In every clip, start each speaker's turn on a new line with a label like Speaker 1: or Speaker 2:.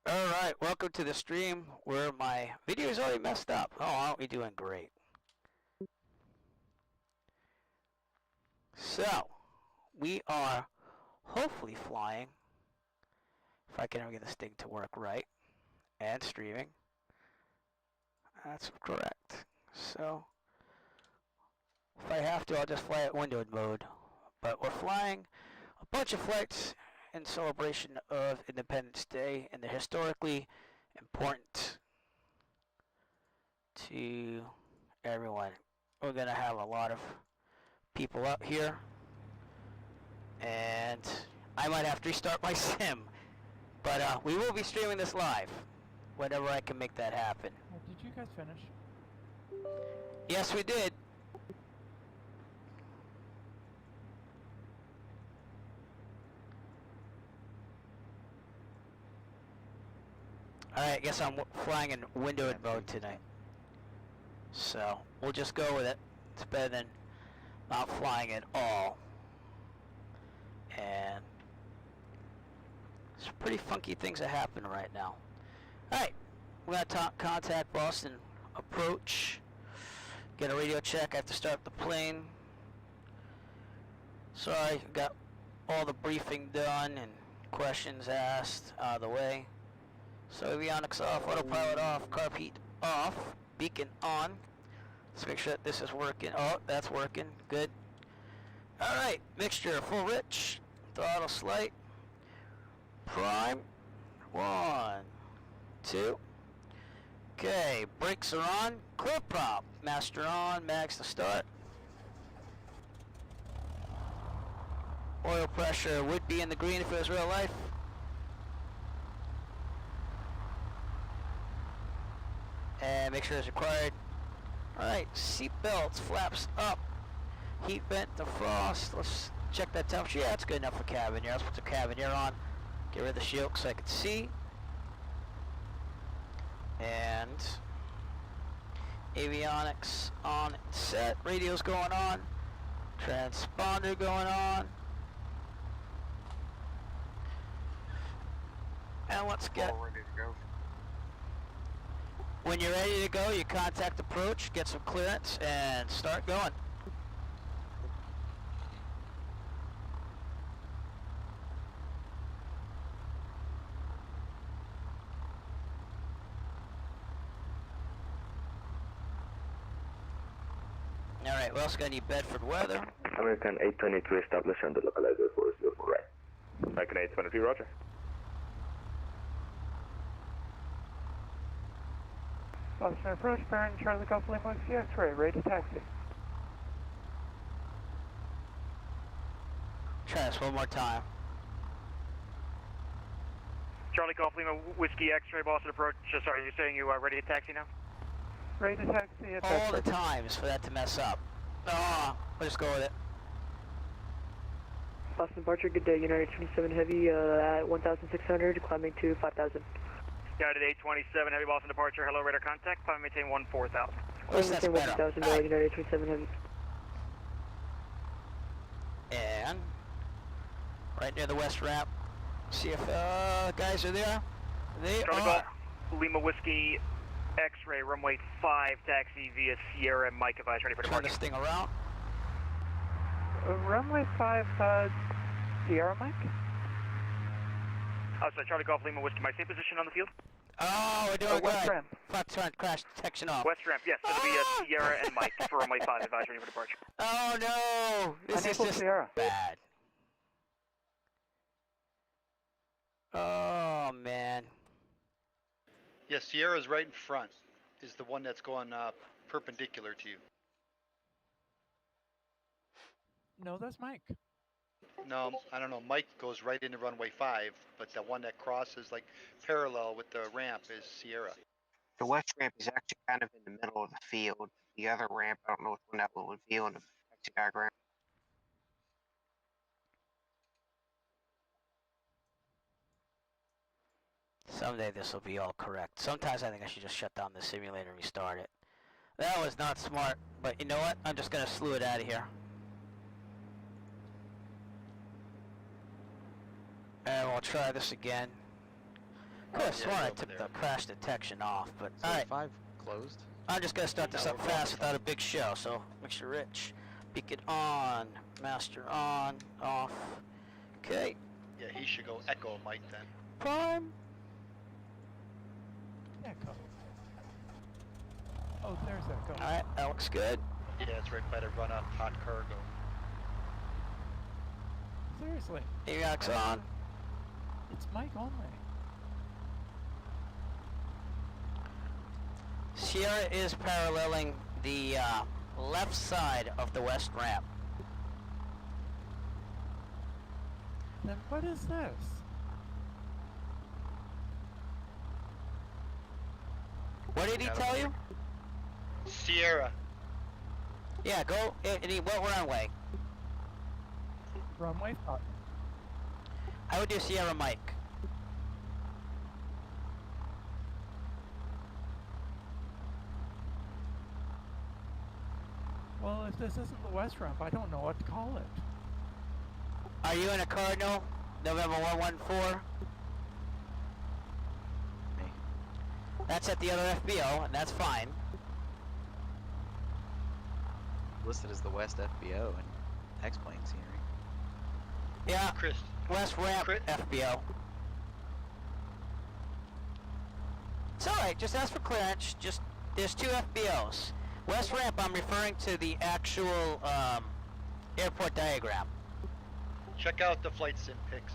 Speaker 1: Alright, welcome to the stream where my video is already messed up. Oh, aren't we doing great? So, we are hopefully flying, if I can ever get this thing to work right, and streaming. That's correct. So, if I have to, I'll just fly at windowed mode. But we're flying a bunch of flights in celebration of Independence Day, and they're historically important to everyone. We're going to have a lot of people up here, and I might have to restart my sim, but we will be streaming this live whenever I can make that happen.
Speaker 2: Did you guys finish?
Speaker 1: Yes, we did. Alright, I guess I'm flying in windowed mode tonight. So, we'll just go with it. It's better than not flying at all. And some pretty funky things that happen right now. Alright, we're going to contact Boston approach. Get a radio check. I have to start the plane. Sorry, got all the briefing done and questions asked out of the way. So avionics off, autopilot off, carb heat off, beacon on. Let's make sure that this is working. Oh, that's working. Good. Alright, mixture full rich, throttle slight, prime, 1, 2. Okay, brakes are on, clear prop, master on, mags to start. Oil pressure would be in the green if it was real life. And make sure it's required. Alright, seat belts, flaps up, heat vent, defrost. Let's check that temperature. Yeah, that's good enough for cabin air. Let's put the cabin air on. Get rid of the shield so I can see. And avionics on and set. Radio's going on. Transponder going on. And let's get...
Speaker 3: all ready to go.
Speaker 1: When you're ready to go, you contact approach, get some clearance, and start going. Alright, we're also going to need Bedford weather.
Speaker 4: American 823 establish on the localizer for 04 right.
Speaker 3: American 823, roger.
Speaker 2: Boston approach, bearing Charlie Golf Lima X-ray, ready to taxi.
Speaker 1: Try this one more time.
Speaker 3: Charlie Golf Lima Whiskey X-ray, Boston approach. Sorry, you're saying you are ready to taxi now?
Speaker 2: Ready to taxi at
Speaker 1: All the
Speaker 2: Bedford.
Speaker 1: times for that to mess up. We'll just go with it.
Speaker 5: Boston departure, good day, United 27 Heavy at 1,600, climbing to 5,000.
Speaker 3: United 827 Heavy, Boston departure. Hello, radar contact. Climb maintain 14,000.
Speaker 1: At least that's better.
Speaker 5: 1,000,
Speaker 1: Right.
Speaker 5: United 27 Heavy.
Speaker 1: And right near the west ramp. See if guys are there. They
Speaker 3: Charlie
Speaker 1: are.
Speaker 3: Golf Lima Whiskey X-ray, runway 5, taxi via Sierra and Mike advice, ready for
Speaker 1: Turn
Speaker 3: departure.
Speaker 1: this thing around.
Speaker 2: Runway 5, Sierra Mike?
Speaker 3: Oh, sorry, Charlie Golf Lima Whiskey, my same position on the field?
Speaker 1: Oh, we're doing
Speaker 2: West
Speaker 1: good.
Speaker 2: ramp.
Speaker 1: Front turn, crash detection off.
Speaker 3: West ramp, yes, it'll be Sierra and Mike for runway 5, advice, ready for departure.
Speaker 1: Oh no! This is
Speaker 2: Unable
Speaker 1: just
Speaker 2: Sierra.
Speaker 1: bad. Oh man.
Speaker 6: Yes, Sierra's right in front. Is the one that's going perpendicular to you.
Speaker 2: No, that's Mike.
Speaker 6: No, I don't know. Mike goes right into runway 5, but the one that crosses like parallel with the ramp is Sierra.
Speaker 7: The west ramp is actually kind of in the middle of the field. The other ramp, I don't know which one that will reveal in the taxi diagram.
Speaker 1: Someday this will be all correct. Sometimes I think I should just shut down the simulator and restart it. That was not smart, but you know what? I'm just gonna slew it out of here. And we'll try this again. Could have
Speaker 6: Yeah,
Speaker 1: sworn I
Speaker 6: over
Speaker 1: took
Speaker 6: there.
Speaker 1: the crash detection off, but
Speaker 8: So
Speaker 1: alright.
Speaker 8: 5 closed.
Speaker 1: I'm just gonna start this
Speaker 6: No,
Speaker 1: up
Speaker 6: we're going
Speaker 1: fast
Speaker 6: for
Speaker 1: without a big show, so make sure rich. Beacon on, master on, off. Okay,
Speaker 6: Yeah, he should go echo Mike then.
Speaker 1: prime.
Speaker 2: Echo. Oh, there's Echo.
Speaker 1: Alright, that looks good.
Speaker 6: Yeah, it's right by the run up hot cargo.
Speaker 2: Seriously,
Speaker 1: Avionics on.
Speaker 2: it's Mike only.
Speaker 1: Sierra is paralleling the left side of the west ramp.
Speaker 2: Then what is this?
Speaker 1: What did he tell you?
Speaker 6: Sierra.
Speaker 1: Yeah, go. What runway?
Speaker 2: Runway 5.
Speaker 1: I would do Sierra Mike.
Speaker 2: Well, if this isn't the west ramp, I don't know what to call it.
Speaker 1: Are you in a Cardinal? November 114?
Speaker 8: Me.
Speaker 1: That's at the other FBO, and that's fine.
Speaker 8: Listed as the West FBO and X-plane scenery.
Speaker 1: Yeah,
Speaker 6: Chris.
Speaker 1: West Ramp
Speaker 6: Crit-
Speaker 1: FBO. It's alright, just ask for clearance. Just, there's 2 FBOs. West Ramp, I'm referring to the actual airport diagram.
Speaker 6: Check out the flight sim pics.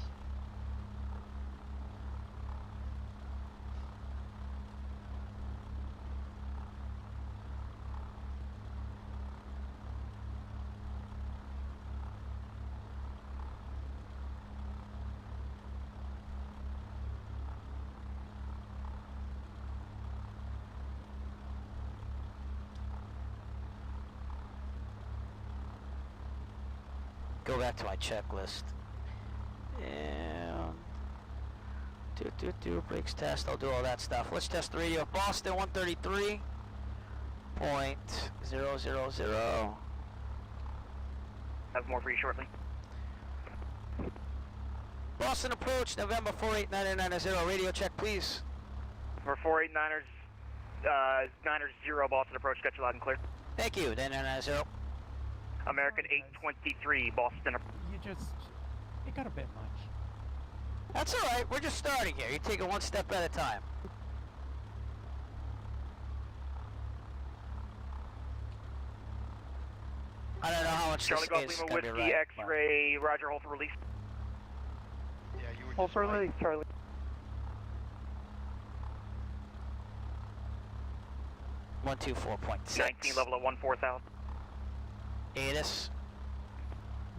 Speaker 1: Go back to my checklist. And brakes test. I'll do all that stuff. Let's test the radio. Boston 133.000.
Speaker 3: Have more for you shortly.
Speaker 1: Boston approach November 489990. Radio check, please.
Speaker 3: For 489ers, 90 Boston approach, got you loud and clear.
Speaker 1: Thank you. 9990.
Speaker 3: American 823 Boston.
Speaker 2: It got a bit much.
Speaker 1: That's all right. We're just starting here. You take it one step at a time. I don't know how much
Speaker 3: Charlie Golf
Speaker 1: this is
Speaker 3: Lima
Speaker 1: going to be
Speaker 3: Whiskey
Speaker 1: right. but-
Speaker 3: X-ray, Roger, hold for release.
Speaker 6: Yeah, you were
Speaker 2: Hold
Speaker 6: just
Speaker 2: for
Speaker 6: right.
Speaker 2: release, Charlie.
Speaker 1: 124.6.
Speaker 3: 19 level at 14,000.
Speaker 1: ADDONS.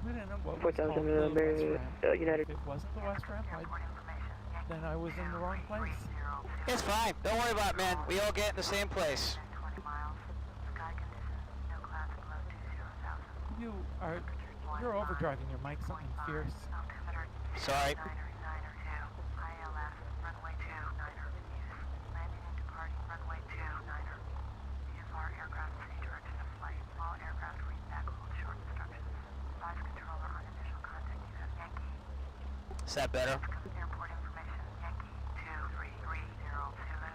Speaker 2: I don't know what was
Speaker 5: 4,000
Speaker 2: called the west
Speaker 5: United.
Speaker 2: ramp. If it wasn't the west ramp, then I was in the wrong place.
Speaker 1: It's fine. Don't worry about it, man. We all get in the same place.
Speaker 2: You're overdriving your mic something fierce.
Speaker 1: Sorry. Is that better?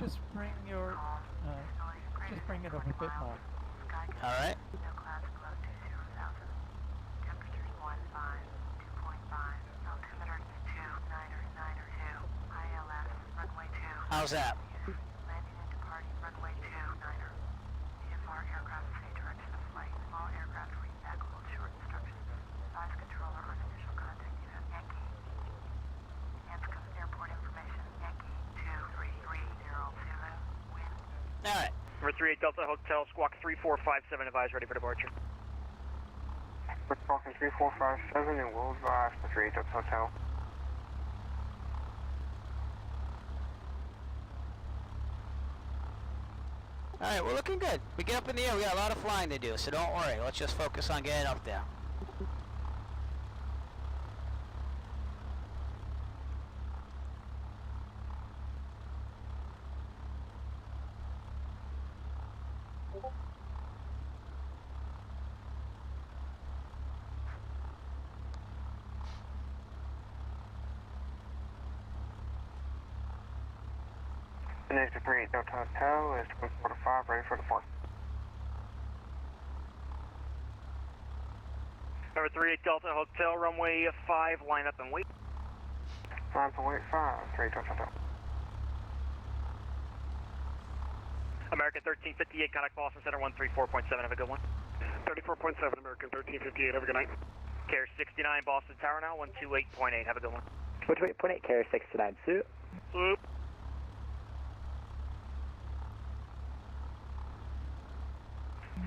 Speaker 2: Just bring your, just bring it up a bit more.
Speaker 1: All right. How's that? All right.
Speaker 3: Number 38 Delta Hotel, squawk 3457, advise ready for departure.
Speaker 7: We're talking 3457 and we'll advise for 3 Hotel.
Speaker 1: All right, we're looking good. We get up in the air. We got a lot of flying to do, so don't worry. Let's just focus on getting up there.
Speaker 7: The next 38 Delta Hotel is 24 to 5, ready for departure.
Speaker 3: Number 38 Delta Hotel, runway 5, line up and wait.
Speaker 7: Line for wait 5, 38 Delta Hotel.
Speaker 3: American 1358, contact Boston Center 134.7, have a good one. 34.7, American 1358, have a good night. Care 69, Boston Tower now, 128.8, have a good one.
Speaker 5: 128.8, carrier 69, suit.
Speaker 3: Swoop.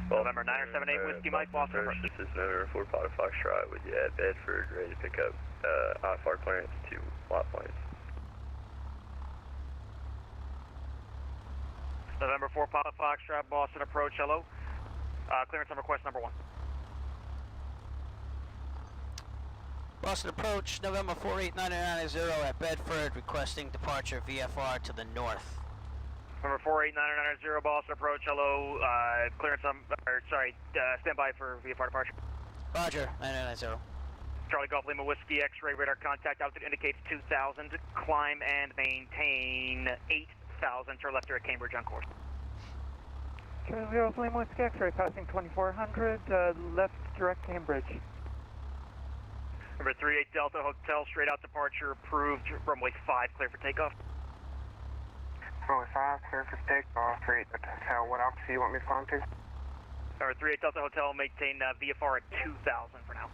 Speaker 3: November 978 Whiskey Mike, Boston approach.
Speaker 4: This is November 4 Papa Foxtrot with you at Bedford, ready to pick up IFR clearance to lot planes.
Speaker 3: November 4 Papa Foxtrot, Boston approach, hello. Clearance on request number 1.
Speaker 1: Boston approach, November 489990 at Bedford, requesting departure VFR to the north.
Speaker 3: Number 489990 Boston approach, hello. Clearance on, stand by for VFR departure.
Speaker 1: Roger, 9990.
Speaker 3: Charlie Golf Lima Whiskey X-ray radar contact altitude indicates 2000. Climb and maintain 8000. Turn left here at Cambridge on course.
Speaker 2: Charlie Golf Lima Whiskey X-ray passing 2400, left direct Cambridge.
Speaker 3: Number 38 Delta Hotel, straight out departure approved. Runway 5 clear for takeoff.
Speaker 7: Runway 5, clear for takeoff, 38 Delta Hotel. What altitude do you want me to climb to?
Speaker 3: Number 38 Delta Hotel, maintain VFR at 2000 for now.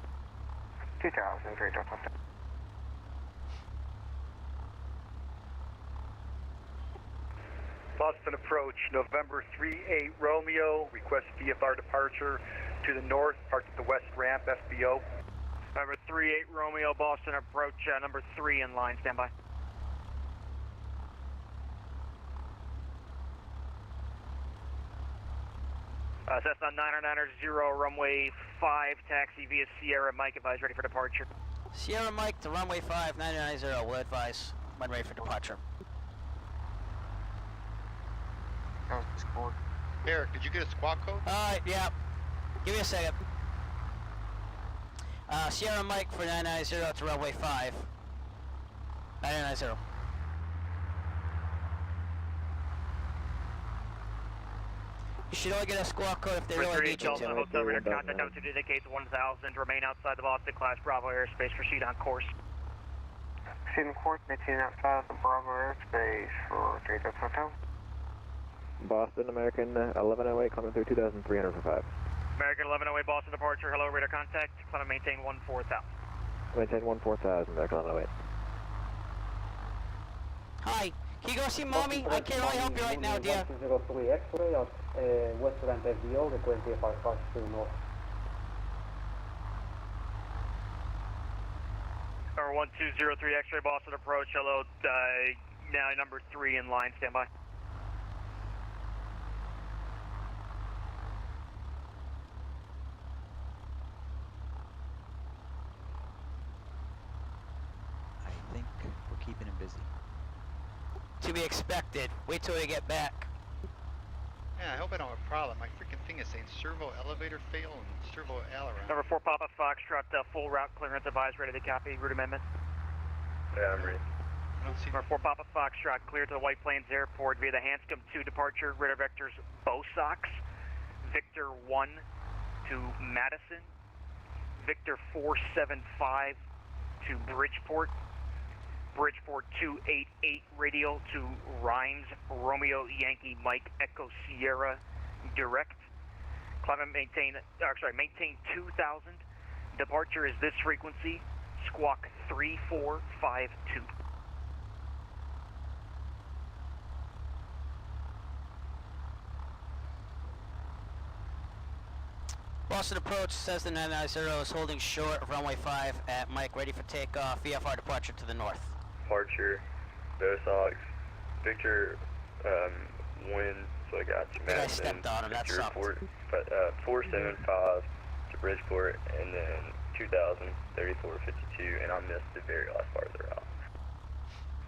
Speaker 7: 2000, 38 Delta Hotel.
Speaker 6: Boston approach, November 38 Romeo, request VFR departure to the north, parked at the west ramp, FBO.
Speaker 3: Number 38 Romeo, Boston approach, number 3 in line, stand by. Cessna 9990, runway 5, taxi via Sierra Mike, advise ready for departure.
Speaker 1: Sierra Mike to runway 5, 9990, will advise when ready for departure.
Speaker 7: That was Discord.
Speaker 6: Eric, did you get a squawk code?
Speaker 1: Alright, yeah. Give me a second. Sierra Mike for 990 to runway 5. 990. You should only get a squawk code if they really need you to.
Speaker 3: Hotel radar contact altitude indicates 1000. Remain outside the Boston class Bravo airspace. Proceed on course.
Speaker 7: Proceed on course, maintain outside the Bravo airspace for 38 Delta Hotel.
Speaker 4: Boston, American 1108, coming through 2300 for 5.
Speaker 3: American 1108 Boston departure. Hello, radar contact. Climb and maintain 14000.
Speaker 4: Maintain 14000, American 1108.
Speaker 1: Hi, can you go see mommy? I can't really help you right now, dear.
Speaker 9: 103 X-ray of west ramp FBO, request VFR departure to the north.
Speaker 3: Number 1203 X-ray Boston approach. Hello, now number 3 in line. Stand by.
Speaker 8: I think we're keeping him busy.
Speaker 1: To be expected. Wait till we get back.
Speaker 6: Yeah, I hope I don't have a problem. My freaking thing is saying servo elevator fail and servo aileron.
Speaker 3: Number 4 Papa Foxtrot, full route clearance advised, ready to copy. Route amendment.
Speaker 4: Yeah, I'm ready.
Speaker 6: I don't see
Speaker 3: Number 4 Papa Foxtrot, clear to the White Plains Airport via the Hanscom 2 departure. Radar vectors Bosox. Victor 1 to Madison. Victor 475 to Bridgeport. Bridgeport 288 radial to Rhymes, Romeo Yankee Mike Echo Sierra direct. Climb and maintain 2000. Departure is this frequency, squawk 3452.
Speaker 1: Boston approach says the 990 is holding short of runway 5 at Mike, ready for takeoff. VFR departure to the north.
Speaker 4: Departure, Bosox, Victor, wind, so I got you,
Speaker 1: I
Speaker 4: Madison,
Speaker 1: stepped on him, that
Speaker 4: Victor
Speaker 1: sucked.
Speaker 4: 475 to Bridgeport, and then 2000, 3452, and I missed the very last part of the route.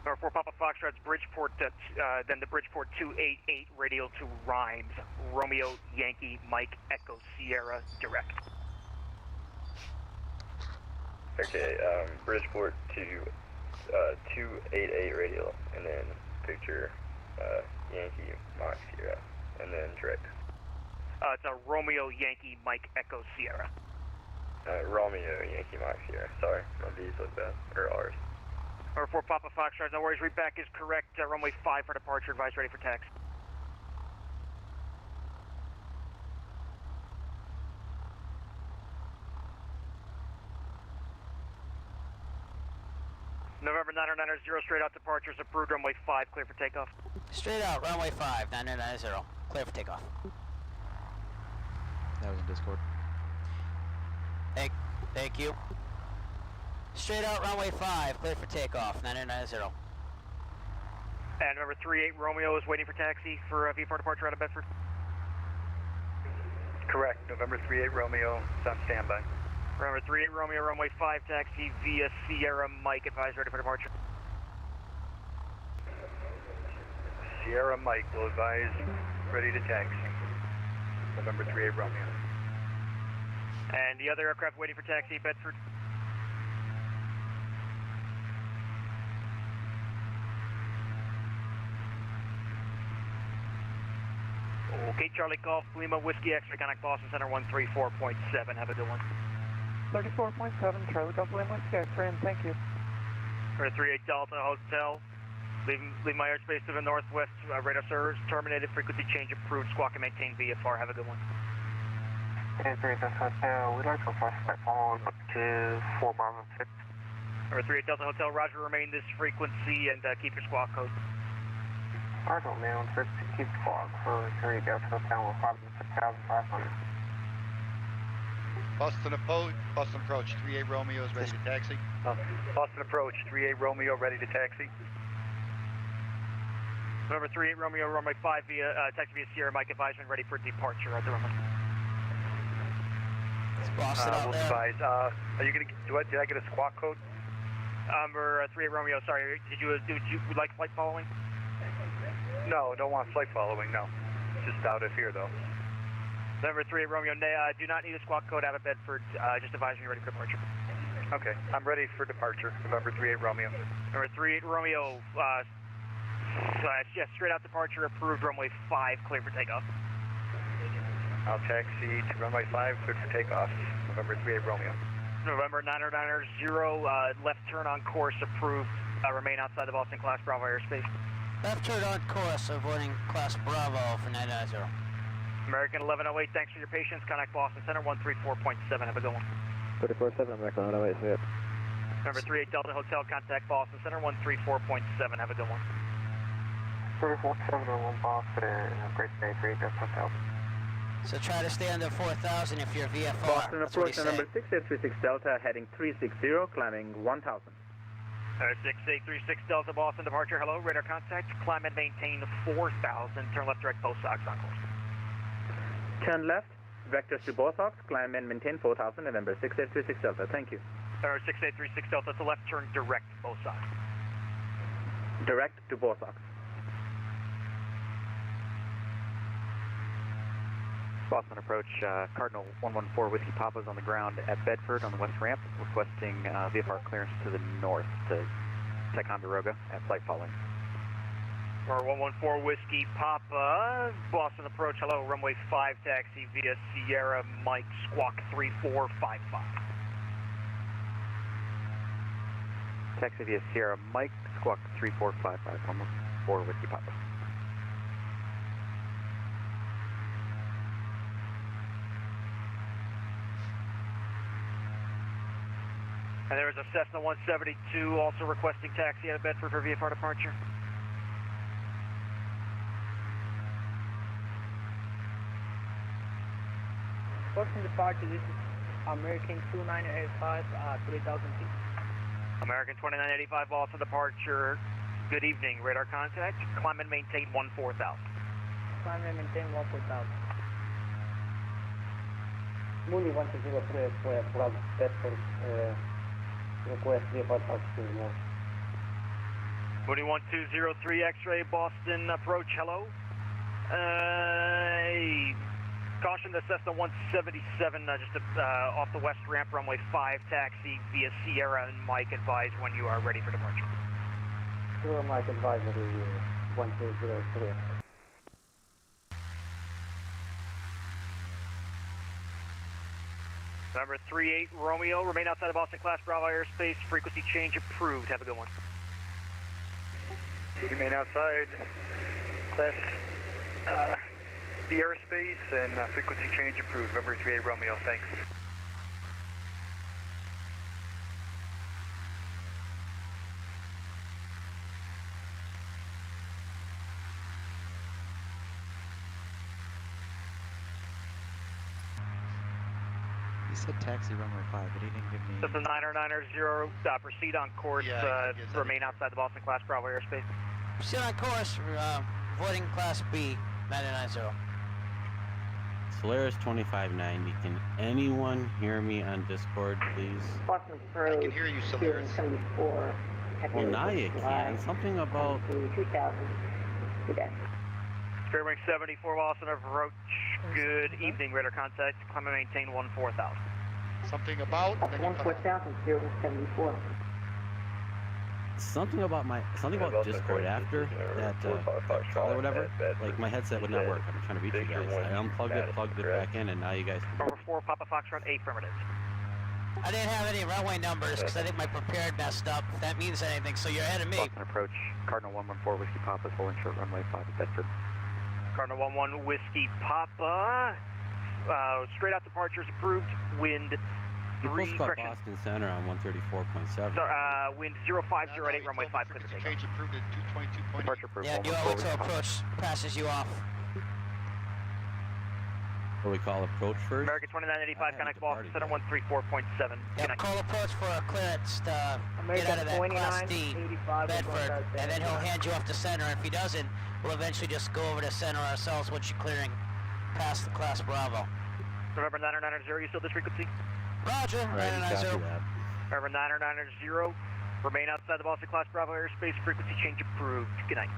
Speaker 3: Number 4 Papa Foxtrot's Bridgeport, then the Bridgeport 288 radial to Rhymes, Romeo Yankee Mike Echo Sierra direct.
Speaker 4: Okay, Bridgeport to 288 radial, and then picture Yankee Mike Sierra, and then direct.
Speaker 3: It's a Romeo Yankee Mike Echo Sierra.
Speaker 4: Romeo Yankee Mike Sierra. Sorry, my B's look bad. Or R's.
Speaker 3: Number 4 Papa Foxtrot, no worries, read back is correct. Runway 5 for departure, advise ready for taxi. November 990, straight out departures approved, runway 5, clear for takeoff.
Speaker 1: Straight out, runway 5, 990, clear for takeoff.
Speaker 8: That was in Discord.
Speaker 1: Thank you. Straight out, runway 5, clear for takeoff, 990.
Speaker 3: And number 38 Romeo is waiting for taxi for V4 departure out of Bedford.
Speaker 6: Correct. November 38 Romeo, it's on standby.
Speaker 3: Remember 38 Romeo, runway 5 taxi via Sierra Mike, advise ready for departure.
Speaker 6: Sierra Mike will advise ready to taxi. November 38 Romeo.
Speaker 3: And the other aircraft waiting for taxi, Bedford. Okay, Charlie Golf, Lima Whiskey X-ray, contact Boston Center 134.7, have a good one.
Speaker 2: 34.7, Charlie Golf, Lima Whiskey X-ray, and thank you.
Speaker 3: For 38 Delta Hotel, leave my airspace to the northwest, radar service terminated, frequency change approved, squawk and maintain VFR, have a good one.
Speaker 7: 38 Delta Hotel, we'd like to flight on up to 4 Bravo 6.
Speaker 3: Or 38 Delta Hotel, roger, remain this frequency and keep your squawk code.
Speaker 7: Argo Mail, 50, keep squawk for 38 Delta Hotel, 6,500.
Speaker 6: Boston approach, 38 Romeo is ready to taxi. Boston approach, 38 Romeo ready to taxi.
Speaker 3: Number 38 Romeo, runway 5 via taxi via Sierra Mike, advisement ready for departure at the runway.
Speaker 1: It's Boston out
Speaker 6: We'll
Speaker 1: there.
Speaker 6: advise. Are you gonna? Did I get a squawk code?
Speaker 3: Number 38 Romeo, sorry, would you like flight following?
Speaker 6: No, don't want flight following. No, just out of here though.
Speaker 3: Number 38 Romeo, do not need a squawk code out of Bedford. Just advising you ready for departure.
Speaker 6: Okay, I'm ready for departure. November 38 Romeo.
Speaker 3: Number 38 Romeo, yes, straight out departure approved. Runway 5 clear for takeoff.
Speaker 6: I'll taxi to runway 5, clear for takeoff. November 38 Romeo.
Speaker 3: November 990, left turn on course approved. Remain outside the Boston Class Bravo airspace.
Speaker 1: Left turn on course, avoiding class Bravo for 990.
Speaker 3: American 1108, thanks for your patience. Contact Boston Center 134.7. Have a good one.
Speaker 9: 34-7, American 1108, see it.
Speaker 3: Number 38 Delta Hotel, contact Boston Center 134.7. Have a good one.
Speaker 7: 34-7 Boston, great day, 38 Delta Hotel.
Speaker 1: So try to stay under 4,000 if you're VFR.
Speaker 9: Boston
Speaker 1: That's what
Speaker 9: approach
Speaker 1: he
Speaker 9: number
Speaker 1: said.
Speaker 9: 6836 Delta, heading 360, climbing 1000.
Speaker 3: 6836 Delta Boston departure. Hello, radar contact. Climb and maintain 4,000. Turn left direct both sides on course.
Speaker 9: Turn left, vectors to Bosox, climb and maintain 4000, November 6836 Delta, thank you.
Speaker 3: 6836 Delta to left turn direct both sides.
Speaker 9: Direct to Bosox.
Speaker 10: Boston approach, Cardinal 114 Whiskey Papa's on the ground at Bedford on the west ramp, requesting VFR clearance to the north to Ticonderoga at flight following.
Speaker 3: Or 114 Whiskey Papa, Boston approach, hello, runway 5 taxi via Sierra Mike, squawk 3455.
Speaker 10: Taxi via Sierra Mike, squawk 3455, 114 Whiskey Papa.
Speaker 3: And there is a Cessna 172 also requesting taxi out of Bedford for VFR departure.
Speaker 5: Boston departure, this is American 2985, 3000 feet.
Speaker 3: American 2985 Boston departure, good evening, radar contact, climb and maintain 14,000.
Speaker 5: Climb and maintain 14,000.
Speaker 9: Mooney 1203 from Bedford, request VFR taxi north.
Speaker 3: Mooney 1203 X-ray Boston approach, hello. Caution the Cessna 177 just off the west ramp, runway 5 taxi via Sierra and Mike, advise when you are ready for departure.
Speaker 9: Sierra Mike advisory,
Speaker 5: 120 clear.
Speaker 3: Number 38 Romeo, remain outside of Boston Class Bravo airspace. Frequency change approved. Have a good one.
Speaker 11: Remain outside Class B airspace and frequency change approved. Number 38 Romeo, thanks.
Speaker 8: He said taxi runway 5, but he didn't give me...
Speaker 3: This is 990, proceed on course, remain outside the Boston Class Bravo airspace.
Speaker 1: Proceed on course, avoiding Class B, 990.
Speaker 12: Solaris 2590, can anyone hear me on Discord, please?
Speaker 5: Boston
Speaker 6: I can hear you, Solaris.
Speaker 5: 74.
Speaker 12: Well, now you can. Something about...
Speaker 5: 2000. Good day.
Speaker 3: Spirit Wing 74 Boston approach. Good evening, radar contact. Climb and maintain 14,000.
Speaker 6: Something about...
Speaker 5: 14,000, 74.
Speaker 12: Something about Discord after that call or whatever. Like my headset would not work. I've been trying to reach you guys. I unplugged it, plugged it back in, and now you guys can...
Speaker 3: Number 4 Papa Foxtrot, affirmative.
Speaker 1: I didn't have any runway numbers because I think my prepared messed up, if that means anything, so you're ahead of me.
Speaker 10: Boston approach, Cardinal 114 Whiskey Papa, holding short runway 5 at Bedford.
Speaker 3: Cardinal 11 Whiskey Papa, straight out departures approved, wind 3, correction.
Speaker 12: Boston Center on 134.7.
Speaker 3: Wind 0508, runway 5, clear to take
Speaker 6: Change approved at 222.8.
Speaker 10: Departure approved.
Speaker 1: Yeah, you always approach passes you off.
Speaker 12: What do we call approach first?
Speaker 3: American 2985, connect Boston Center 134.7.
Speaker 1: Yeah, call approach for a clearance to get out of that Class D, Bedford, and then he'll hand you off to center. If he doesn't, we'll eventually just go over to center ourselves once you're clearing past the Class Bravo.
Speaker 3: November 990, you still this frequency?
Speaker 1: Roger, 990.
Speaker 3: November 990, remain outside the Boston Class Bravo airspace, frequency change approved. Good night.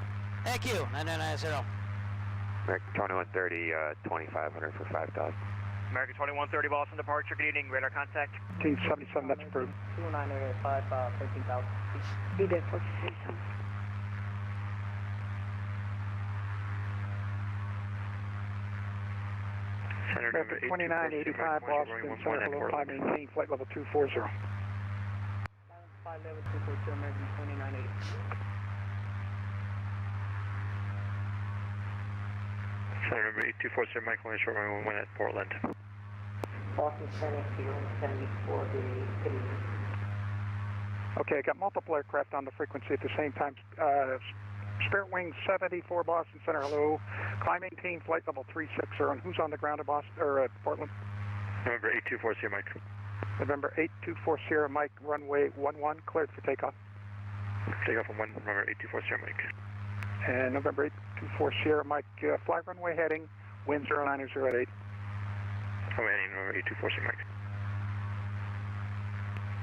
Speaker 1: Thank you, 9990.
Speaker 10: American 2130, 2500 for 5,000.
Speaker 3: American 2130, Boston departure, good evening, radar contact.
Speaker 2: 1877, that's approved.
Speaker 5: 2985, 13,000. Be there for 13,000.
Speaker 2: Bedford 2985, Boston, Center, hello, 5 maintain, flight level 240.
Speaker 5: 5 level 242, American 2980.
Speaker 11: Center number 8240, Michael, and short runway 11 at Portland.
Speaker 5: Boston Center, 74, good evening.
Speaker 2: Okay, I got multiple aircraft on the frequency at the same time. Spirit Wing 74, Boston Center, hello. Climb maintain, flight level 360. And who's on the ground at Boston, or Portland?
Speaker 11: November 8240, Mike.
Speaker 2: November 8240, Mike, runway 11, cleared for takeoff.
Speaker 11: Takeoff on November 8240, Mike.
Speaker 2: And November 8240, Mike, fly runway heading, wind 09008.
Speaker 11: Runway heading, November 8240, Mike.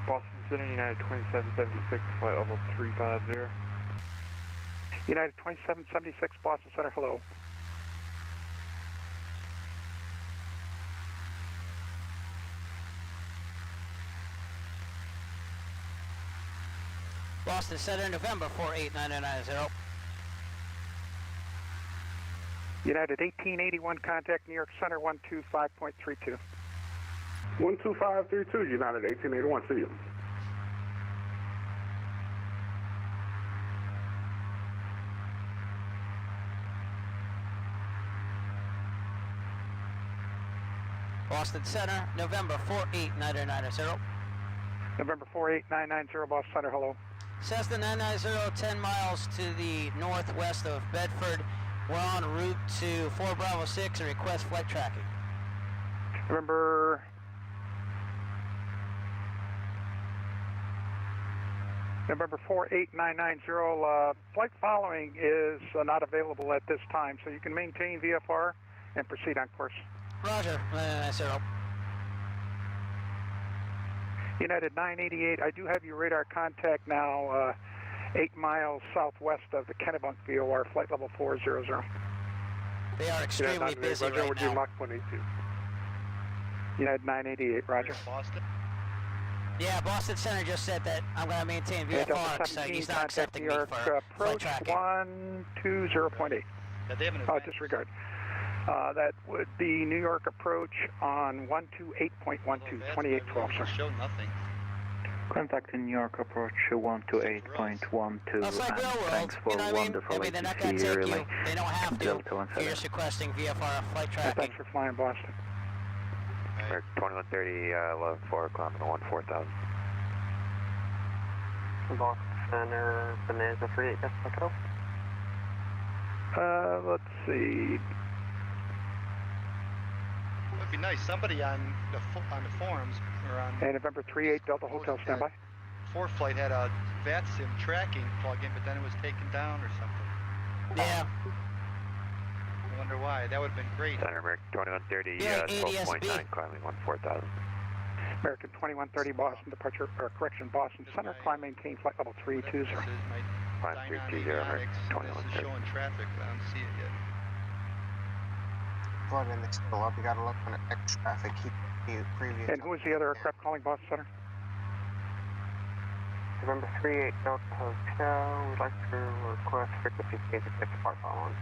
Speaker 13: Boston Center, United 2776, flight level 350.
Speaker 2: United 2776, Boston Center, hello.
Speaker 1: Boston Center, November 489990.
Speaker 2: United 1881, contact New York Center 125.32.
Speaker 14: 12532, United 1881, see you.
Speaker 1: Boston Center, November 489990.
Speaker 2: November 48990, Boston Center, hello.
Speaker 1: Cessna 990, 10 miles to the northwest of Bedford. We're en route to 4 Bravo 6 and request flight tracking.
Speaker 2: November 48990, flight following is not available at this time, so you can maintain VFR and proceed on course.
Speaker 1: Roger, 990.
Speaker 2: United 988, I do have your radar contact now, 8 miles southwest of the Kennebunk VOR, flight level 400.
Speaker 1: They are extremely busy right now.
Speaker 2: United 988, roger.
Speaker 6: Boston.
Speaker 1: Yeah, Boston Center just said that I'm going to maintain VFR, so he's not accepting me for flight
Speaker 2: approach
Speaker 1: tracking.
Speaker 2: 120.8.
Speaker 6: Yeah, they have an
Speaker 2: Oh, disregard. That would be New York approach on 128.12, 2812, sir.
Speaker 6: Show nothing.
Speaker 9: Contact in New York approach 128.12,
Speaker 1: That's like
Speaker 9: and
Speaker 1: real world,
Speaker 9: thanks for
Speaker 1: you know what I mean?
Speaker 9: wonderful
Speaker 1: I mean, they're not going to
Speaker 9: ATC
Speaker 1: take
Speaker 9: relay.
Speaker 1: you, they don't have to.
Speaker 9: Delta
Speaker 1: You're
Speaker 9: 17.
Speaker 1: just requesting VFR flight
Speaker 2: Yeah,
Speaker 1: tracking.
Speaker 2: thanks for flying Boston.
Speaker 10: Right. 2130, 11-4, climbing 14,000.
Speaker 5: Boston Center, Bonanza 38, that's my cutoff.
Speaker 2: Let's see.
Speaker 6: It'd be nice. Somebody on the forums or on
Speaker 2: And November 38, Delta Hotel, standby.
Speaker 6: ForeFlight had a VATSIM tracking plug-in, but then it was taken down or something.
Speaker 1: Yeah.
Speaker 6: I wonder why. That would have been great.
Speaker 10: Center American 2130,
Speaker 1: Yeah,
Speaker 10: 12.9,
Speaker 1: ADSB.
Speaker 10: climbing 14,000.
Speaker 2: American 2130, Boston departure, or correction, Boston Center, climb maintain flight level 320.
Speaker 6: This is my
Speaker 10: Climb 320, American
Speaker 6: This is
Speaker 10: 2130.
Speaker 6: showing traffic, but I don't see it yet.
Speaker 7: Plug in the still up, you gotta look on the X traffic, keep the previous.
Speaker 2: And who is the other aircraft calling Boston Center?
Speaker 5: November 38, Delta Hotel, we'd like to request frequency change to depart following.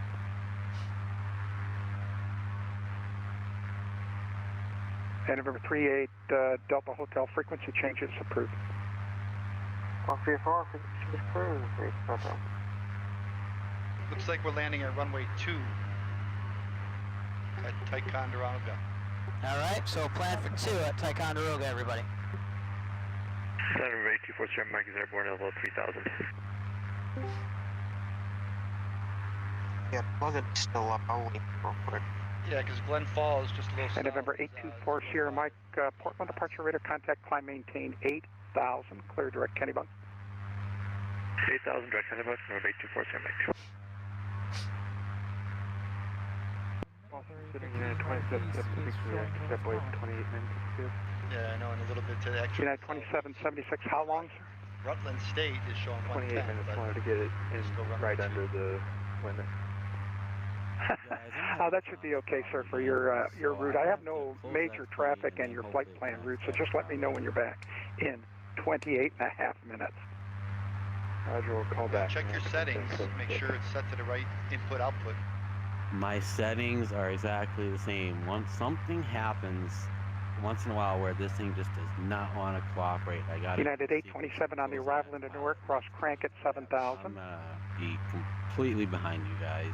Speaker 2: And November 38, Delta Hotel, frequency changes approved.
Speaker 5: VFR, frequency is approved.
Speaker 6: Looks like we're landing at runway 2 at Ticonderoga.
Speaker 1: Alright, so plan for 2 at Ticonderoga, everybody.
Speaker 11: Center 8247, Mike is airborne, level 3000.
Speaker 7: Yeah, plug it still up, I'll wait real quick.
Speaker 6: Yeah, because Glen Falls is just a little
Speaker 2: And November 824 Sierra Mike, Portland departure radar contact, climb maintain 8,000, clear direct Kennybunk.
Speaker 11: 8,000 direct Kennybunk, November 824 Sierra Mike. Sitting United 2776, that boy 28 minutes.
Speaker 6: Yeah, I know, and a little bit to the actual.
Speaker 2: United 2776, how long, sir?
Speaker 6: Rutland State is showing
Speaker 11: 28
Speaker 6: 110.
Speaker 11: minutes, wanted to get it in right under the limit.
Speaker 2: That should be okay, sir, for your route. I have no major traffic and your flight plan route, so just let me know when you're back in 28 and a half minutes.
Speaker 11: Roger, we'll call back.
Speaker 6: Check your settings, make sure it's set to the right input-output.
Speaker 12: My settings are exactly the same. Once something happens, once in a while where this thing just does not want to cooperate, I got
Speaker 2: United 827 on the arrival into Newark, cross crank at 7,000.
Speaker 12: I'm be completely behind you guys.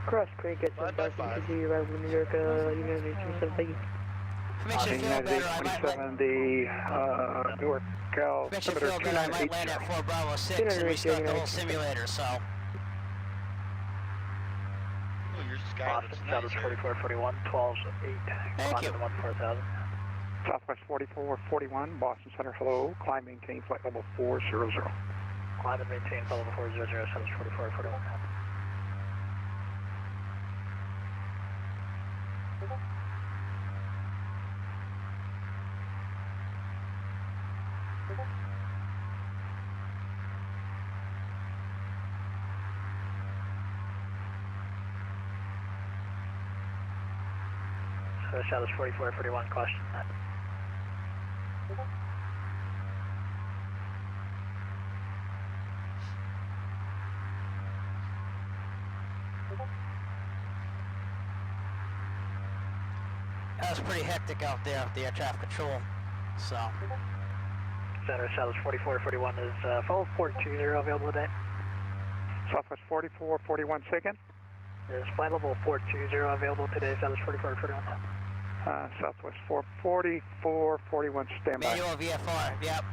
Speaker 5: Cross crank at 7,000, continue arrival in New York, United 827, thank you.
Speaker 1: Makes you feel
Speaker 2: United
Speaker 1: better, I might
Speaker 2: 827, the Newark
Speaker 1: makes you feel better, I might land at 4 Bravo 6 and restart the whole simulator, so.
Speaker 6: Oh, your sky looks nice.
Speaker 5: 4441, 12-8,
Speaker 1: Thank you.
Speaker 5: 14,000.
Speaker 2: Southwest 4441, Boston Center, hello, climb maintain flight level 400.
Speaker 5: Climb and maintain flight level 400, Southwest 4441. So Southwest 4441, question.
Speaker 1: That was pretty hectic out there with the air traffic control, so.
Speaker 5: Center Southwest 4441 is full 420 available today.
Speaker 2: Southwest 4441, second.
Speaker 5: Is flight level 420 available today, Southwest 4441.
Speaker 2: Southwest 441, standby.
Speaker 1: Manual VFR, yep.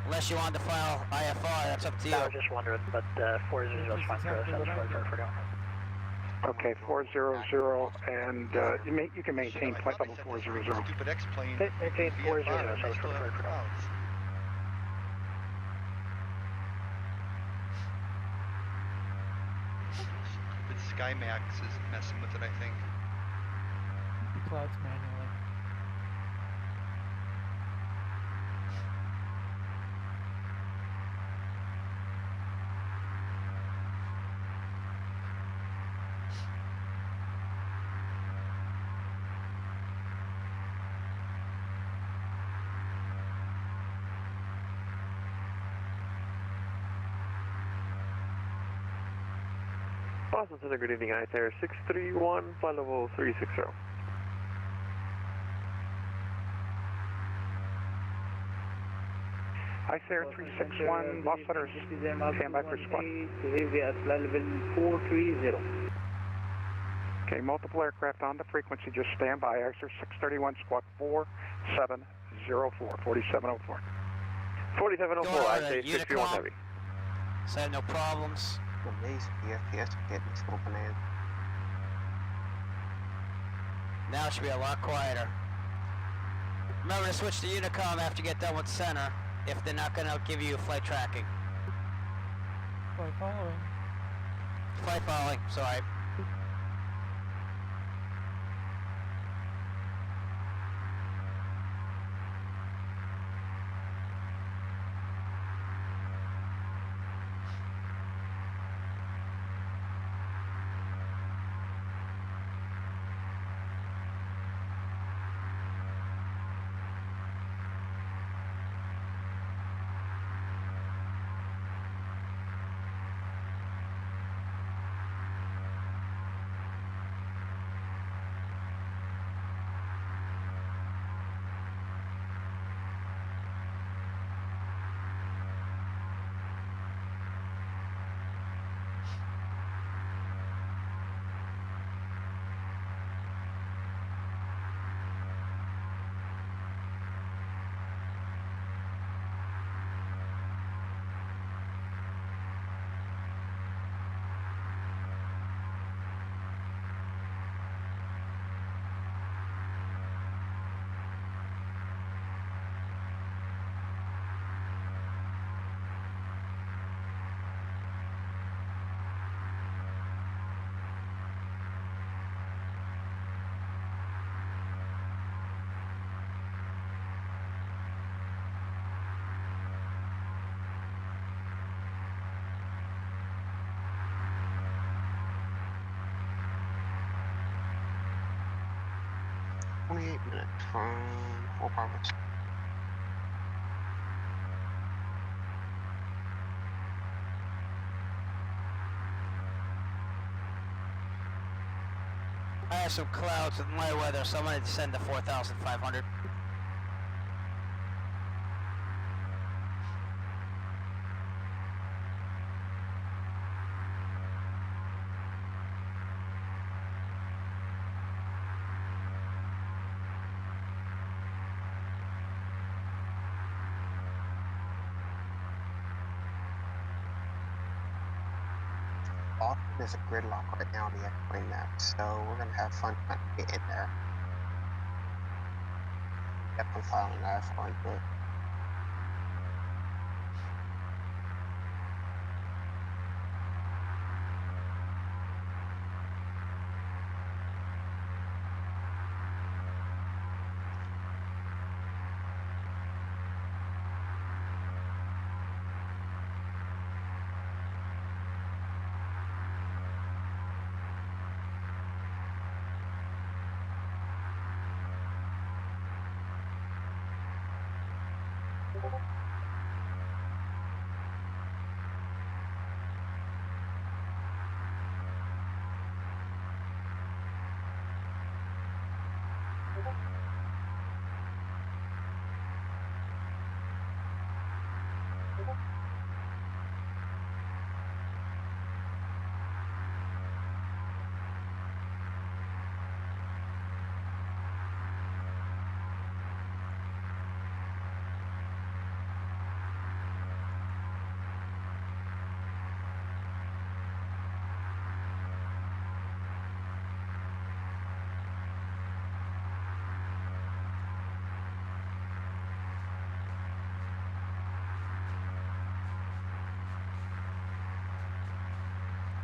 Speaker 1: Unless you want to file IFR, that's up to you.
Speaker 5: I was just wondering, but 400 is fine for us, Southwest 4441.
Speaker 2: Okay, 400, and you can maintain flight level 400.
Speaker 6: Stupid X-plane.
Speaker 5: Maintain 400, Southwest 4441.
Speaker 6: Stupid SkyMax is messing with it, I think.
Speaker 15: Clouds manually.
Speaker 13: Boston Center, good evening, ICAR 631, flight level 360.
Speaker 2: ICAR 361, Boston Center, stand by for squad.
Speaker 5: Flight level 430.
Speaker 2: Okay, multiple aircraft on the frequency, just stand by. ICAR 631, squawk 4704, 4704.
Speaker 13: 4704, I say 631 heavy.
Speaker 1: So I have no problems.
Speaker 7: Amazing, the FPS getting so bananas.
Speaker 1: Now it should be a lot quieter. Remember to switch to Unicom after you get done with center, if they're not going to give you flight tracking.
Speaker 15: Flight following.
Speaker 1: Flight following, sorry.
Speaker 7: Minutes from 4 Province.
Speaker 1: I have some clouds with my weather, so I'm going to descend to 4,500.
Speaker 7: Austin is a gridlock right now on the airplane map, so we're going to have fun trying to get in there. Definitely following IFR into it.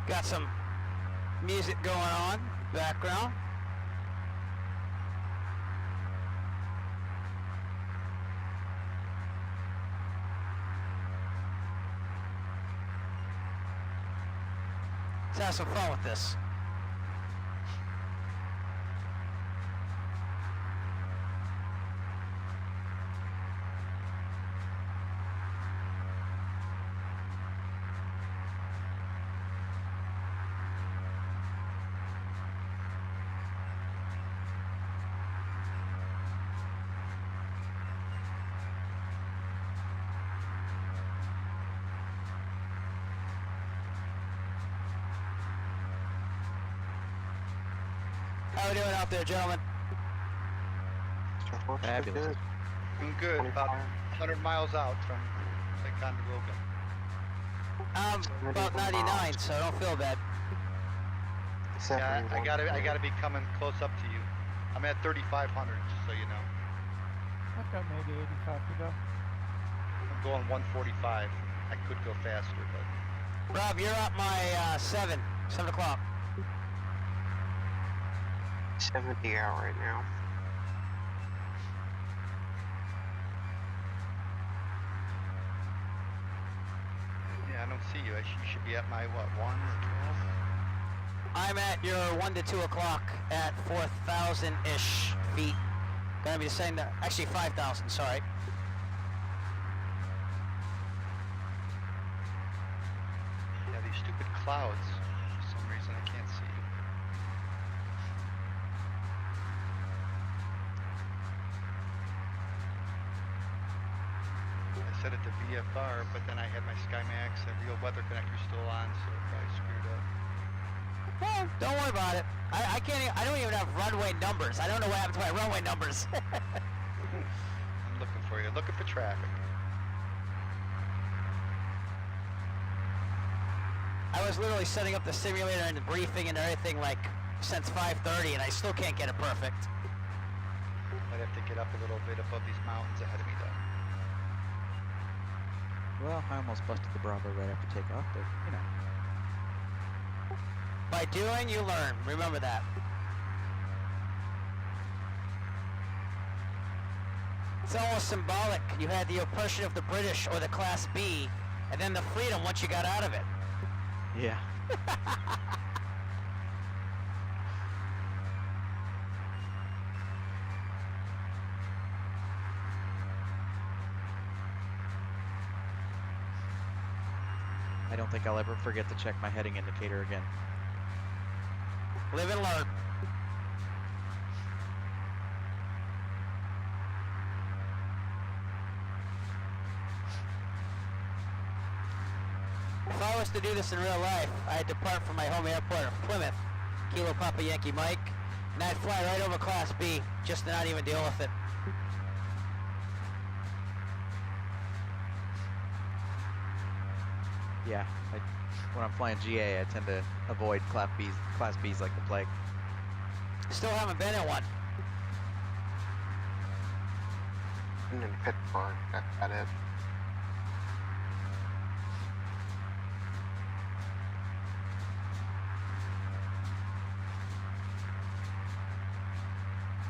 Speaker 7: Got some music going on, background. Let's have some fun with this.
Speaker 1: How we doing out there, gentlemen?
Speaker 8: Fabulous.
Speaker 6: I'm good. About 100 miles out from Ticonderoga.
Speaker 1: I'm about 99, so I don't feel bad.
Speaker 6: Yeah, I gotta be coming close up to you. I'm at 3,500, just so you know.
Speaker 15: I've got maybe 85 to go.
Speaker 6: I'm going 145. I could go faster, but...
Speaker 1: Rob, you're at my 7 o'clock.
Speaker 7: 70 out right now.
Speaker 6: Yeah, I don't see you. You should be at my, what, 1 or 12?
Speaker 1: I'm at your 1 to 2 o'clock at 4,000-ish feet. Gonna be the same there. Actually, 5,000, sorry.
Speaker 6: Yeah, these stupid clouds. For some reason, I can't see you. I set it to VFR, but then I had my SkyMax and Real Weather Connector still on, so it probably screwed up.
Speaker 1: Well, don't worry about it. I can't. I don't even have runway numbers. I don't know what happened to my runway numbers.
Speaker 6: I'm looking for you. Looking for traffic.
Speaker 1: I was literally setting up the simulator and the briefing and everything like since 5:30, and I still can't get it perfect.
Speaker 6: Might have to get up a little bit above these mountains ahead of me, though.
Speaker 8: Well, I almost busted the Bravo right after takeoff, but, you know.
Speaker 1: By doing, you learn. Remember that. It's almost symbolic. You had the oppression of the British or the Class B, and then the freedom once you got out of it.
Speaker 8: Yeah. I don't think I'll ever forget to check my heading indicator again.
Speaker 1: Live and learn. If I was to do this in real life, I'd depart from my home airport of Plymouth, Kilo Papa Yankee Mike, and I'd fly right over Class B, just to not even deal with it.
Speaker 8: Yeah, when I'm flying GA, I tend to avoid Class B's like the plague.
Speaker 1: Still haven't been in one.
Speaker 7: I'm in Bedford, that's about it.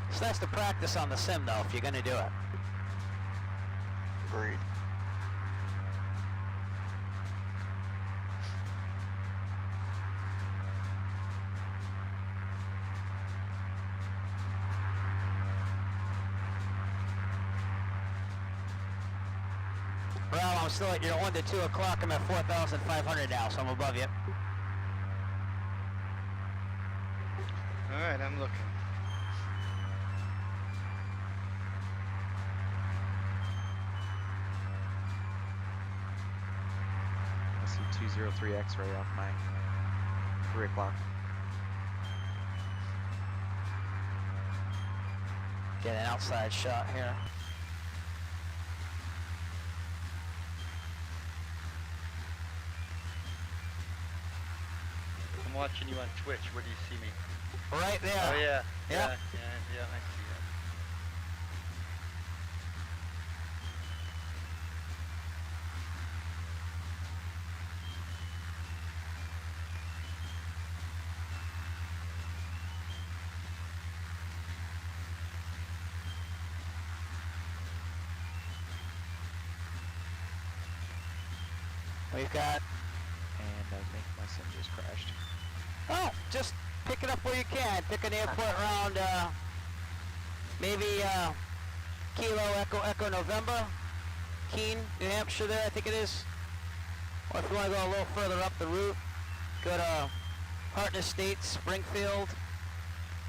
Speaker 1: It's nice to practice on the sim, though, if you're going to do it.
Speaker 7: Agreed.
Speaker 1: Well, I'm still at your 1 to 2 o'clock. I'm at 4,500 now, so I'm above you.
Speaker 6: All right, I'm looking.
Speaker 8: I see 203X right off my 3 o'clock.
Speaker 1: Get an outside shot here.
Speaker 6: I'm watching you on Twitch. Where do you see me?
Speaker 1: Right there.
Speaker 6: Oh, yeah.
Speaker 1: Yep.
Speaker 6: Yeah, I see that.
Speaker 1: We've got...
Speaker 8: And I think my sim just crashed.
Speaker 1: Oh, just pick it up where you can. Pick an airport around, maybe, Kilo Echo November, Keene, New Hampshire there, I think it is. Or if you want to go a little further up the route, go to Hartnett State, Springfield.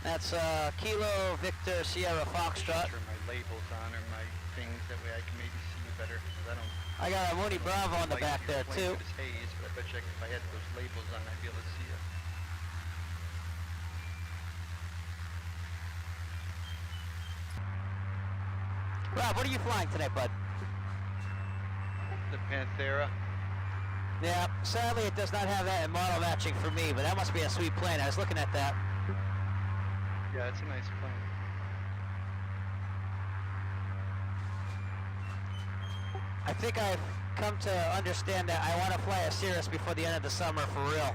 Speaker 1: That's, Kilo Victor Sierra Foxtrot.
Speaker 6: Turn my labels on or my things, that way I can maybe see you better, because I don't...
Speaker 1: I got a Mooney Bravo on the back there, too.
Speaker 6: It's haze, but I bet you if I had those labels on, I'd be able to see you.
Speaker 1: Rob, what are you flying today, bud?
Speaker 6: The Panthera.
Speaker 1: Yeah, sadly it does not have that in model matching for me, but that must be a sweet plane. I was looking at that.
Speaker 6: Yeah, it's a nice plane.
Speaker 1: I think I've come to understand that I want to fly a Cirrus before the end of the summer for real.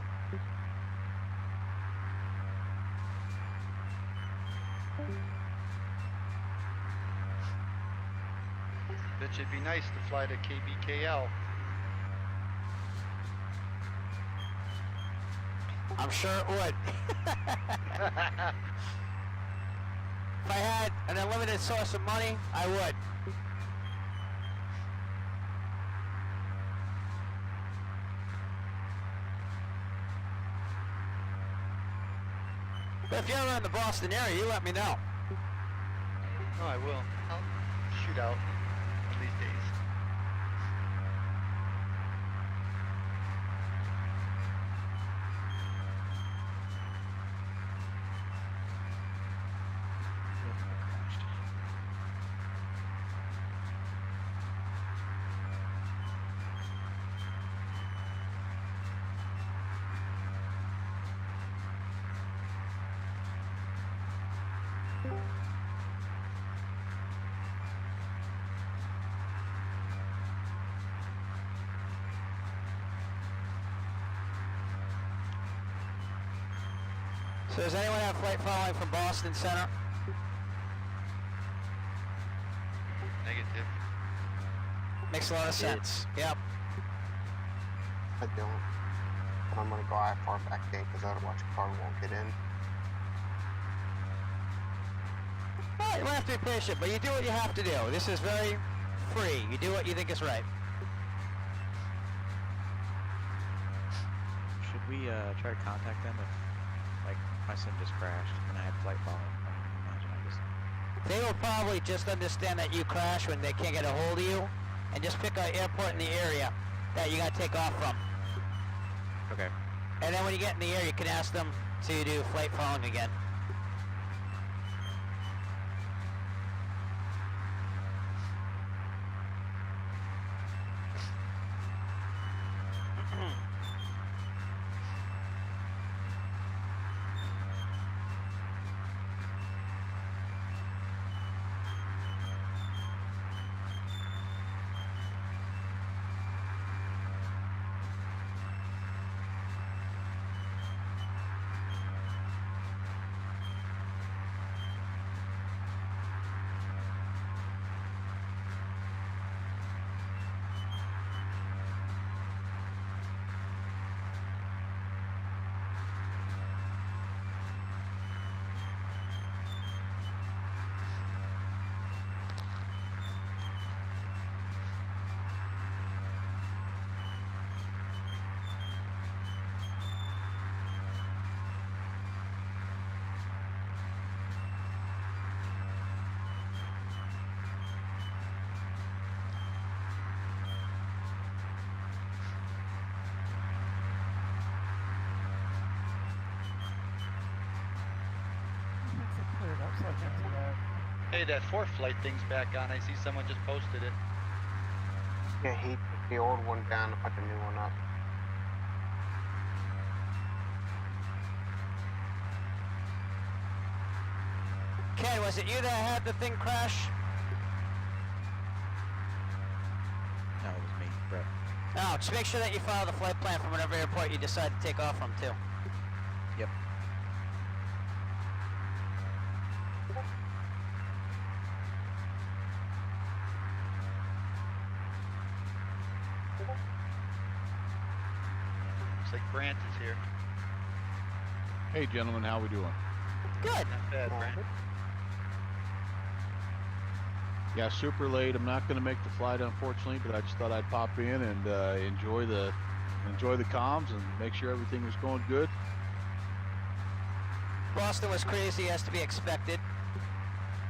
Speaker 6: It should be nice to fly to KBKL.
Speaker 1: I'm sure it would. If I had an unlimited source of money, I would. But if you're around the Boston area, you let me know.
Speaker 6: Oh, I will. I'll shoot out one of these days.
Speaker 1: So does anyone have flight following from Boston Center?
Speaker 6: Negative.
Speaker 1: Makes a lot of sense. Yep.
Speaker 7: I don't. But I'm gonna go far back in because otherwise the car won't get in.
Speaker 1: Well, you don't have to be patient, but you do what you have to do. This is very free. You do what you think is right.
Speaker 8: Should we try to contact them if, like, my sim just crashed and I had flight following? I imagine I just...
Speaker 1: They will probably just understand that you crash when they can't get a hold of you, and just pick an airport in the area that you got to take off from.
Speaker 8: Okay.
Speaker 1: And then when you get in the air, you can ask them to do flight following again.
Speaker 6: Hey, that fourth flight thing's back on. I see someone just posted it.
Speaker 7: Yeah, he took the old one down and put the new one up.
Speaker 1: Ken, was it you that had the thing crash?
Speaker 8: No, it was me, Brett.
Speaker 1: Oh, just make sure that you follow the flight plan from whatever airport you decide to take off from, too.
Speaker 8: Yep.
Speaker 6: Looks like Brant is here.
Speaker 16: Hey, gentlemen, how we doing?
Speaker 1: Good.
Speaker 6: Not bad, Brant.
Speaker 16: Yeah, super late. I'm not going to make the flight, unfortunately, but I just thought I'd pop in and enjoy the comms and make sure everything was going good.
Speaker 1: Boston was crazy, as to be expected.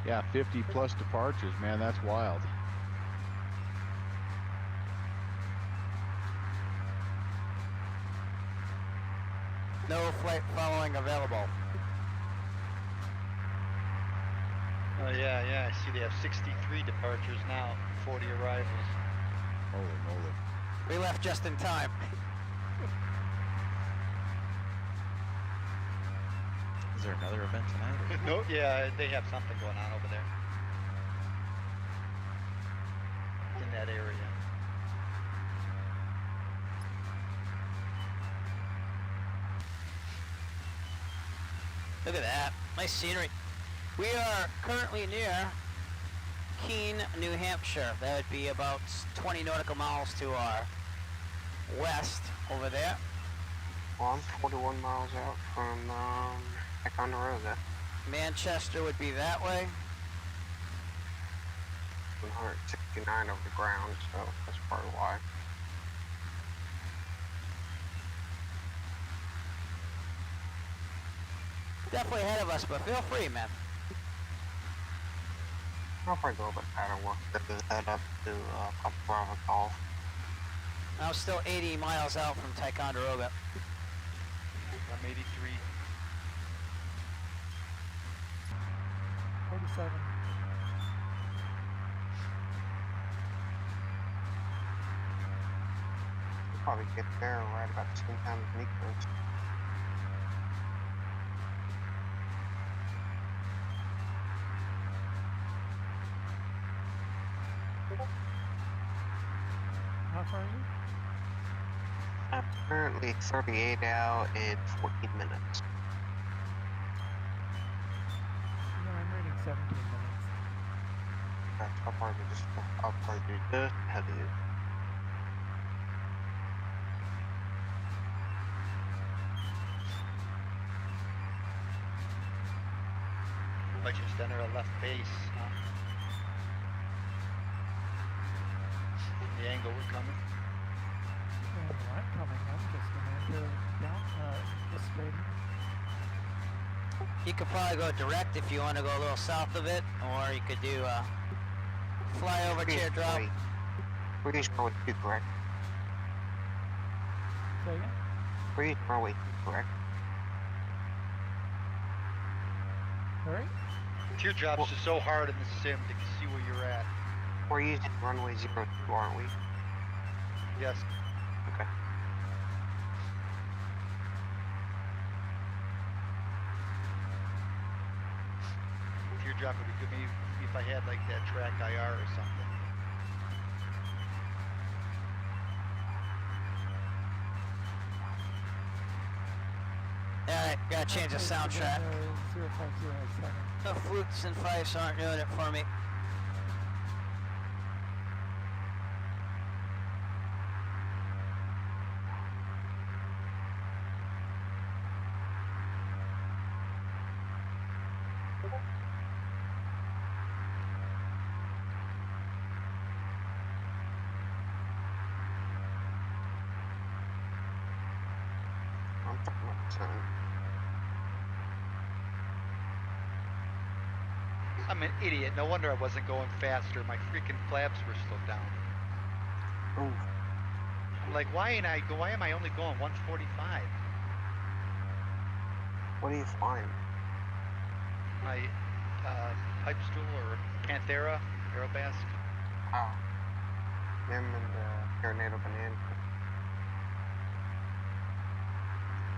Speaker 16: Yeah, 50 plus departures, man, that's wild.
Speaker 1: No flight following available.
Speaker 6: Oh yeah. I see they have 63 departures now, 40 arrivals.
Speaker 16: Holy moly.
Speaker 1: We left just in time.
Speaker 8: Is there another event tonight? Or?
Speaker 6: No, yeah, they have something going on over there. In that area.
Speaker 1: Look at that. Nice scenery. We are currently near Keene, New Hampshire. That would be about 20 nautical miles to our west over there.
Speaker 7: Well, I'm 41 miles out from Ticonderoga.
Speaker 1: Manchester would be that way.
Speaker 7: 169 over the ground, so that's probably why.
Speaker 1: Definitely ahead of us, but feel free, man.
Speaker 7: I'll probably go a bit better work to head up to Bravo Golf.
Speaker 1: I'm still 80 miles out from Ticonderoga.
Speaker 6: I'm 83.
Speaker 15: 47.
Speaker 7: We'll probably get there right about the same time as Nick does.
Speaker 15: How far are you?
Speaker 7: I'm currently 38 out in 14 minutes.
Speaker 15: Yeah, I'm reading 17 minutes.
Speaker 7: I'll probably do just ahead of you.
Speaker 6: Might just enter a left base, huh? The angle we're coming.
Speaker 15: Well, I'm coming. I'm just going to enter down, just straight in.
Speaker 1: You could probably go direct if you want to go a little south of it, or you could do fly over teardrop.
Speaker 7: Breeze runway 2, correct?
Speaker 15: Say again?
Speaker 7: Breeze runway 2, correct?
Speaker 15: Sorry?
Speaker 6: Teardrops are so hard in the sim to see where you're at.
Speaker 7: We're using runway 02, aren't we?
Speaker 6: Yes.
Speaker 7: Okay.
Speaker 6: Teardrop would be good maybe if I had like that track IR or something.
Speaker 1: Alright, gotta change the soundtrack.
Speaker 15: 0507.
Speaker 1: The flutes and fifes aren't doing it for me.
Speaker 7: I'm talking about the time.
Speaker 6: I'm an idiot. No wonder I wasn't going faster. My freaking flaps were still down.
Speaker 7: Ooh.
Speaker 6: I'm like, why am I only going 145?
Speaker 7: What do you find?
Speaker 6: My pipe stool or Panthera Aerobask.
Speaker 7: Oh. Him and the Tornado Banana.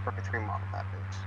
Speaker 7: 43 model that is.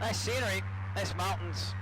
Speaker 1: Nice scenery, nice mountains.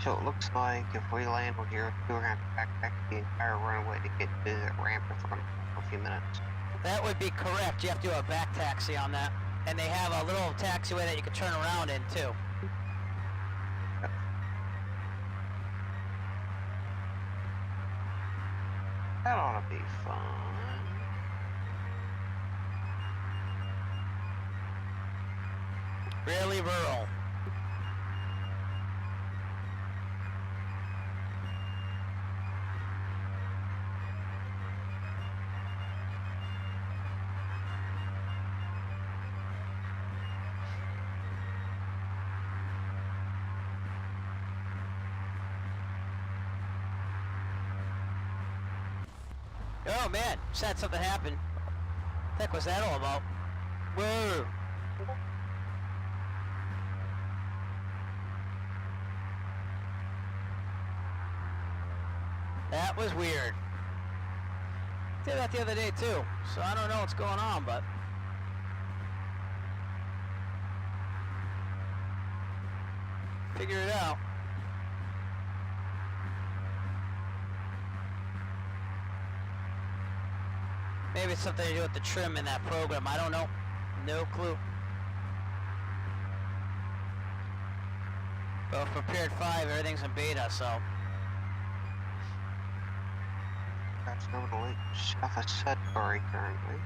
Speaker 7: So it looks like if we land on here, we're going to have to backtrack the entire runway to get to that ramp in front of us for a few minutes.
Speaker 1: That would be correct. You have to do a back taxi on that. And they have a little taxiway that you can turn around in too.
Speaker 7: That ought to be fun.
Speaker 1: Really rural. Oh man, just had something happen. What the heck was that all about? Whoa! That was weird. Did that the other day too, so I don't know what's going on, but figure it out. Maybe it's something to do with the trim in that program. I don't know. No clue. But prepared 5, everything's in beta, so.
Speaker 7: That's notably south of Sudbury currently.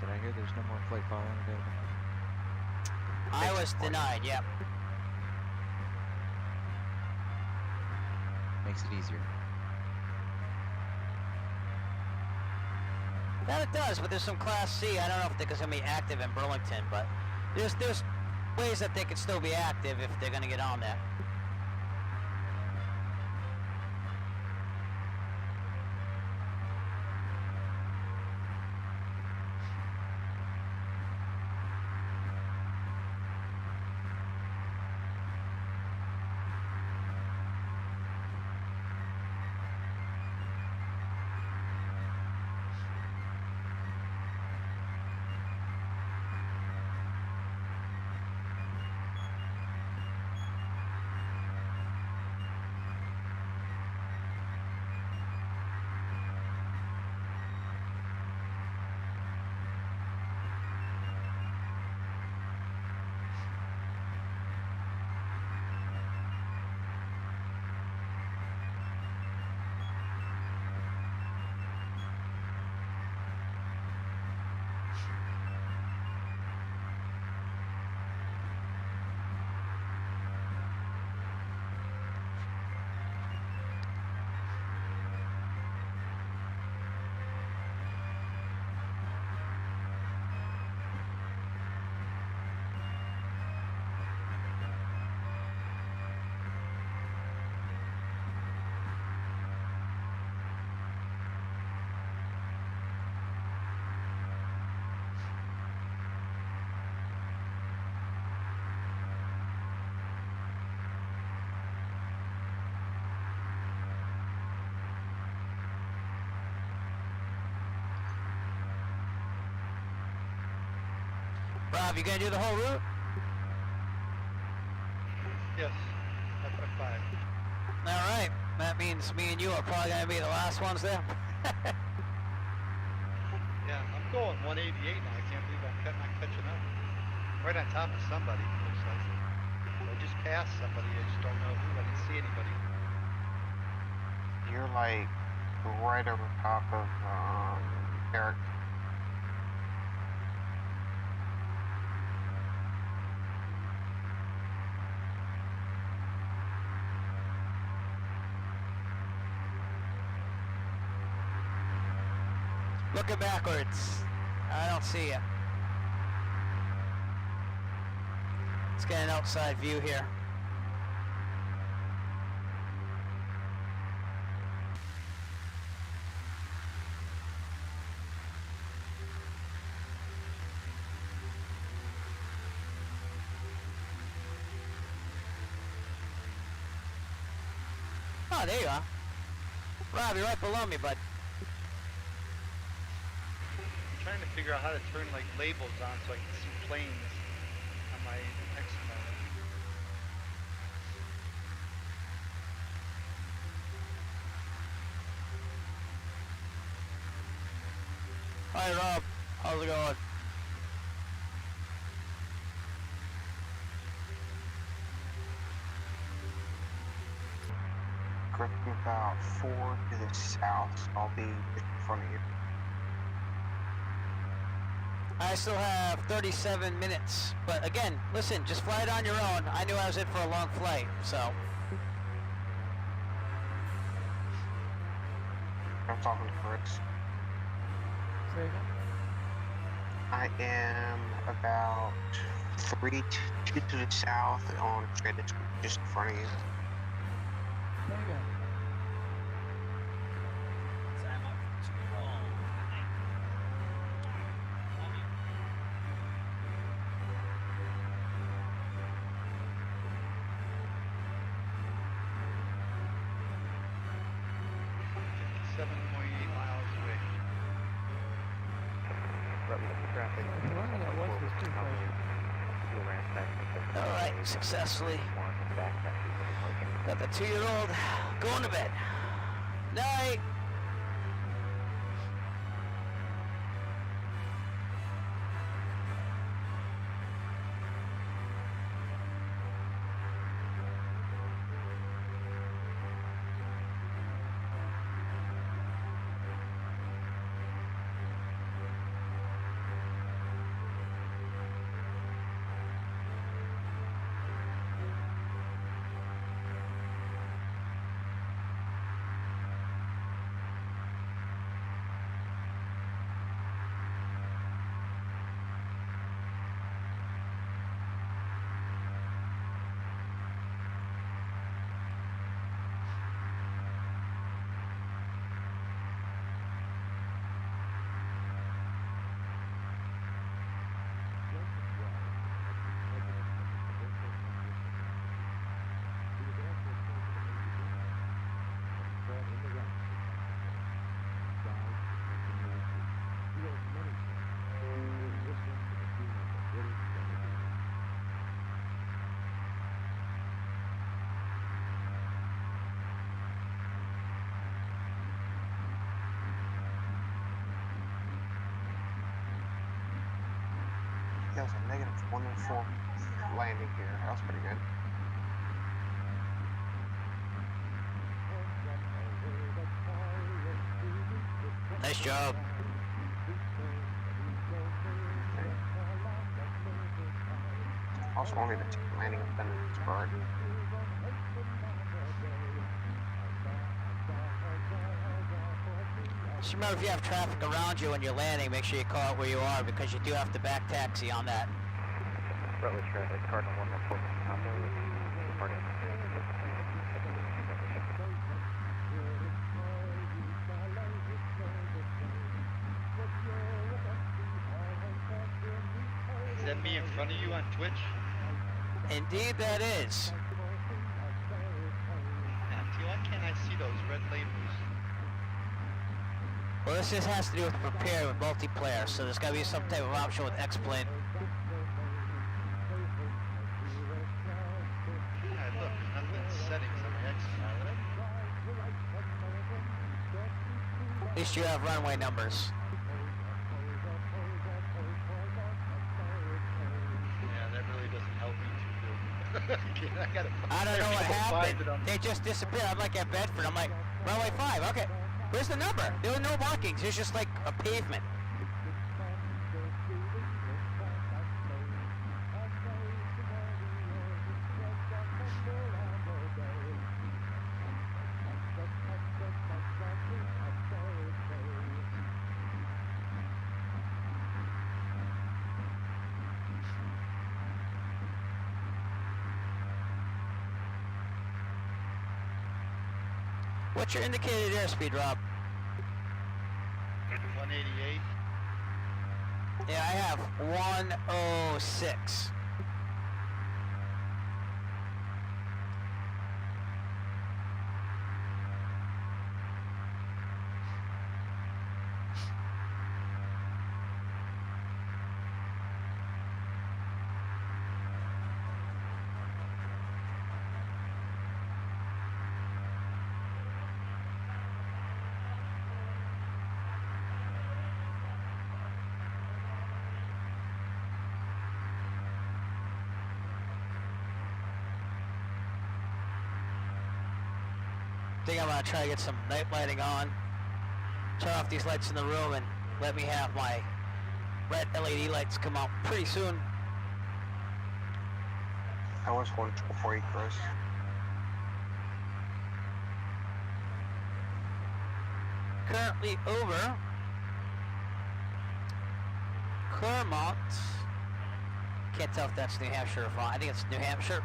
Speaker 8: Did I hear there's no more flight following available?
Speaker 1: I was denied, yep.
Speaker 8: Makes it easier.
Speaker 1: That it does, but there's some Class C. I don't know if they're going to be active in Burlington, but there's ways that they could still be active if they're going to get on that. Rob, you gonna do the whole route?
Speaker 6: Yes, F5.
Speaker 1: Alright, that means me and you are probably gonna be the last ones there.
Speaker 6: Yeah, I'm going 188 now. I can't believe I'm not catching up. Right on top of somebody, looks like. I just passed somebody, I just don't know who. I didn't see anybody.
Speaker 7: You're like right over top of Eric.
Speaker 1: Looking backwards. I don't see you. Let's get an outside view here. Oh, there you are. Rob, you're right below me, bud.
Speaker 6: I'm trying to figure out how to turn like labels on so I can see planes on my X mode.
Speaker 1: Hi, Rob. How's it going?
Speaker 7: Drifting about 4 to the south, so I'll be just in front of you.
Speaker 1: I still have 37 minutes, but again, listen, just fly it on your own. I knew I was in for a long flight, so.
Speaker 7: I'm talking to Chris.
Speaker 15: Say again?
Speaker 7: I am about 2 to the south on straight just in front of you.
Speaker 15: There you go.
Speaker 1: Alright, successfully. Got the 2-year-old going to bed. Night.
Speaker 7: That was a negative 104 landing here. That was pretty good.
Speaker 1: Nice job.
Speaker 7: Also only the landing of Bedford.
Speaker 1: Just remember, if you have traffic around you when you're landing, make sure you call out where you are, because you do have to back taxi on that.
Speaker 10: Rutledge traffic, Cardinal 114, departing.
Speaker 6: Is that me in front of you on Twitch?
Speaker 1: Indeed, that is.
Speaker 6: Matthew, why can't I see those red labels?
Speaker 1: Well, this just has to do with preparing with multiplayer, so there's got to be some type of option with X-Plane. least you have runway numbers.
Speaker 6: Yeah, that really doesn't help me too good.
Speaker 1: I don't know what happened. They just disappeared. I'm like at Bedford. I'm like, runway 5. Okay. Where's the number? There were no markings. There's just like a pavement. What's your indicated airspeed, Rob?
Speaker 6: 188.
Speaker 1: Yeah, I have 106. I think I'm gonna try to get some night lighting on. Turn off these lights in the room and let me have my red LED lights come out pretty soon.
Speaker 7: I was 124 Chris.
Speaker 1: Currently over Claremont. Can't tell if that's New Hampshire or Vermont. I think it's New Hampshire.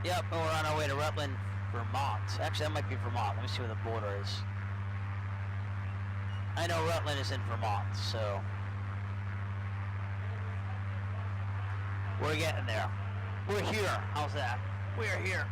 Speaker 1: Yep, and we're on our way to Rutland, Vermont. Actually, that might be Vermont. Let me see where the border is. I know Rutland is in Vermont, so we're getting there. We're here. How's that? We're here.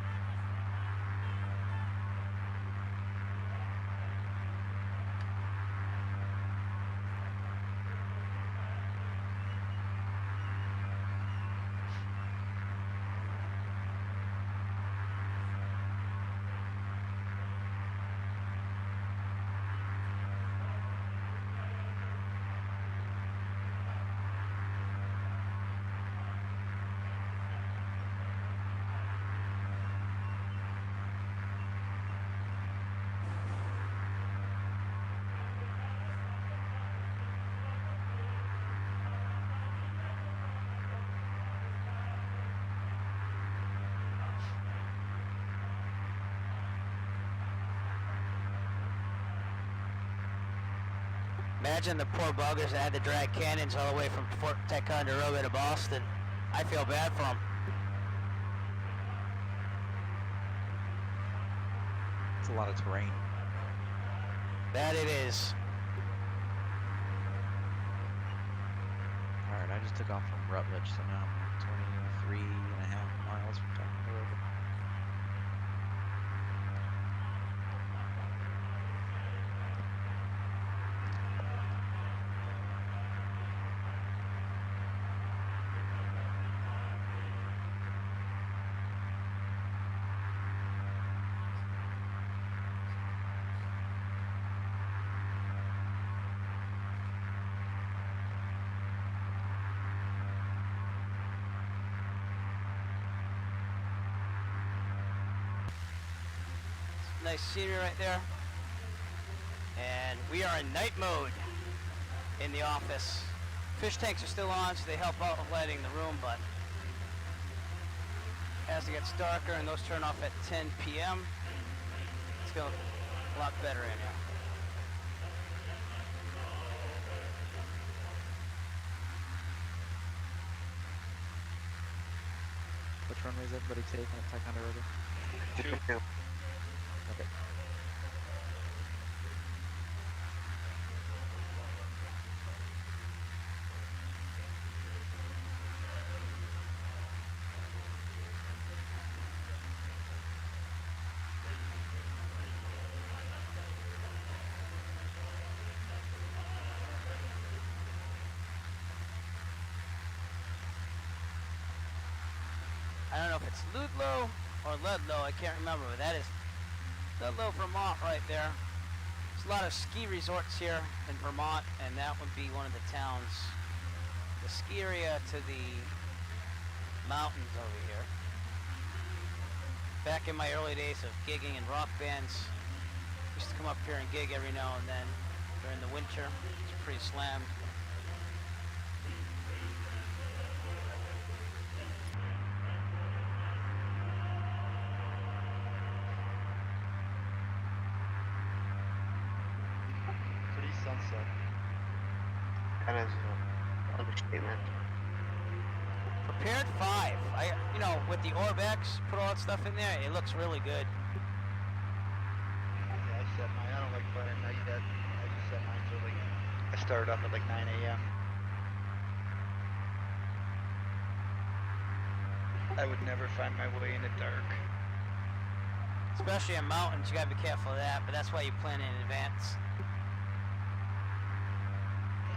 Speaker 1: Imagine the poor buggers that had to drag cannons all the way from Fort Ticonderoga to Boston. I feel bad for them.
Speaker 8: It's a lot of terrain.
Speaker 1: That it is.
Speaker 8: Alright, I just took off from Rutledge, so now I'm 23 and a half miles from Ticonderoga.
Speaker 1: Nice scenery right there. And we are in night mode in the office. Fish tanks are still on, so they help out with lighting the room, but as it gets darker and those turn off at 10 p.m., it's going to look a lot better in here.
Speaker 8: Which runway is everybody taking at Ticonderoga?
Speaker 7: 2.
Speaker 8: Okay.
Speaker 1: I don't know if it's Ludlow or Ludlow, I can't remember, but that is Ludlow, Vermont right there. a lot of ski resorts here in Vermont, and that would be one of the towns, the ski area to the mountains over here. Back in my early days of gigging in rock bands, used to come up here and gig every now and then during the winter. It's pretty slammed.
Speaker 6: Sunset.
Speaker 7: That is an understatement.
Speaker 1: Prepared 5. You know, with the OrbX, put all that stuff in there, it looks really good.
Speaker 6: Yeah, I set mine. I don't like flying night yet. I just set mine so like I started up at like 9 a.m. I would never find my way in the dark.
Speaker 1: Especially in mountains, you gotta be careful of that, but that's why you plan in advance.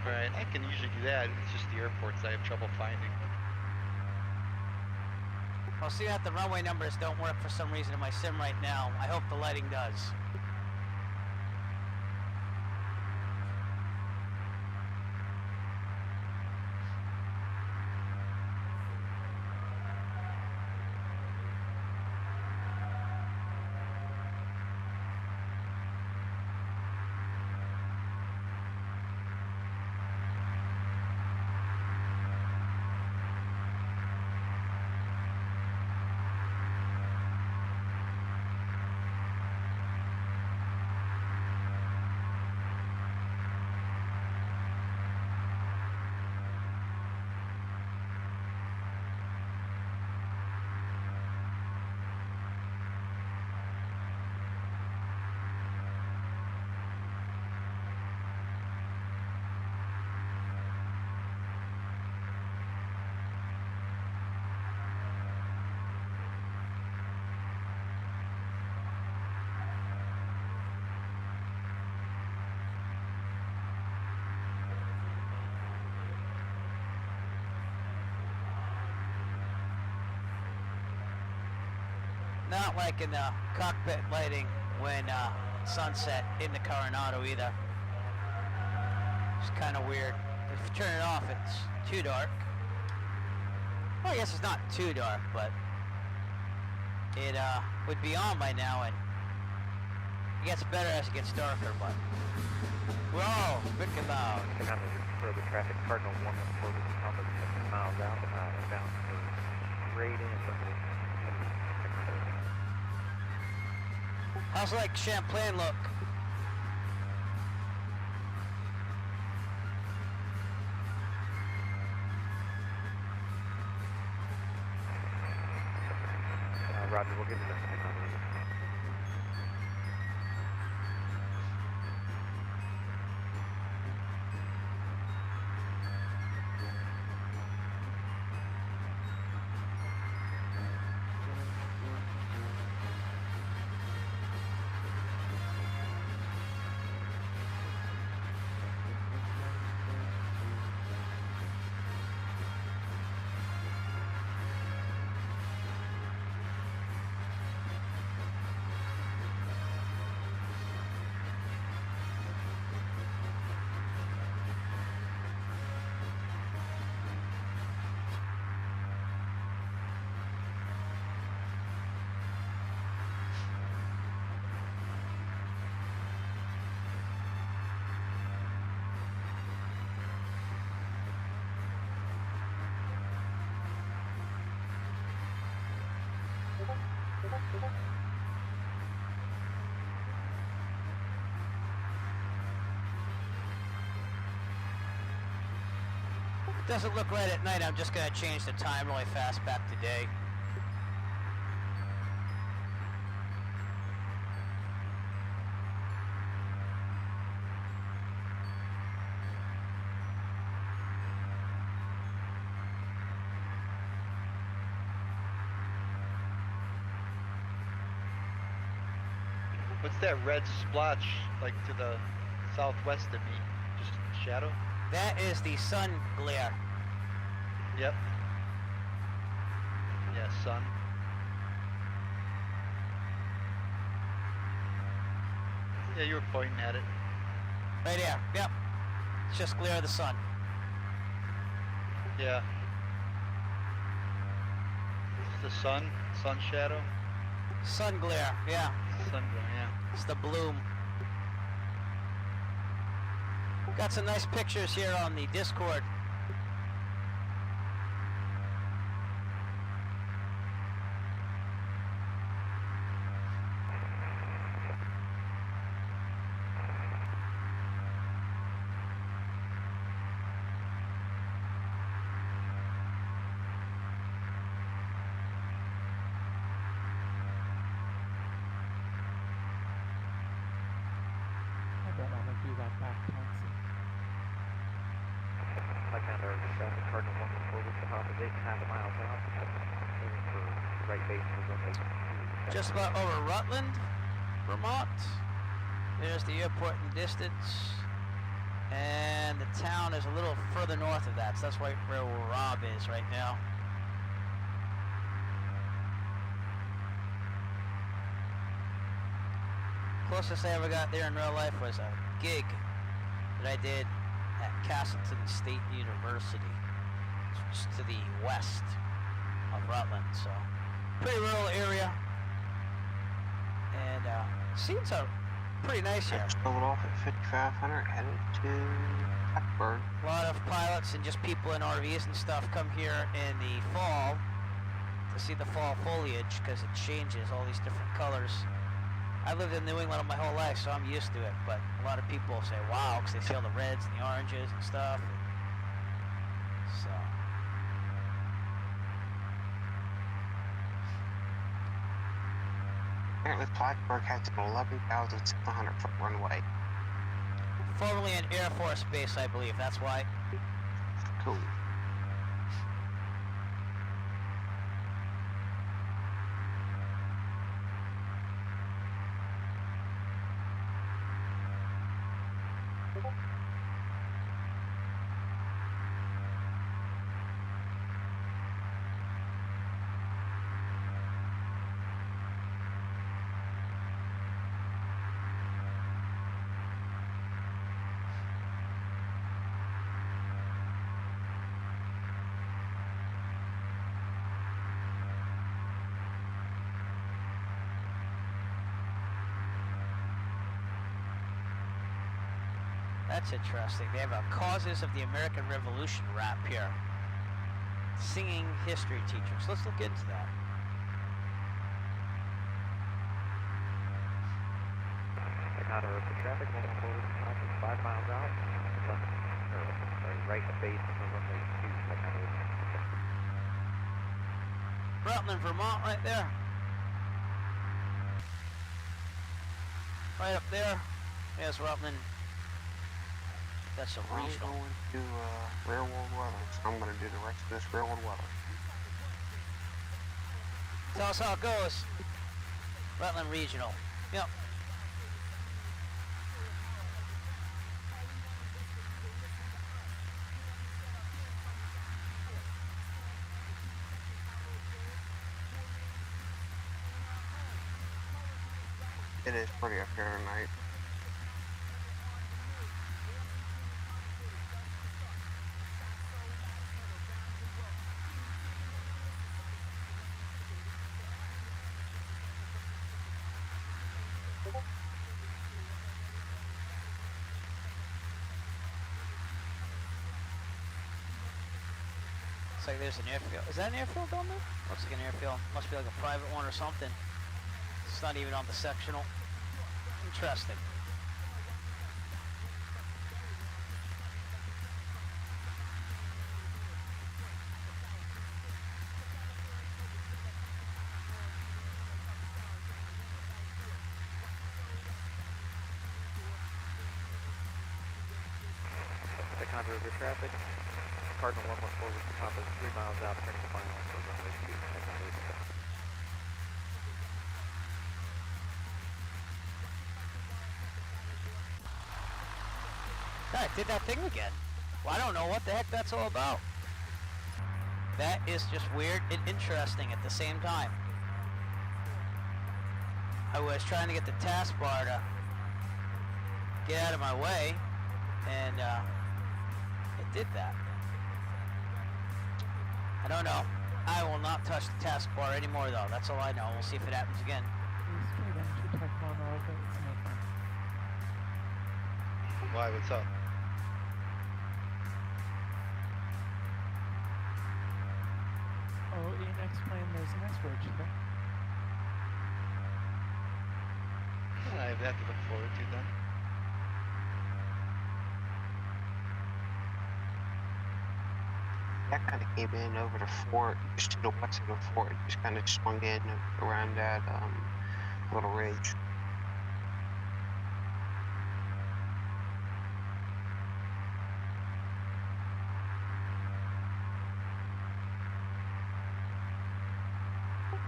Speaker 6: Right, I can usually do that. It's just the airports I have trouble finding.
Speaker 1: Well, seeing that the runway numbers don't work for some reason in my sim right now, I hope the lighting does. Not like in the cockpit lighting when sunset in the Coronado either. It's kind of weird. If you turn it off, it's too dark. Well, I guess it's not too dark, but it would be on by now, and it gets better as it gets darker, but whoa, wicked loud.
Speaker 10: For the traffic, Cardinal 114 with Alpha 7 miles out, inbound to grade in somebody.
Speaker 1: How's like Champlain look?
Speaker 10: Roger, we'll give you that technology.
Speaker 1: Doesn't look right at night. I'm just gonna change the time really fast back to day.
Speaker 6: What's that red splotch like to the southwest of me? Just shadow?
Speaker 1: That is the sun glare.
Speaker 6: Yep. Yeah, sun. Yeah, you were pointing at it.
Speaker 1: Right here. Yep. It's just glare of the sun.
Speaker 6: Yeah. It's the sun shadow.
Speaker 1: Sun glare. Yeah.
Speaker 6: Sun glare. Yeah.
Speaker 1: It's the bloom. Got some nice pictures here on the Discord.
Speaker 15: I don't want to do that back taxi.
Speaker 10: Ticonderoga traffic, Cardinal 114 with the hop is 8.5 miles out. Clearing for right base for runway 2.
Speaker 1: Just about over Rutland, Vermont. There's the airport in distance. And the town is a little further north of that, so that's right where Rob is right now. Closest I ever got there in real life was a gig that I did at Castleton State University, just to the west of Rutland. So, pretty rural area, and scenes are pretty nice here.
Speaker 7: Pulled off at 5500, headed to Blackbird.
Speaker 1: A lot of pilots and just people in RVs and stuff come here in the fall to see the fall foliage because it changes all these different colors. I lived in New England my whole life, so I'm used to it, but a lot of people say, wow, because they see all the reds and the oranges and stuff. So.
Speaker 7: Apparently Plattsbugh has an 11,700 foot runway.
Speaker 1: Formerly an Air Force base, I believe, that's why.
Speaker 7: Cool.
Speaker 1: That's interesting. They have a Causes of the American Revolution rap here. Singing history teachers. Let's look into that.
Speaker 10: Ticonderoga traffic, 114 5 miles out. Right base for runway 2, Ticonderoga.
Speaker 1: Rutland, Vermont, right there. Right up there. There's Rutland. That's a regional.
Speaker 7: I'm going to railroad weather, so I'm going to do the rest of this railroad weather.
Speaker 1: Tell us how it goes. Rutland Regional. Yep.
Speaker 7: It is pretty up here tonight.
Speaker 1: Looks like there's an airfield. Is that an airfield down there? Looks like an airfield. Must be like a private one or something. It's not even on the sectional. Interesting.
Speaker 10: Ticonderoga traffic, Cardinal 114 with the top is 3 miles out, turning final for runway 2, Ticonderoga.
Speaker 1: I did that thing again. Well, I don't know what the heck that's all about. That is just weird and interesting at the same time. I was trying to get the taskbar to get out of my way, and it did that. I don't know. I will not touch the taskbar anymore, though. That's all I know. We'll see if it happens again.
Speaker 15: Straight into Ticonderoga. It's no fun.
Speaker 6: Why? What's up?
Speaker 15: Oh, next plane, there's an S-ridge there.
Speaker 6: I have that to look forward to then.
Speaker 7: That kind of came in over the fort, just to the west of the fort. Just kind of swung in around that little ridge.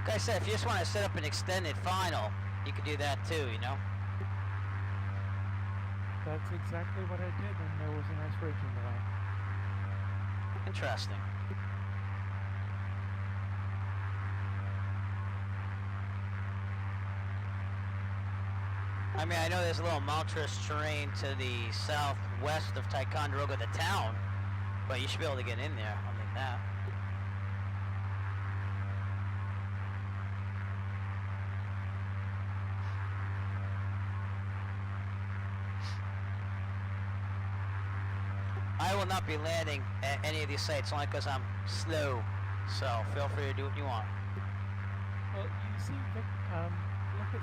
Speaker 1: Like I said, if you just want to set up an extended final, you could do that too, you know?
Speaker 15: That's exactly what I did, and there was a nice ridge in the way.
Speaker 1: Interesting. I mean, I know there's a little mountainous terrain to the southwest of Ticonderoga, the town, but you should be able to get in there other than that. I will not be landing at any of these sites only because I'm slow, so feel free to do what you want.
Speaker 15: Well, you see, look at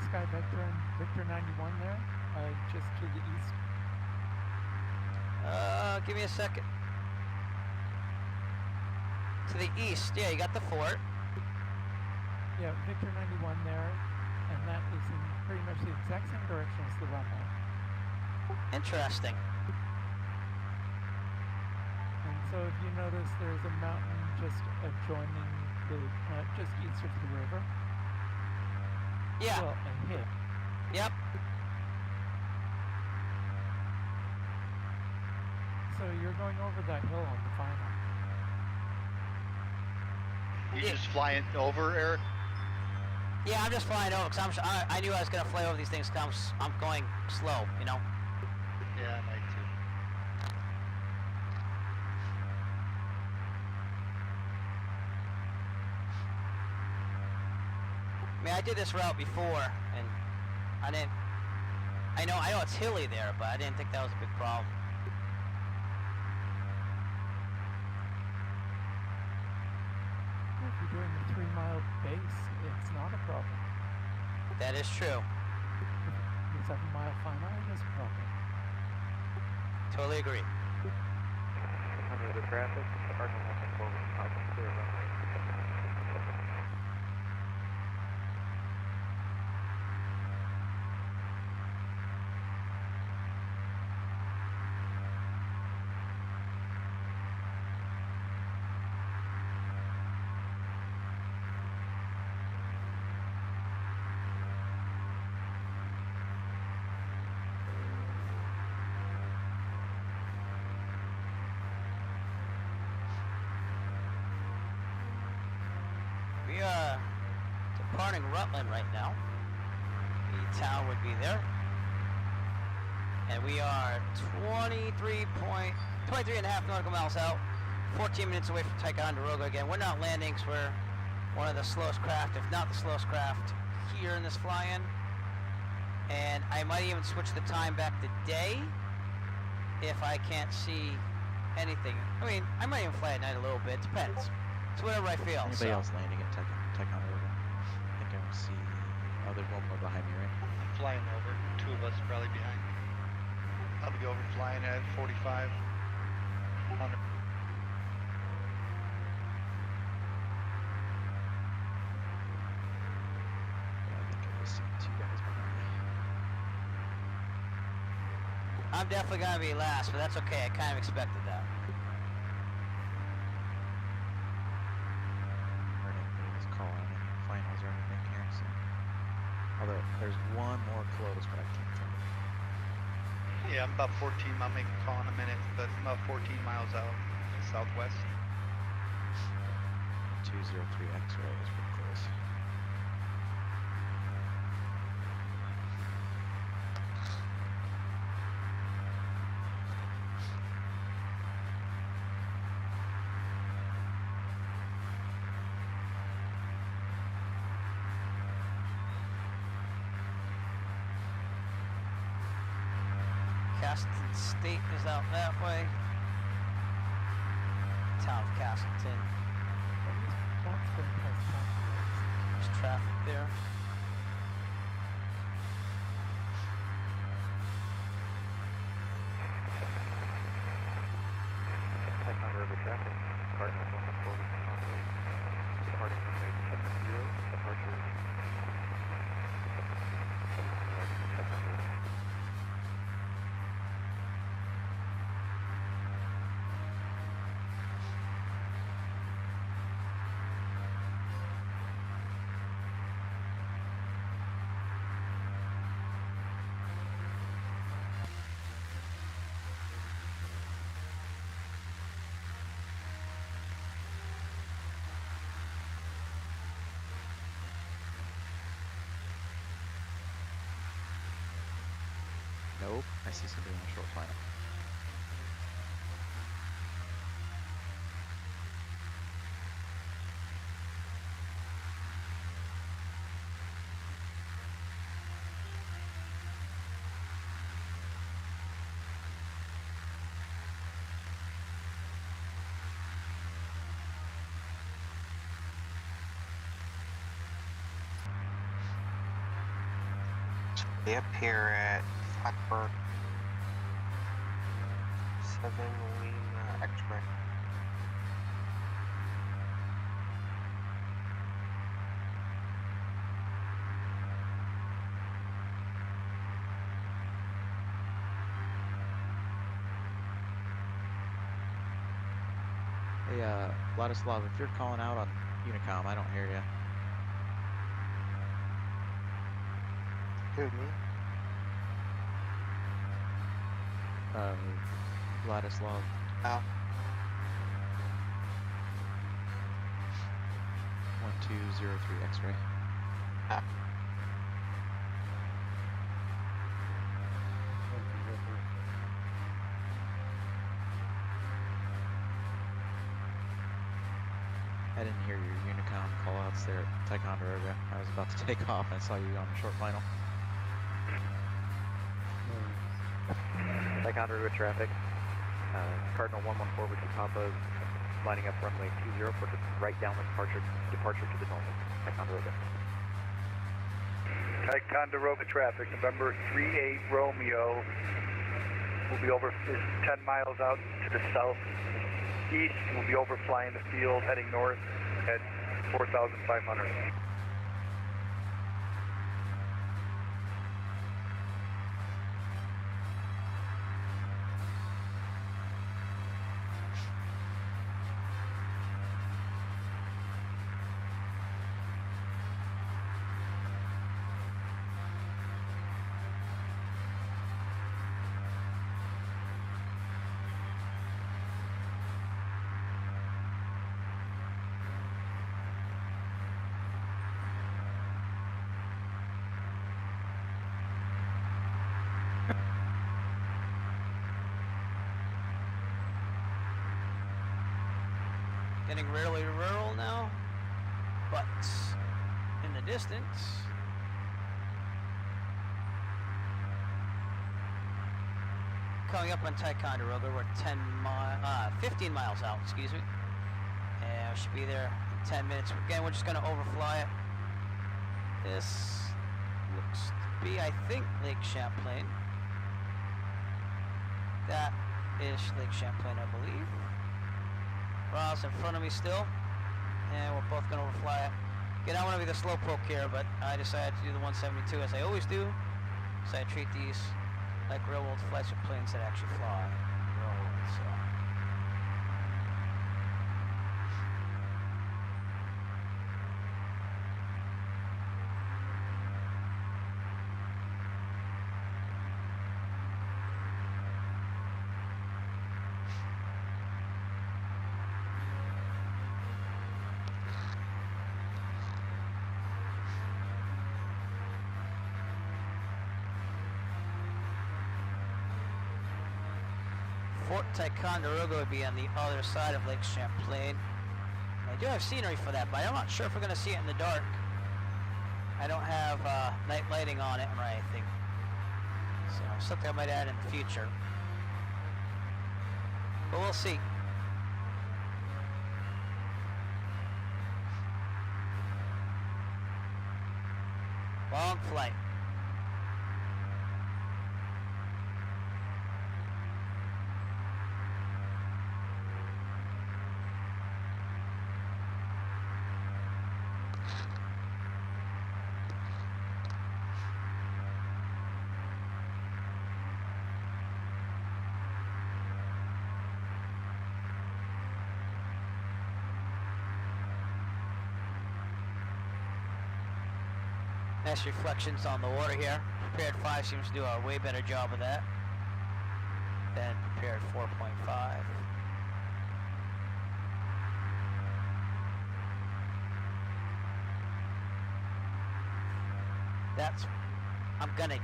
Speaker 15: Sky Vector and Victor 91 there, just to the east.
Speaker 1: Give me a second. To the east, yeah, you got the fort.
Speaker 15: Yeah, Victor 91 there, and that is in pretty much the exact same direction as the runway.
Speaker 1: Interesting.
Speaker 15: And so if you notice, there's a mountain just adjoining the, just east of the river.
Speaker 1: Yeah.
Speaker 15: Well, a hill.
Speaker 1: Yep.
Speaker 15: So you're going over that hill on the final.
Speaker 6: You just flying over, Eric?
Speaker 1: Yeah, I'm just flying over because I knew I was going to fly over these things because I'm going slow, you know?
Speaker 6: Yeah, I might too.
Speaker 1: I mean, I did this route before, and I know it's hilly there, but I didn't think that was a big problem.
Speaker 15: If you're doing a 3-mile base, it's not a problem.
Speaker 1: That is true.
Speaker 15: The 7-mile final, it is a problem.
Speaker 1: Totally agree.
Speaker 11: Under the traffic, Cardinal 114 with Papa, clear runway.
Speaker 1: We are departing Rutland right now. The town would be there. And we are 23.5 nautical miles out, 14 minutes away from Ticonderoga again. We're not landing, so we're one of the slowest craft, if not the slowest craft, here in this fly-in. And I might even switch the time back to day if I can't see anything. I mean, I might even fly at night a little bit, depends. It's whatever I feel.
Speaker 8: Anybody else landing at Ticonderoga? I think I will see. Oh, there's one more behind me, right?
Speaker 6: I'm flying over. 2 of us probably behind. I'll be over flying at 45. 100.
Speaker 8: Yeah, I think I will see 2 guys behind me.
Speaker 1: I'm definitely going to be last, but that's okay. I kind of expected that.
Speaker 8: Call on any finals or anything here, so. Although there's one more close, but I can't tell.
Speaker 6: Yeah, I'm about 14. I'll make a call in a minute, but I'm about 14 miles out southwest.
Speaker 8: 203 X-ray is pretty close.
Speaker 1: Castleton State is out that way. Town of Castleton. There's traffic there.
Speaker 10: Ticonderoga traffic. Cardinal 114 with Ticonderoga. Departing runway 70, departure. Ticonderoga.
Speaker 8: Nope, I see somebody on the short final.
Speaker 7: Be up here at Plattsbugh 7 Lima X-ray.
Speaker 8: Hey, Vladislav, if you're calling out on Unicom, I don't hear you.
Speaker 7: Who, me?
Speaker 8: Vladislav.
Speaker 7: Oh.
Speaker 8: 1203 X-ray.
Speaker 7: Ah.
Speaker 8: I didn't hear your Unicom callouts there at Ticonderoga. I was about to take off and I saw you on the short final.
Speaker 10: Ticonderoga traffic. Cardinal 114 with Papa's lining up runway 20 for the right downwind departure to the normal. Ticonderoga.
Speaker 11: Ticonderoga traffic, November 38 Romeo. We'll be over 10 miles out to the southeast. We'll be overflying the field, heading north at 4,500.
Speaker 1: Getting really rural now, but in the distance, coming up on Ticonderoga, we're 15 miles out, excuse me, and we should be there in 10 minutes. Again, we're just going to overfly it. This looks to be, I think, Lake Champlain. That is Lake Champlain, I believe. Ross in front of me still, and we're both going to overfly it. Again, I want to be the slowpoke here, but I decided to do the 172 as I always do, so I treat these like real-world flights with planes that actually fly in real world, so. Fort Ticonderoga would be on the other side of Lake Champlain. I do have scenery for that, but I'm not sure if we're going to see it in the dark. I don't have night lighting on it or anything. So something I might add in the future. But we'll see. Long flight. Nice reflections on the water here. Prepared 5 seems to do a way better job of that than Prepared 4.5. That's, I'm gonna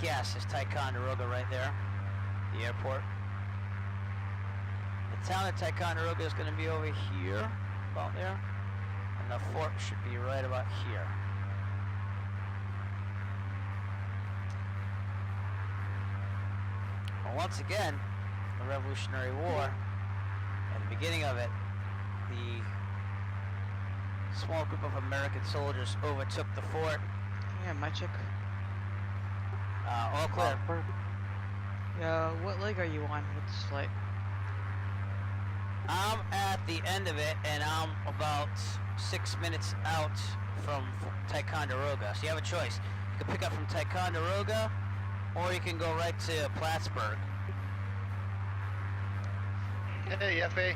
Speaker 1: guess, is Ticonderoga right there, the airport. The town of Ticonderoga is gonna be over here, about there, and the fort should be right about here. Once again, the Revolutionary War, at the beginning of it, the small group of American soldiers overtook the fort.
Speaker 17: Yeah, my check.
Speaker 1: All clear.
Speaker 17: Yeah, what leg are you on with this flight?
Speaker 1: I'm at the end of it, and I'm about 6 minutes out from Ticonderoga. So you have a choice. You can pick up from Ticonderoga, or you can go right to Plattsbugh.
Speaker 6: Hey, FA.
Speaker 15: Hey,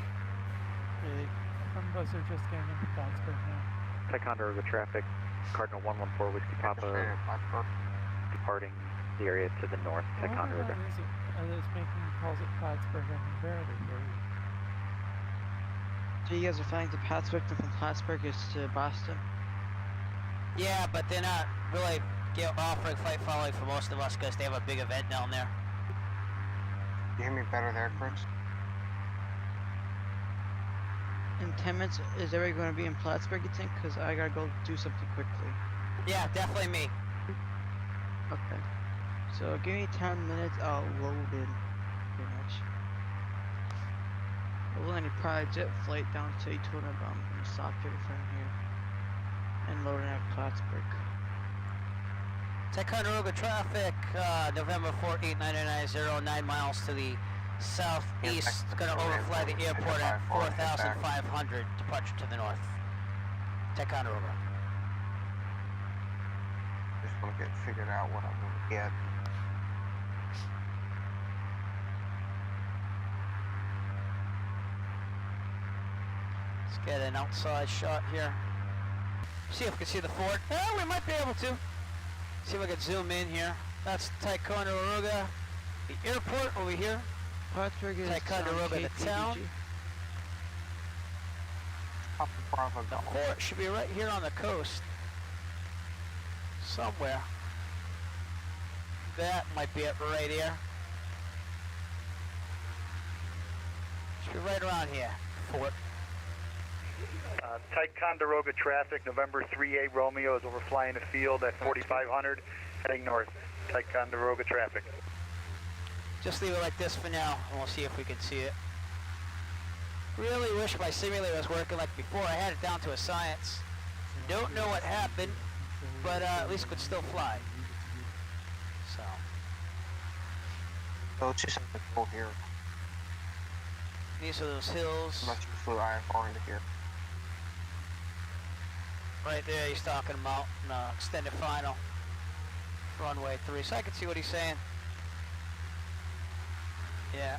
Speaker 15: some of us are just getting into Plattsbugh now.
Speaker 10: Ticonderoga traffic, Cardinal 114 Whiskey Papa, departing the area to the north, Ticonderoga.
Speaker 15: It's making calls at Plattsbugh and barely hear you.
Speaker 17: So you guys are flying to Plattsburgh, and from Plattsburgh is to Boston?
Speaker 1: Yeah, but they're not really offering flight following for most of us because they have a big event down there.
Speaker 7: You hear me better there, Chris?
Speaker 17: In 10 minutes, is everybody going to be in Plattsburgh, you think? Because I gotta go do something quickly.
Speaker 1: Yeah, definitely me.
Speaker 17: Okay. So give me 10 minutes, I'll load in, pretty much. We'll land a private jet flight down to Daytona, but I'm going to stop it from here and load in at Plattsburgh.
Speaker 1: Ticonderoga traffic, November 14, 990, 9 miles to the southeast. It's going to overfly the airport at 4,500, departure to the north. Ticonderoga.
Speaker 7: Just want to get figured out what I'm going to get.
Speaker 1: Let's get an outside shot here. See if we can see the fort. Oh, we might be able to. See if I can zoom in here. That's Ticonderoga, the airport over here.
Speaker 17: Plattsburgh is
Speaker 1: Ticonderoga,
Speaker 17: KPBG.
Speaker 1: the town. The fort should be right here on the coast. Somewhere. That might be it right here. Should be right around here. Fort.
Speaker 11: Ticonderoga traffic, November 38 Romeo is overflying the field at 4,500, heading north. Ticonderoga traffic.
Speaker 1: Just leave it like this for now, and we'll see if we can see it. Really wish my simulator was working like before. I had it down to a science. Don't know what happened, but at least could still fly. So.
Speaker 7: So it's just something cool here.
Speaker 1: These are those hills.
Speaker 7: Unless you flew IFR into here.
Speaker 1: Right there, he's talking about extended final. Runway 3, so I can see what he's saying. Yeah.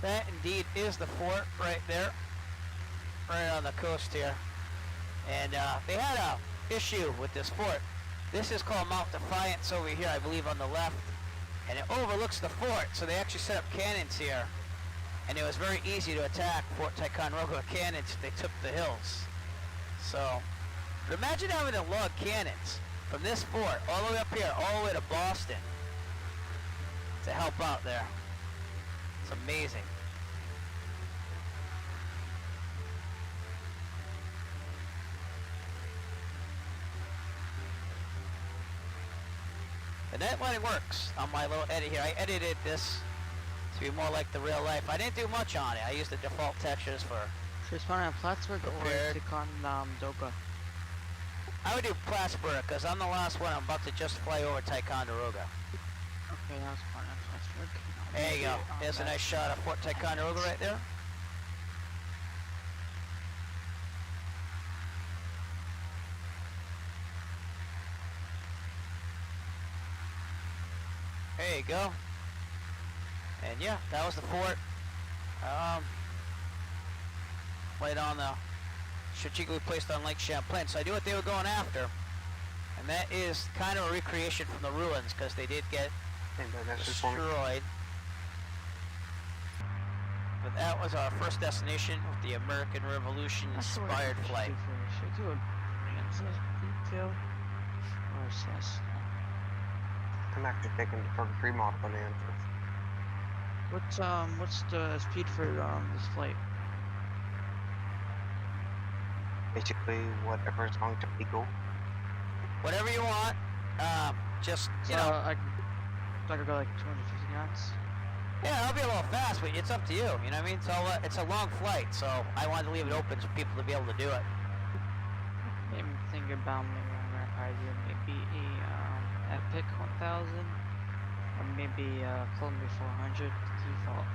Speaker 1: That indeed is the fort right there. Right on the coast here. And they had a issue with this fort. This is called Mount Defiance over here, I believe, on the left. And it overlooks the fort, so they actually set up cannons here. And it was very easy to attack Fort Ticonderoga with cannons if they took the hills. So, but imagine having to lug cannons from this fort all the way up here, all the way to Boston to help out there. It's amazing. The net lighting works on my little edit here. I edited this to be more like the real life. I didn't do much on it. I used the default textures for...
Speaker 17: Should spawn at Plattsbugh or Ticonderoga?
Speaker 1: I would do Plattsbugh because I'm the last one. I'm about to just fly over Ticonderoga.
Speaker 17: Okay, now spawn at Plattsbugh.
Speaker 1: There you go. There's a nice shot of Fort Ticonderoga right there. There you go. And yeah, that was the fort. Right on the strategically placed on Lake Champlain. So I knew what they were going after. And that is kind of a recreation from the ruins because they did get destroyed. But that was our first destination with the American Revolution inspired flight.
Speaker 17: Should do a detail or assess.
Speaker 7: I'm actually taking the 33 model on the answers.
Speaker 17: What's the speed for this flight?
Speaker 7: Basically, whatever's going to be legal.
Speaker 1: Whatever you want. Just you know.
Speaker 17: I could go like 250 knots.
Speaker 1: Yeah, I'll be a little fast, but it's up to you. You know what I mean? It's a long flight, so I wanted to leave it open for people to be able to do it.
Speaker 17: Maybe thinking about maybe I'm gonna probably do maybe a Epic 1000 or maybe Columbia 400 default.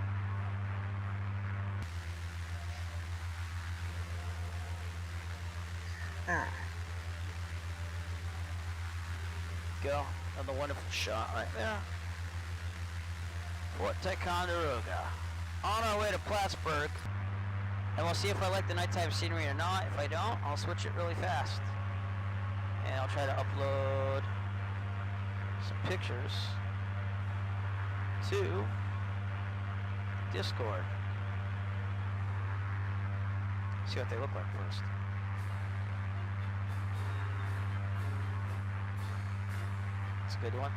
Speaker 1: Go. Another wonderful shot right there. Fort Ticonderoga. On our way to Plattsburgh. And we'll see if I like the nighttime scenery or not. If I don't, I'll switch it really fast. And I'll try to upload some pictures to Discord. See what they look like first. That's a good one.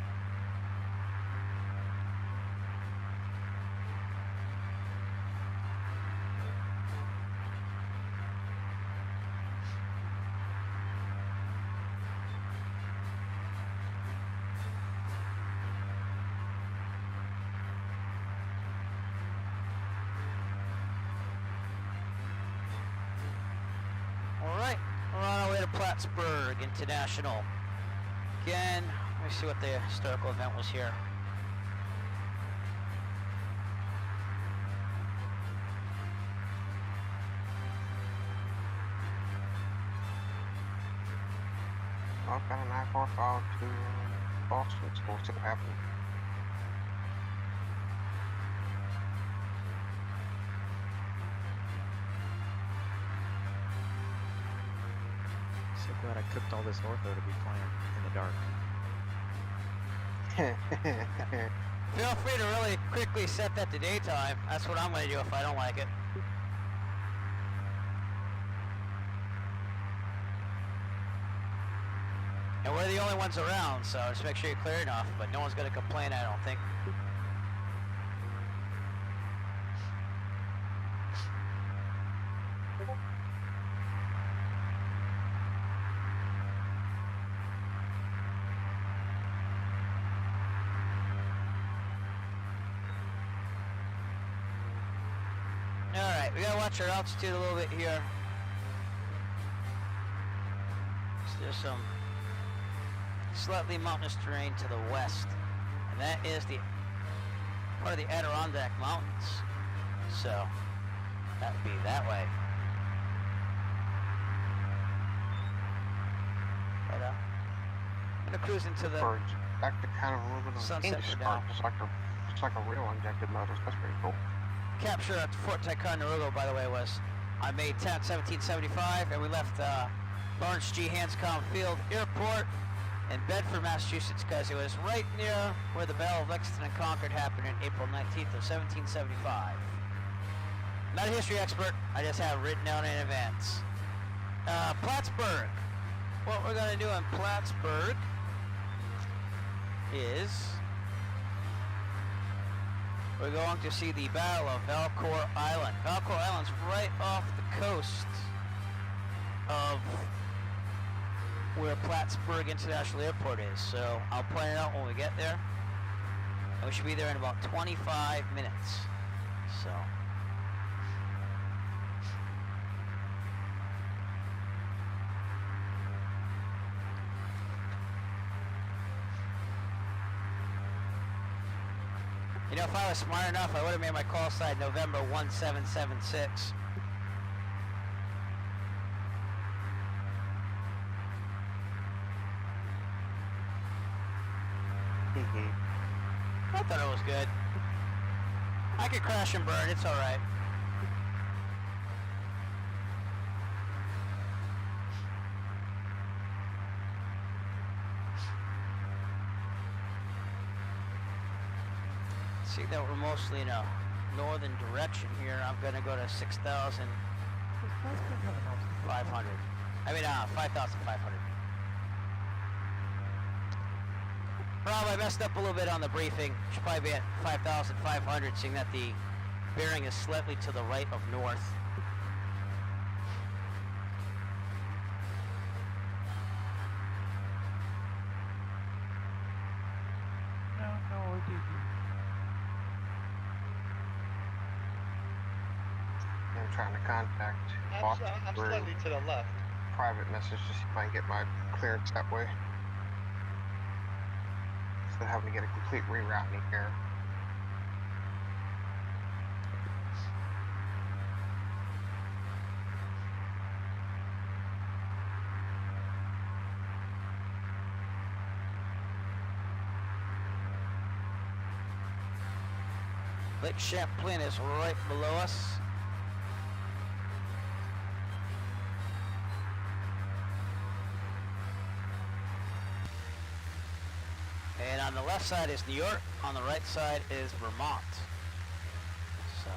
Speaker 1: Plattsbugh International. Again, let me see what the historical event was here.
Speaker 7: I've got an I-45 to Boston, so what's going to happen?
Speaker 8: So glad I cooked all this ortho to be flying in the dark.
Speaker 1: Feel free to really quickly set that to daytime. That's what I'm going to do if I don't like it. And we're the only ones around, so just make sure you're clear enough, but no one's going to complain, I don't think. Alright, we gotta watch our altitude a little bit here. So there's some slightly mountainous terrain to the west, and that is the part of the Adirondack Mountains. So that would be that way. Right up. I'm gonna cruise into the
Speaker 7: Back to kind of a little bit of
Speaker 1: sunset for now.
Speaker 7: It's like a real injected motors. That's pretty cool.
Speaker 1: Capture at Fort Ticonderoga, by the way, was on May 10th, 1775, and we left Lawrence G. Hanscom Field Airport in Bedford, Massachusetts, because it was right near where the Battle of Lexington and Concord happened on April 19th of 1775. I'm not a history expert, I just have it written down in advance. Plattsburgh. What we're going to do in Plattsburgh is we're going to see the Battle of Valcour Island. Valcour Island's right off the coast of where Plattsbugh International Airport is, so I'll point it out when we get there. And we should be there in about 25 minutes. So. You know, if I was smart enough, I would have made my call sign November 1776. I thought it was good. I could crash and burn, it's alright. See that we're mostly in a northern direction here. I'm gonna go to 6,500. I mean, 5,500. Rob, I messed up a little bit on the briefing. Should probably be at 5,500, seeing that the bearing is slightly to the right of north.
Speaker 15: No, ODD.
Speaker 7: I'm trying to contact
Speaker 6: I'm slightly to the left.
Speaker 7: Private message to see if I can get my clearance that way. Instead of having to get a complete rerouting here.
Speaker 1: Lake Champlain is right below us. And on the left side is New York, on the right side is Vermont. So.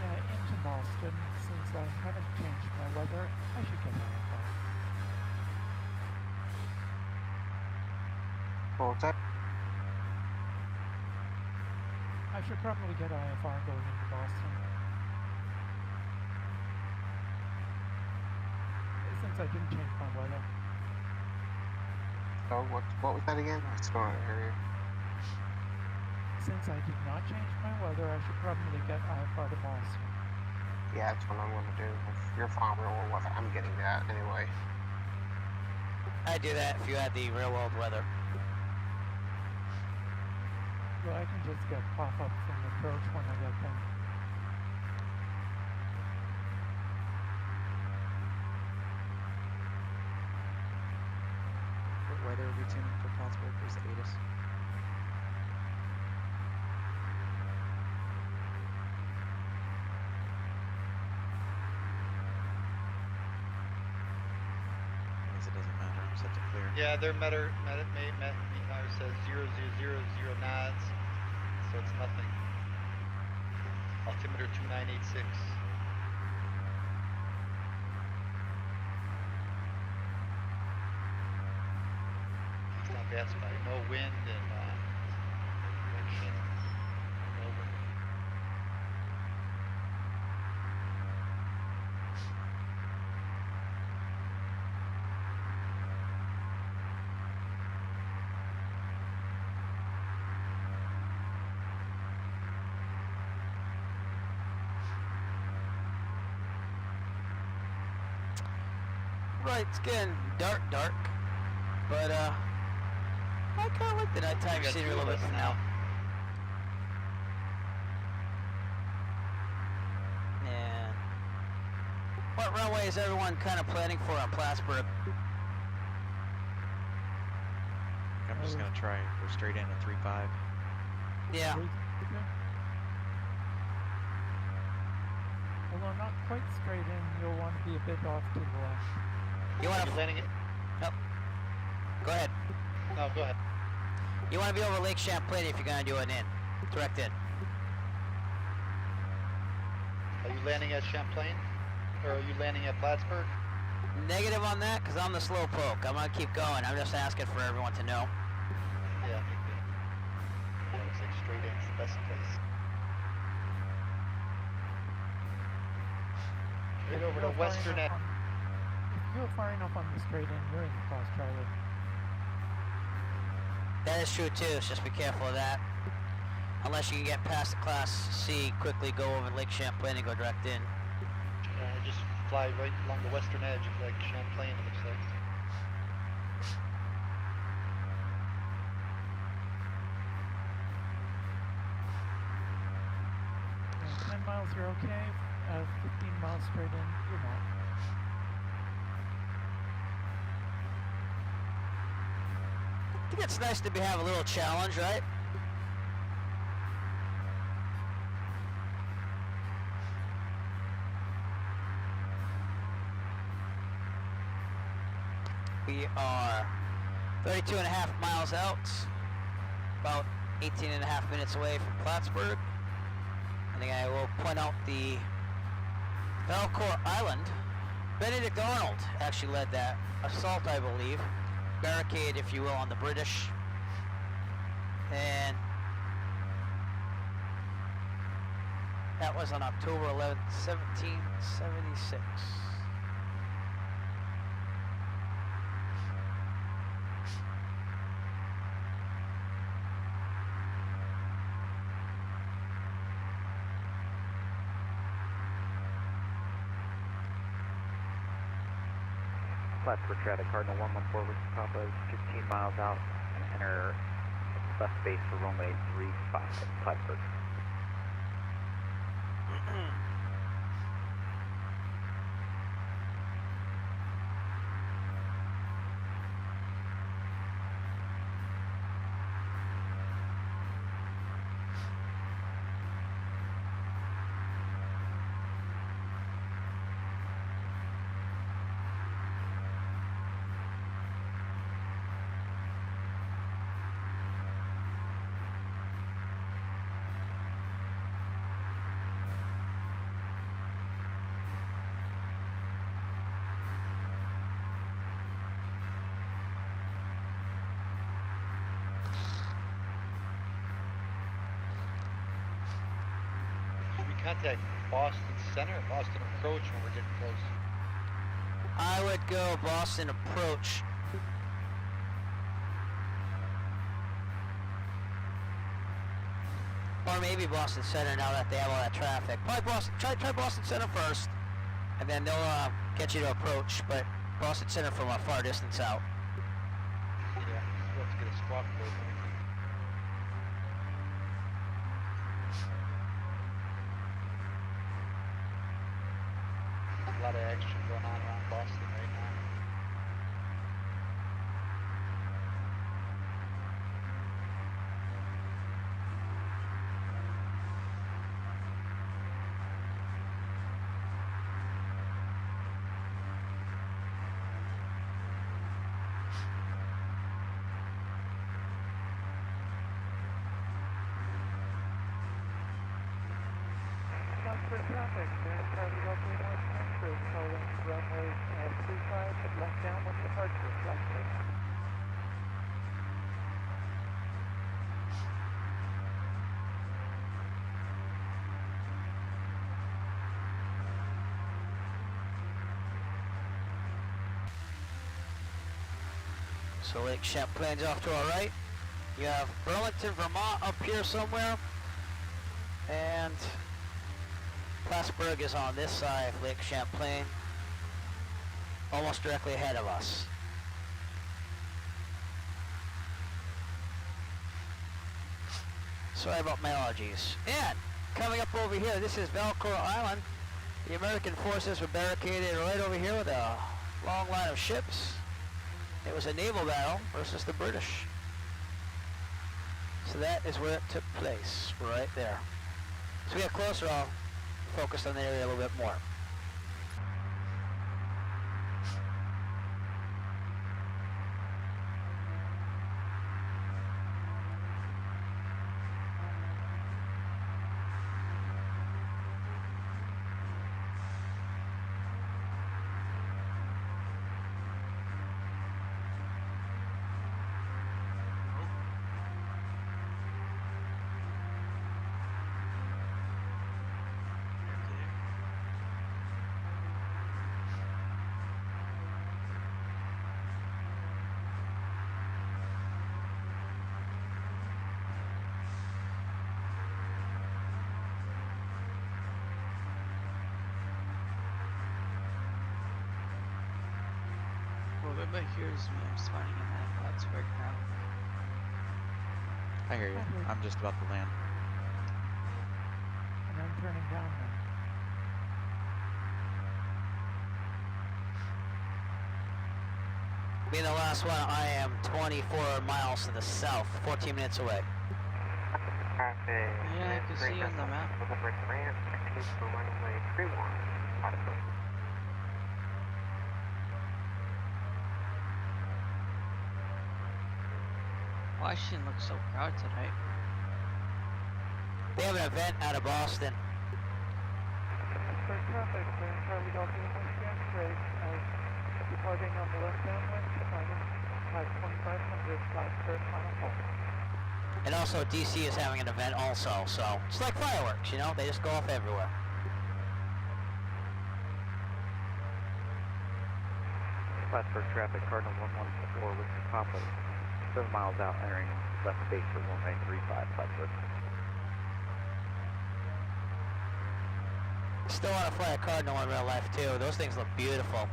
Speaker 15: Yeah, into Boston, since I haven't changed my weather, I should get IFR.
Speaker 7: What was that?
Speaker 15: I should probably get IFR going into Boston. Since I didn't change my weather.
Speaker 7: Oh, what was that again? I still don't hear you.
Speaker 15: Since I did not change my weather, I should probably get IFR to Boston.
Speaker 7: Yeah, that's what I'm going to do. If you're fine with real world weather, I'm getting that anyway.
Speaker 1: I'd do that if you had the real world weather.
Speaker 15: Well, I can just get pop-up from approach when I get there.
Speaker 8: What weather are we tuning for Plattsburgh? Where's the ADDONS? I guess it doesn't matter. I'm set to clear.
Speaker 6: Yeah, their meter says 000 knots, so it's nothing. Altimeter 2986. It's not bad by no wind and direction. No wind.
Speaker 1: Right, it's getting dark, but I kind of like the nighttime scenery a little bit for now. And what runway is everyone kind of planning for on Plattsburgh?
Speaker 8: I'm just gonna try go straight in at 3.5.
Speaker 1: Yeah.
Speaker 15: Although not quite straight in, you'll want to be a bit off to the left.
Speaker 1: You want to
Speaker 6: landing it?
Speaker 1: Nope. Go ahead.
Speaker 6: No, go ahead.
Speaker 1: You want to be over Lake Champlain if you're gonna do an in, direct in.
Speaker 6: Are you landing at Champlain? Or are you landing at Plattsburgh?
Speaker 1: Negative on that, because I'm the slow poke. I'm going to keep going. I'm just asking for everyone to know.
Speaker 6: Yeah, me too. Yeah, looks like straight in's the best place. Straight over to Western Edge.
Speaker 15: If you're far enough on the straight in, you're in the Class Charlie.
Speaker 1: That is true too, so just be careful of that. Unless you can get past the Class C, quickly go over Lake Champlain and go direct in.
Speaker 6: Just fly right along the western edge of Lake Champlain, it looks like.
Speaker 15: Yeah, 10 miles you're okay, 15 miles straight in, you're not.
Speaker 1: I think it's nice to have a little challenge, right? We are 32 and a half miles out, about 18 and a half minutes away from Plattsburgh. And I will point out the Valcour Island. Benedict Arnold actually led that assault, I believe. Barricade, if you will, on the British. And that was on October 11th, 1776.
Speaker 10: Plattsburgh traffic, Cardinal 114 with Papa is 15 miles out and enter left base for runway 35 at Plattsburgh.
Speaker 6: Contact Boston Center or Boston Approach when we're getting close.
Speaker 1: I would go Boston Approach. Or maybe Boston Center now that they have all that traffic. Probably Boston. Try Boston Center first, and then they'll get you to approach. But Boston Center from a far distance out.
Speaker 6: Yeah, let's get a squawk for it. A lot of action going on around Boston right now.
Speaker 5: Southwest traffic, Charlie Lovely North Country, calling runway 35 at left downwind departure, Plattsburgh.
Speaker 1: So Lake Champlain's off to our right. You have Burlington, Vermont up here somewhere. And Plattsburgh is on this side of Lake Champlain, almost directly ahead of us. Sorry about my allergies. And coming up over here, this is Valcour Island. The American forces were barricaded right over here with a long line of ships. It was a naval battle versus the British. So that is where it took place, right there. As we get closer, I'll focus on the area a little bit more.
Speaker 17: but here's me. I'm spawning in that Plattsbugh now.
Speaker 8: I hear you. I'm just about to land.
Speaker 15: And I'm turning down now.
Speaker 1: Being the last one, I am 24 miles to the south, 14 minutes away.
Speaker 17: Yeah, I can see you on the map. Washington looks so proud tonight.
Speaker 1: They have an event out of Boston.
Speaker 5: For traffic, Charlie Delta Michigan, straight, departing on the left downwind, climbing 2500, Plattsbugh, final call.
Speaker 1: And also DC is having an event also, so it's like fireworks, you know, they just go off everywhere.
Speaker 10: Plattsburgh traffic, Cardinal 114 with Papa, 7 miles out, entering left base for runway 35, Plattsburgh.
Speaker 1: Still want to fly a Cardinal in real life too. Those things look beautiful.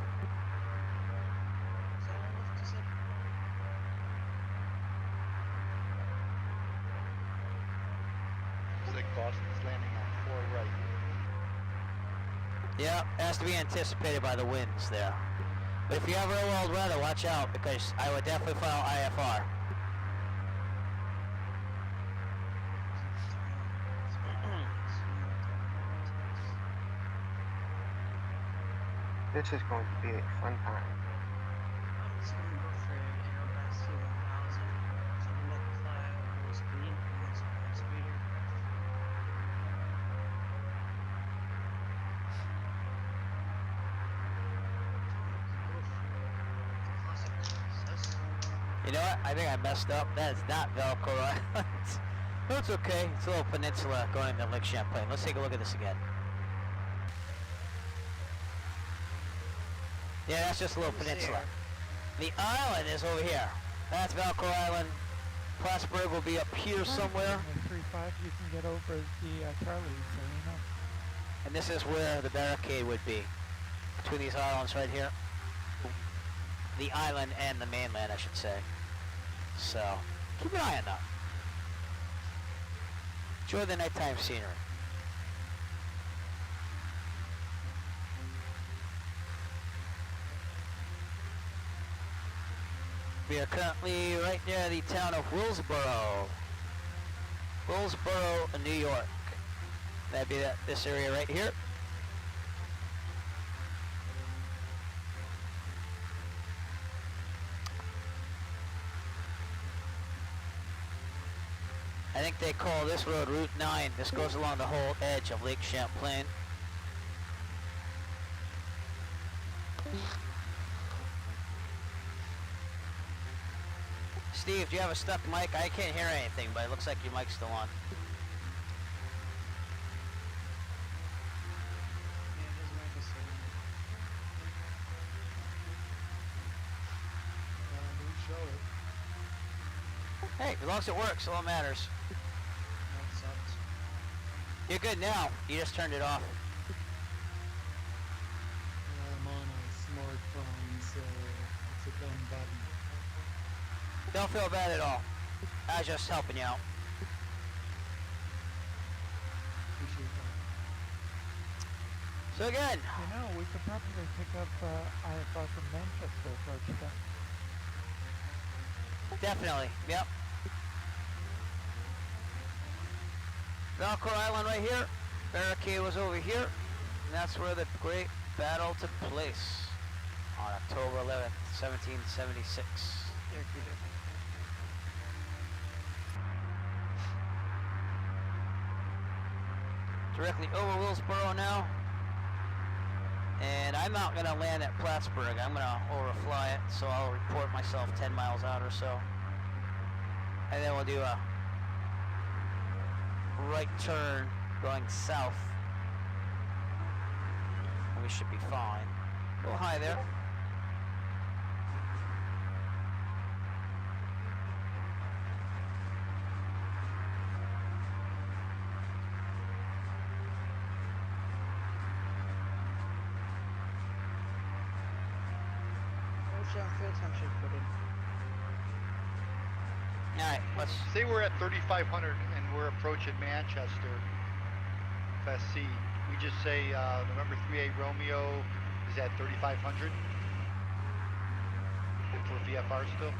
Speaker 6: Looks like Boston's landing on 4 right.
Speaker 1: Yeah, it has to be anticipated by the winds there. But if you have real world weather, watch out, because I would definitely follow IFR.
Speaker 7: This is going to be a fun time.
Speaker 17: I'm just gonna go for Airbus C-1000, so I'm gonna fly at low speed, and speed aircraft.
Speaker 1: You know what? I think I messed up. That is not Velcro Island. That's okay. It's a little peninsula going into Lake Champlain. Let's take a look at this again. Yeah, that's just a little peninsula. The island is over here. That's Velcro Island. Plattsbugh will be up here somewhere.
Speaker 15: 3-5, you can get over the Charlie, so you know.
Speaker 1: And this is where the barricade would be. Between these islands right here. The island and the mainland, I should say. So, keep an eye on that. Enjoy the nighttime scenery. We are currently right near the town of Willsboro. Willsboro, New York. That'd be this area right here. I think they call this road Route 9. This goes along the whole edge of Lake Champlain. Steve, do you have a stuck mic? I can't hear anything, but it looks like your mic's still on. Hey, as long as it works, all that matters. You're good now. You just turned it off.
Speaker 18: I'm on a smartphone, so it's a dumb button.
Speaker 1: Don't feel bad at all. I was just helping you out.
Speaker 18: Appreciate that.
Speaker 1: So again,
Speaker 15: You know, we could probably pick up IFR from Manchester for a check.
Speaker 1: definitely, yep. Velcro Island right here. Barricade was over here. And that's where the great battle took place on October 11th, 1776. Directly over Willsboro now. And I'm not going to land at Plattsbugh. I'm going to overfly it, so I'll report myself 10 miles out or so. And then we'll do a right turn going south. And we should be fine. A little high there.
Speaker 17: on fuel time should put in.
Speaker 1: Alright, let's...
Speaker 6: Say we're at 3,500 and we're approaching Manchester, Class C. We just say November 3A Romeo is at 3,500. If we're VFR still.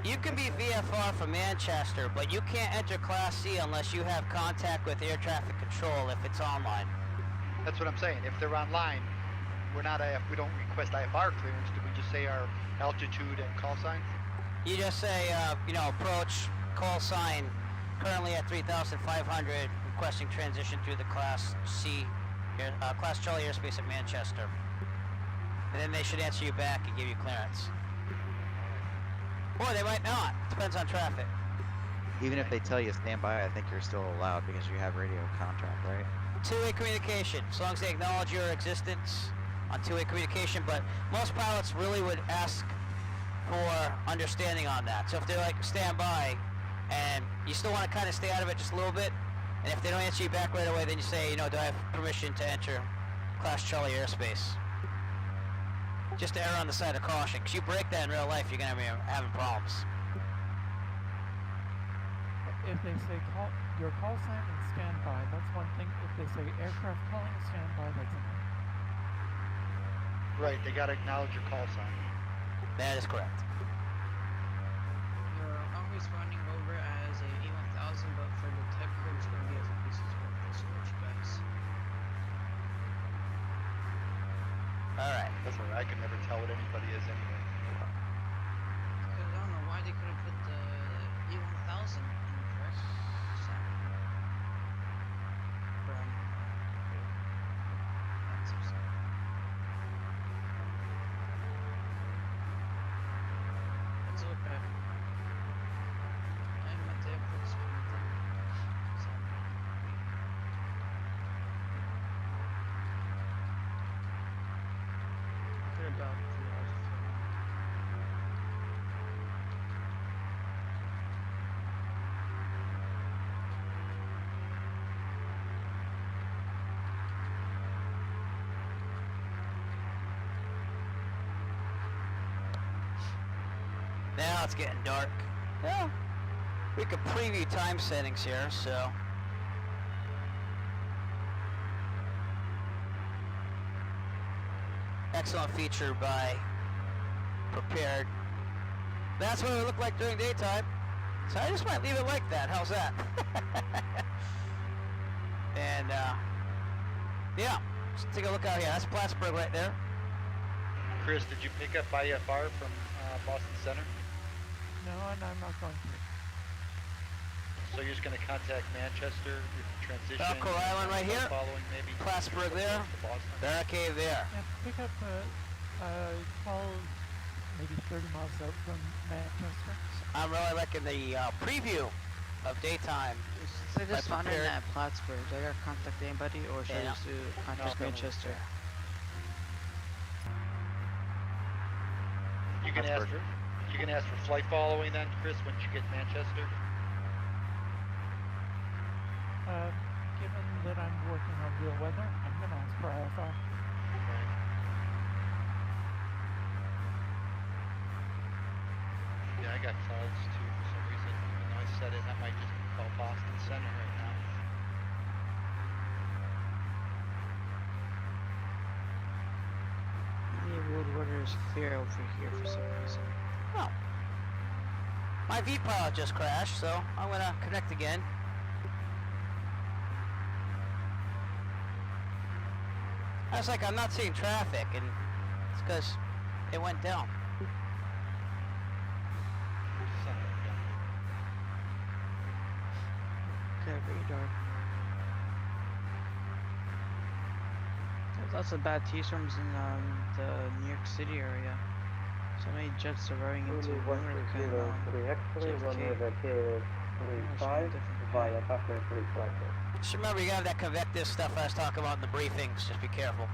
Speaker 1: You can be VFR from Manchester, but you can't enter Class C unless you have contact with air traffic control if it's online.
Speaker 6: That's what I'm saying. If they're online, we don't request IFR clearance. Do we just say our altitude and call sign?
Speaker 1: You just say, approach, call sign, currently at 3,500, requesting transition through the Class C, Class Charlie airspace at Manchester. And then they should answer you back and give you clearance. Or they might not. Depends on traffic.
Speaker 8: Even if they tell you stand by, I think you're still allowed because you have radio contract, right?
Speaker 1: Two-way communication, as long as they acknowledge your existence on two-way communication, but most pilots really would ask for understanding on that. So if they're like, stand by, and you still want to kind of stay out of it just a little bit, and if they don't answer you back right away, then you say, do I have permission to enter Class Charlie airspace? Just to err on the side of caution, because you break that in real life, you're going to be having problems.
Speaker 15: If they say your call sign and standby, that's one thing. If they say aircraft calling and standby, that's another.
Speaker 6: Right, they got to acknowledge your call sign.
Speaker 1: That is correct.
Speaker 17: You're always running over as a E1000, but for the tech code, it's going to be as a piece of work for storage guys.
Speaker 1: Alright.
Speaker 6: That's all right. I can never tell what anybody is anyway.
Speaker 17: Because I don't know why they couldn't put the E1000 in the correct sign. From that's upset. Let's look at it. I meant to put this one in there. About 3 hours of filming.
Speaker 1: Now it's getting dark. Well, we could preview time settings here, so. Excellent feature by Prepared. That's what it would look like during daytime. So I just might leave it like that. How's that? And yeah, let's take a look out here. That's Plattsbugh right there.
Speaker 6: Chris, did you pick up IFR from Boston Center?
Speaker 15: No, and I'm not going to.
Speaker 6: So you're just going to contact Manchester, transition.
Speaker 1: Falco Island right here.
Speaker 6: Following maybe.
Speaker 1: Plattsbugh there. Barricade there.
Speaker 15: Yeah, pick up call maybe 30 miles out from Manchester.
Speaker 1: I'm really liking the preview of daytime.
Speaker 17: Since I just found it at Plattsbugh, do I gotta contact anybody or should I just do contact Manchester?
Speaker 6: You can ask for flight following then, Chris, when you get to Manchester.
Speaker 15: Given that I'm working on real weather, I'm going to ask for IFR.
Speaker 6: Right. Yeah, I got clouds too for some reason. Even though I said it, I might just call Boston Center right now.
Speaker 17: The road water is clear over here for some reason.
Speaker 1: Oh. My V-pilot just crashed, so I'm going to connect again. I was like, I'm not seeing traffic, and it's because it went down.
Speaker 17: Okay, radar. There's lots of bad T-storms in the New York City area. So many jets are running into Newark and
Speaker 1: Just remember, you got that convective stuff I was talking about in the briefings. Just be careful.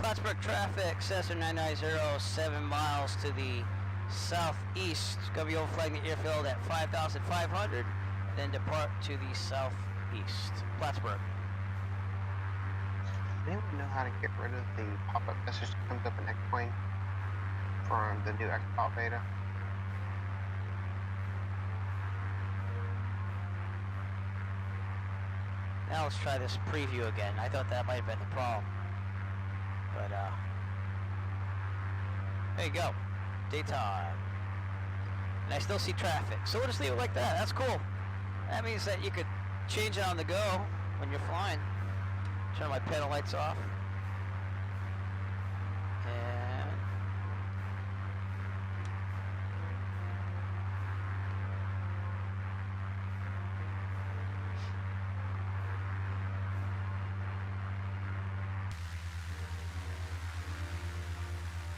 Speaker 1: Plattsbugh traffic, Cessna 990, 7 miles to the southeast. It's going to be overflying the airfield at 5,500, then depart to the southeast. Plattsbugh.
Speaker 7: Does anyone know how to get rid of the pop-up message that comes up in X-Wing from the new Xbox beta?
Speaker 1: Now let's try this preview again. I thought that might have been the problem. But, there you go. Daytime. And I still see traffic. So we'll just leave it like that. That's cool. That means that you could change it on the go when you're flying. Turn my pedal lights off. And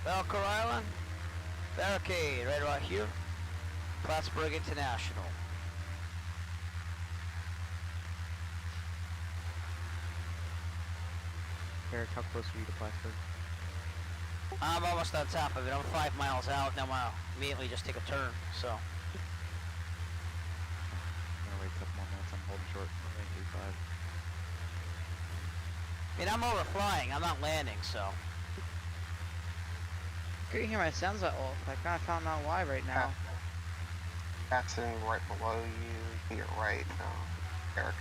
Speaker 1: Valcour Island, barricade right about here, Plattsbugh International.
Speaker 8: Eric, how close are you to Plattsbugh?
Speaker 1: I'm almost on top of it. I'm 5 miles out, and I'm gonna immediately just take a turn, so.
Speaker 8: I'm gonna wait a couple more minutes. I'm holding short. I'm going 35.
Speaker 1: I mean, I'm overflying. I'm not landing, so.
Speaker 17: Couldn't hear my sounds at all. I kind of found out why right now.
Speaker 7: That's sitting right below you to your right, Eric.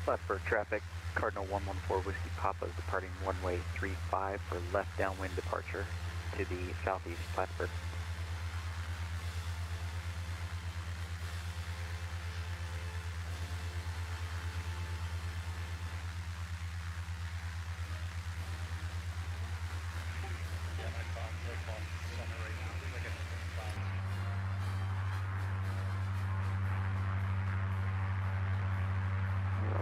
Speaker 10: Plattsburgh traffic, Cardinal 114 Whiskey Papa is departing runway 35 for left downwind departure to the southeast Plattsburgh.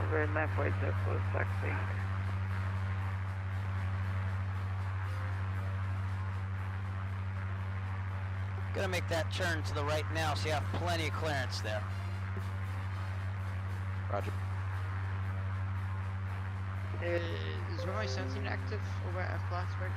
Speaker 17: Over left way to close taxi.
Speaker 1: Gonna make that turn to the right now, so you have plenty of clearance there.
Speaker 8: Roger.
Speaker 17: Is runway 17 active over at Plattsburgh?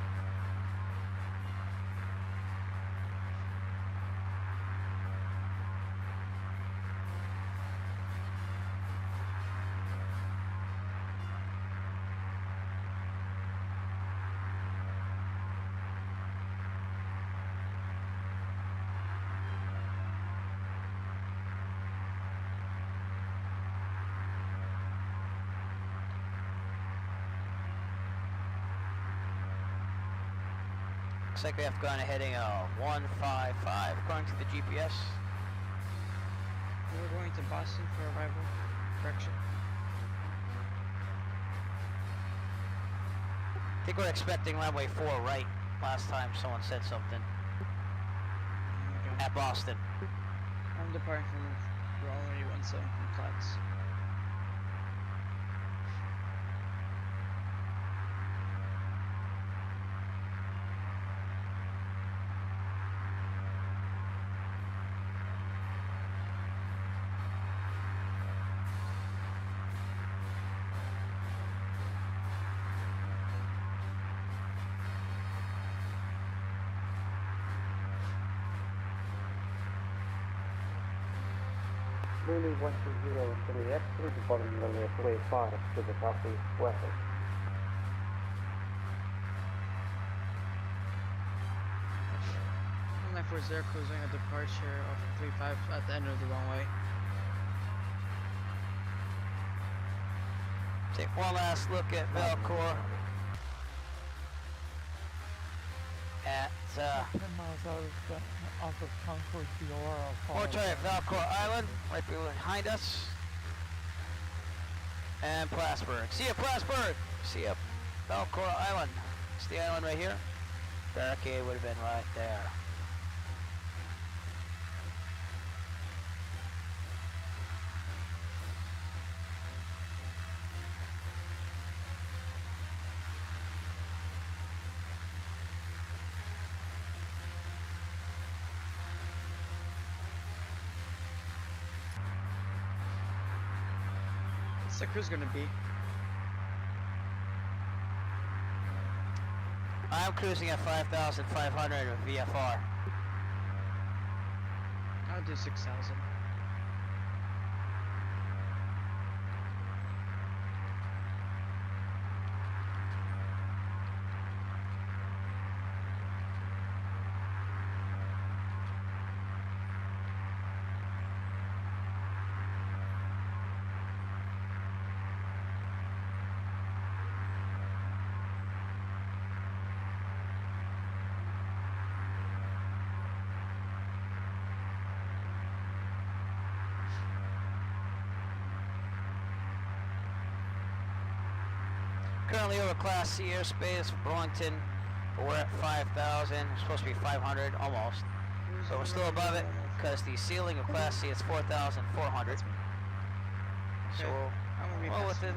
Speaker 1: Looks like we have to go on a heading of 155 according to the GPS.
Speaker 17: We're going to Boston for arrival. Correction.
Speaker 1: I think we're expecting runway 4 right. Last time someone said something.
Speaker 17: Okay.
Speaker 1: At Boston.
Speaker 17: I'm departing from runway 17 from Platts.
Speaker 5: Lulu 120 X3 departing runway 45 to the southeast west.
Speaker 17: Left was there cruising a departure of 35 at the end of the runway.
Speaker 1: Take one last look at Valcour. At
Speaker 15: 10 miles off of Concord, Dior.
Speaker 1: More try at Valcour Island, right behind us. And Plattsburgh. See ya, Plattsburgh! See ya, Valcour Island. It's the island right here. Barricade would have been right there.
Speaker 17: What's the cruise gonna be?
Speaker 1: I'm cruising at 5,500 with VFR.
Speaker 17: I'll do 6,000.
Speaker 1: Currently over Class C airspace, Burlington, but we're at 5,000. We're supposed to be 500, almost. But we're still above it, because the ceiling of Class C is 4,400. So we're well within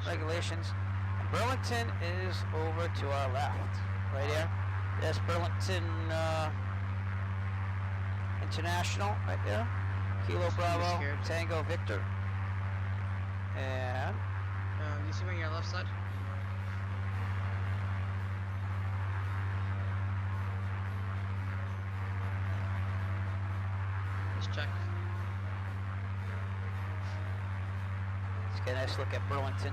Speaker 1: regulations. And Burlington is over to our left, right here. That's Burlington International, right there. Kilo Bravo, Tango Victor. And
Speaker 17: you see me on your left side? Let's check.
Speaker 1: Let's get a nice look at Burlington.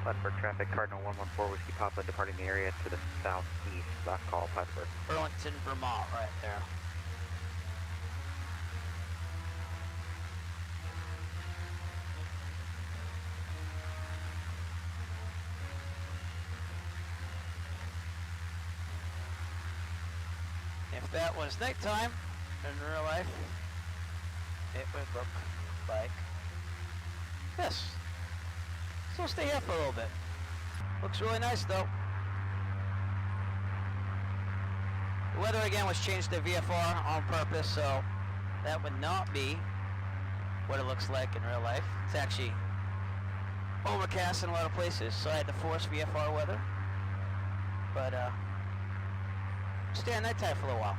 Speaker 10: Plattsburgh traffic, Cardinal 114 Whiskey Papa departing the area to the southeast. Last call, Plattsburgh.
Speaker 1: Burlington, Vermont, right there. If that was nighttime in real life, it would look like this. So we'll stay here for a little bit. Looks really nice though. The weather again was changed to VFR on purpose, so that would not be what it looks like in real life. It's actually overcast in a lot of places, so I had to force VFR weather. But stay at nighttime for a little while.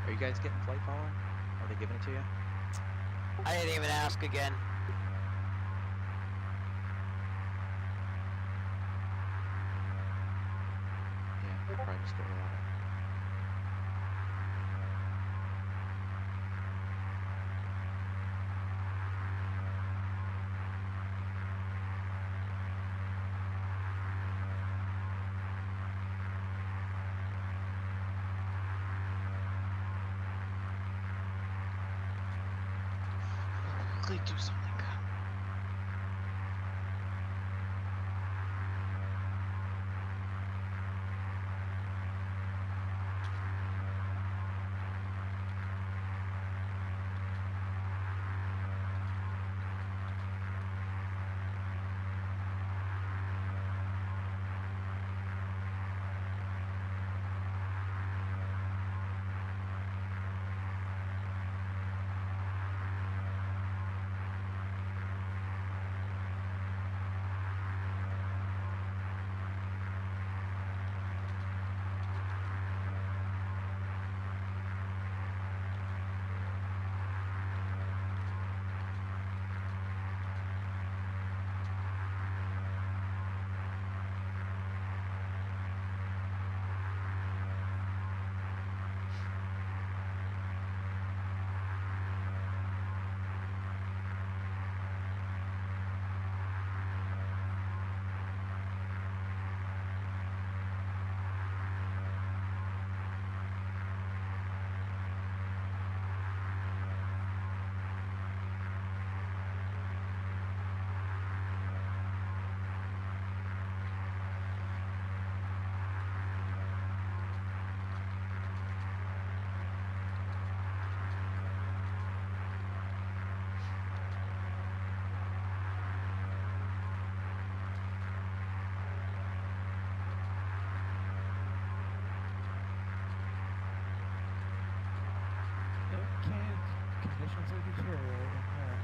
Speaker 8: Are you guys getting flight following? Are they giving it to you?
Speaker 1: I didn't even ask again.
Speaker 8: Yeah, we'll probably just go without it.
Speaker 17: Quickly do something.
Speaker 15: conditions are deteriorating here.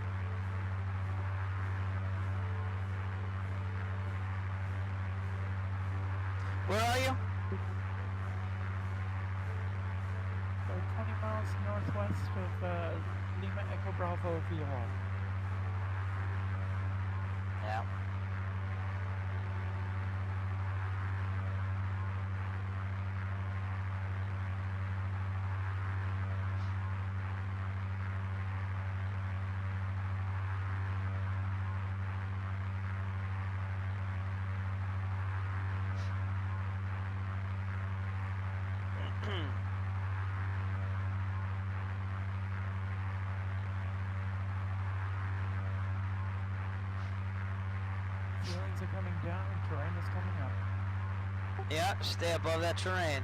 Speaker 1: Where are you?
Speaker 15: 20 miles northwest of Lima Echo Bravo VOR.
Speaker 1: Yeah.
Speaker 15: Ceilings are coming down and terrain is coming up.
Speaker 1: Yeah, stay above that terrain.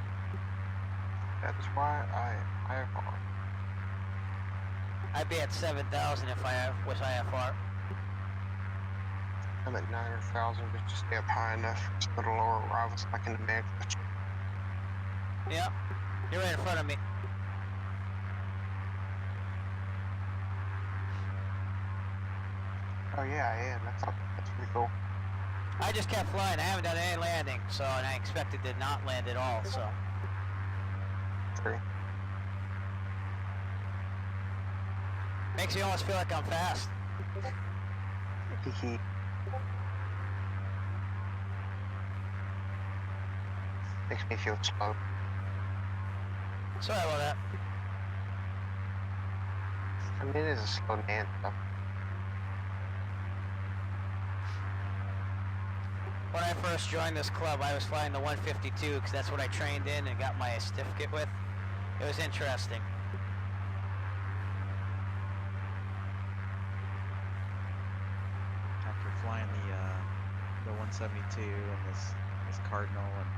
Speaker 7: That's why I IFR.
Speaker 1: I'd be at 7,000 if I was IFR.
Speaker 7: I'm at 9,000 just to stay up high enough so the lower arrivals I can demand.
Speaker 1: Yeah, you're right in front of me.
Speaker 7: Oh yeah, I am. That's pretty cool.
Speaker 1: I just kept flying. I haven't done any landing, so, and I expected to not land at all, so.
Speaker 7: True.
Speaker 1: Makes me almost feel like I'm fast.
Speaker 7: Hee. Makes me feel slow.
Speaker 1: Sorry about that.
Speaker 7: I mean, it is a slow dance stuff.
Speaker 1: When I first joined this club, I was flying the 152 because that's what I trained in and got my certificate with. It was interesting.
Speaker 8: After flying the 172 and this Cardinal and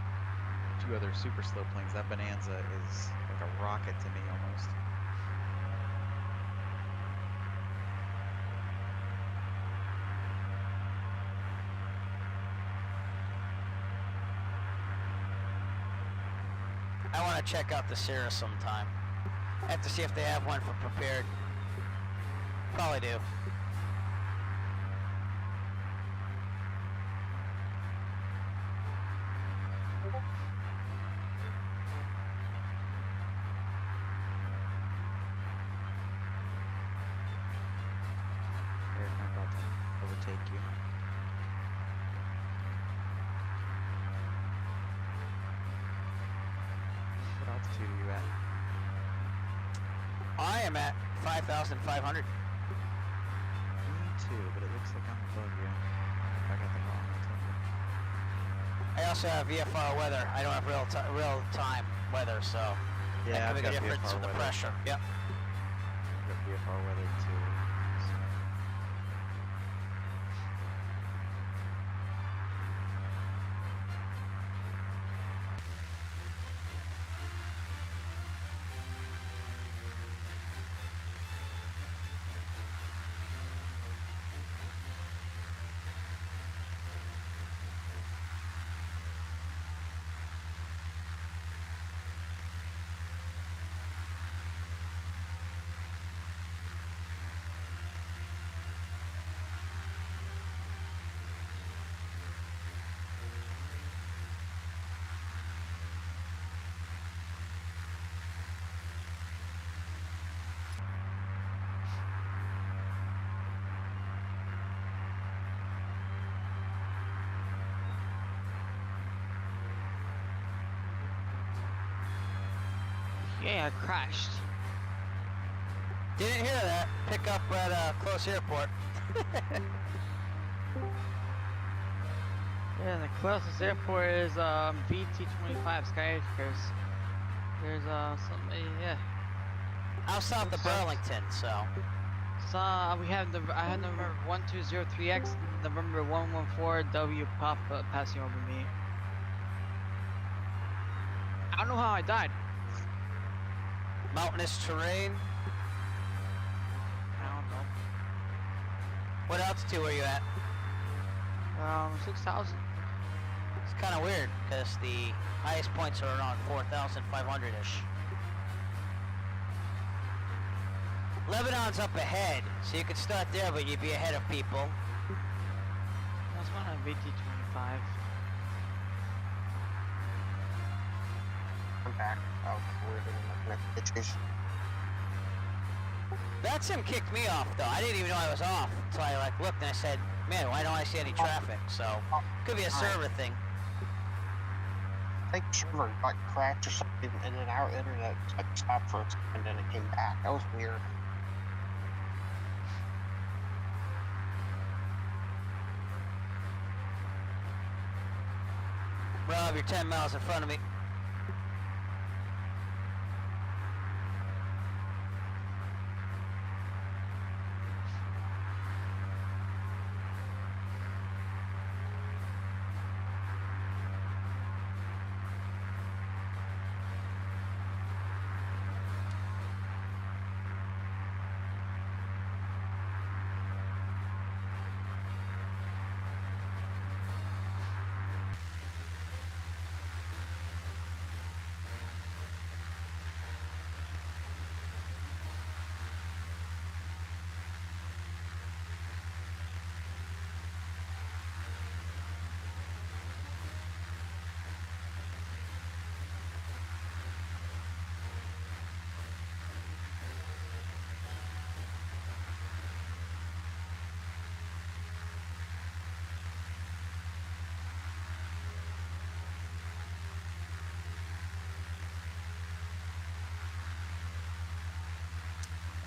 Speaker 8: a few other super slow planes, that Bonanza is like a rocket to me almost.
Speaker 1: I want to check out the Cirrus sometime. I have to see if they have one for prepared. Probably do.
Speaker 8: Eric, I'm about to overtake you. What altitude are you at?
Speaker 1: I am at 5,500.
Speaker 8: Me too, but it looks like I'm above you. If I got the wrong altimeter.
Speaker 1: I also have VFR weather. I don't have real-time weather, so
Speaker 8: Yeah,
Speaker 1: that could make
Speaker 8: I've
Speaker 1: a
Speaker 8: got
Speaker 1: difference
Speaker 8: VFR
Speaker 1: in the
Speaker 8: weather.
Speaker 1: pressure. Yep.
Speaker 8: I've got VFR weather too.
Speaker 17: Yeah, I crashed.
Speaker 1: Didn't hear that. Pick up at a close airport.
Speaker 17: Yeah, the closest airport is VT25 Skyacres. There's somebody, yeah.
Speaker 1: Out south of Burlington, so.
Speaker 17: So we have I have November 1203X, November 114W pop passing over me. I don't know how I died.
Speaker 1: Mountainous terrain.
Speaker 17: I don't know.
Speaker 1: What altitude were you at?
Speaker 17: 6,000.
Speaker 1: It's kind of weird because the highest points are around 4,500-ish. Lebanon's up ahead, so you could start there, but you'd be ahead of people.
Speaker 17: That's one on VT25.
Speaker 7: I'm back. Oh, we're doing the pictures.
Speaker 1: That sim kicked me off, though. I didn't even know I was off until I like looked and I said, man, why don't I see any traffic? So, could be a server thing.
Speaker 7: I think server like crashed or something, and then our internet like stopped for a second, and then it came back. That was weird.
Speaker 1: Rob, you're 10 miles in front of me.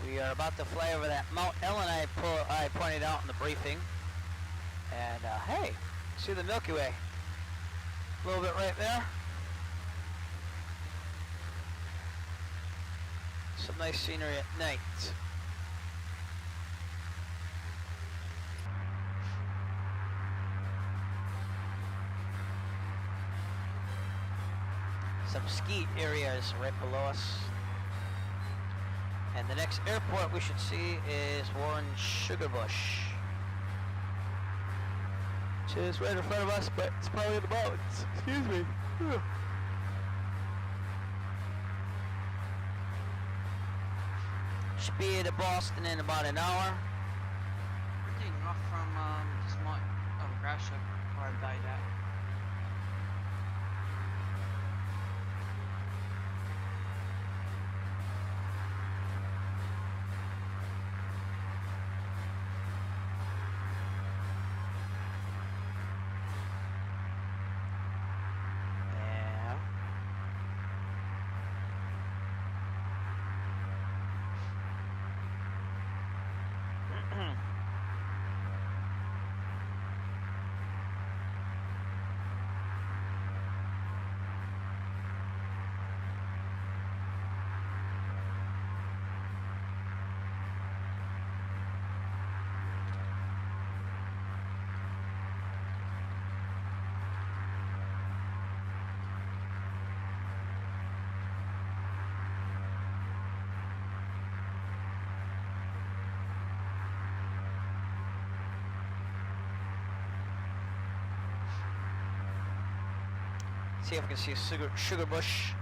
Speaker 1: We are about to fly over that Mount Ellen I pointed out in the briefing. And hey, see the Milky Way. A little bit right there. Some nice scenery at night. Some ski areas right below us. And the next airport we should see is Warren Sugarbush. Which is right in front of us, but it's probably in the mountains. Excuse me. Whew. Should be to Boston in about an hour.
Speaker 17: We're taking off from small Gratiot, where I died at.
Speaker 1: See if we can see Sugarbush,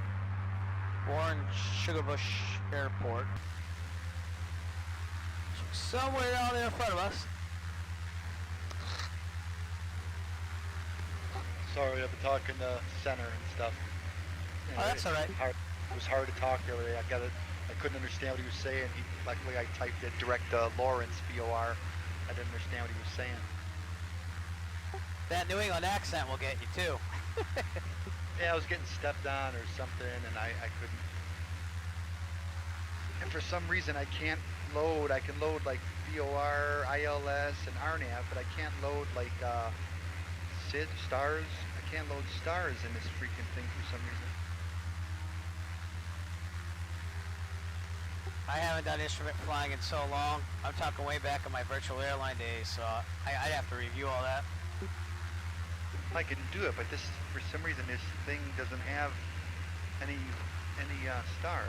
Speaker 1: Warren Sugarbush Airport. Somewhere down there in front of us.
Speaker 6: Sorry, I've been talking to center and stuff.
Speaker 1: Oh, that's all right.
Speaker 6: It was hard to talk earlier. I couldn't understand what he was saying. Luckily, I typed it direct Lawrence, B-O-R. I didn't understand what he was saying.
Speaker 1: That New England accent will get you too.
Speaker 6: Yeah, I was getting stepped on or something, and I couldn't. And for some reason, I can't load. I can load like VOR, ILS, and RNAV, but I can't load like SID, stars. I can't load stars in this freaking thing for some reason.
Speaker 1: I haven't done instrument flying in so long. I'm talking way back in my virtual airline days, so I'd have to review all that.
Speaker 6: I can do it, but for some reason this thing doesn't have any stars.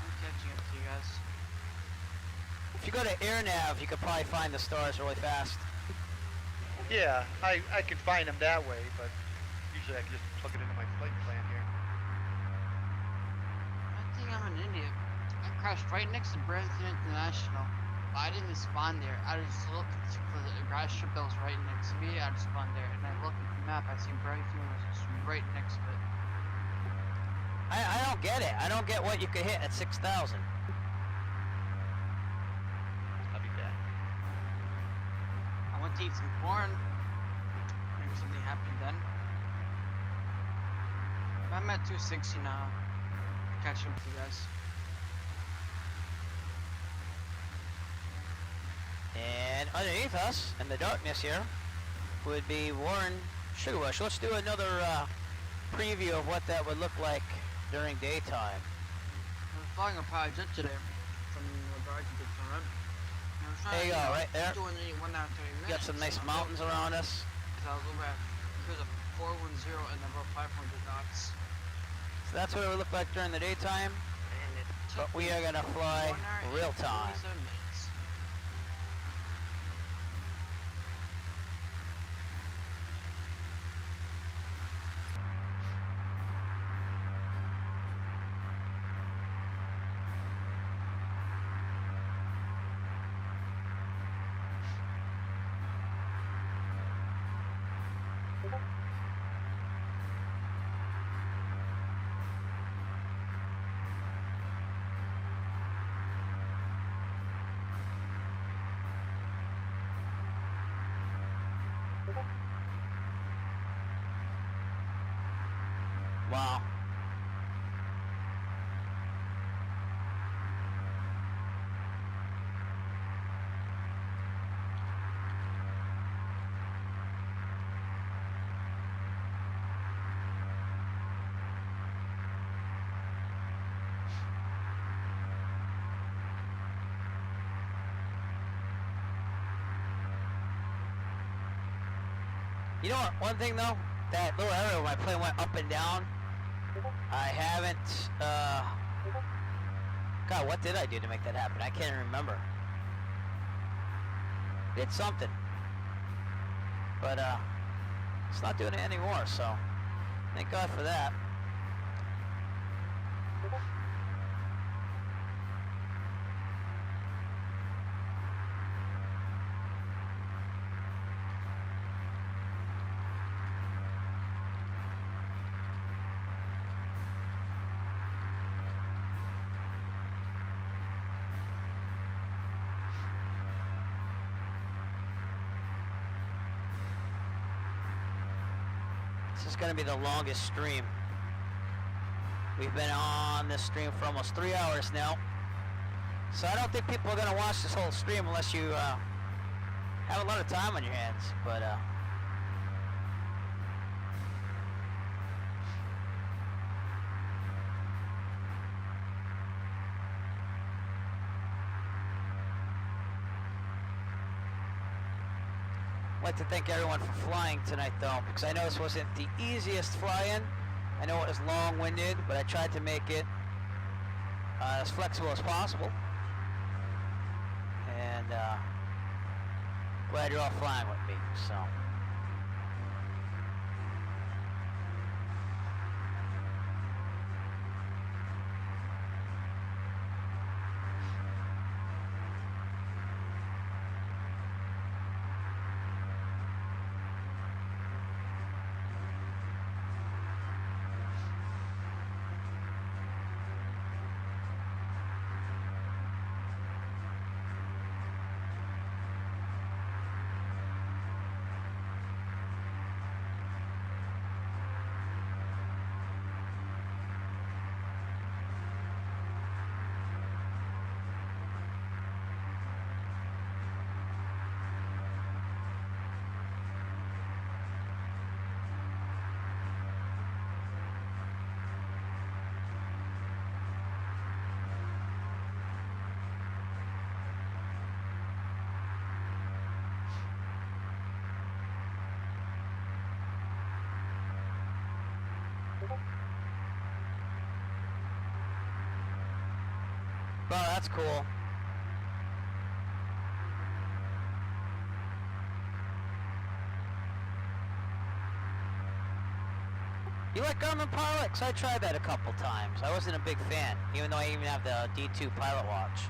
Speaker 17: I'm catching up to you guys.
Speaker 1: If you go to AirNav, you could probably find the stars really fast.
Speaker 6: Yeah, I can find them that way, but usually I can just plug it into my flight plan here.
Speaker 17: think I'm an idiot. I crashed right next to Brampton International. But I didn't spawn there. I just looked for the grass strip that was right next to me. I just spawned there. And I look at the map. I see Brampton was just right next to it.
Speaker 1: I don't get it. I don't get what you could hit at 6,000.
Speaker 19: I'll be back.
Speaker 17: I went to eat some corn. Maybe something happened then. I'm at 260 now. Catch up with you guys.
Speaker 1: And underneath us, in the darkness here, would be Warren Sugar Rush. Let's do another preview of what that would look like during daytime.
Speaker 17: I was flying a private jet today from LaGuardia to Toronto.
Speaker 1: There you go, right there.
Speaker 17: Doing 1 hour 30 minutes.
Speaker 1: Got some nice mountains around us.
Speaker 17: I was over at cruise of 410 and about 500 knots.
Speaker 1: So that's what it would look like during the daytime. But we are gonna fly real time. Wow. You know what, one thing though, that little area where my plane went up and down, I haven't, God, what did I do to make that happen? I can't remember. Did something. But, it's not doing it anymore, so thank God for that. This is going to be the longest stream. We've been on this stream for almost 3 hours now. So I don't think people are going to watch this whole stream unless you have a lot of time on your hands. But I'd like to thank everyone for flying tonight though, because I know this wasn't the easiest fly-in. I know it was long-winded, but I tried to make it as flexible as possible. And glad you're all flying with me, so. Well, that's cool. You like Garmin Pilot? 'Cause I tried that a couple times. I wasn't a big fan, even though I even have the D2 Pilot watch.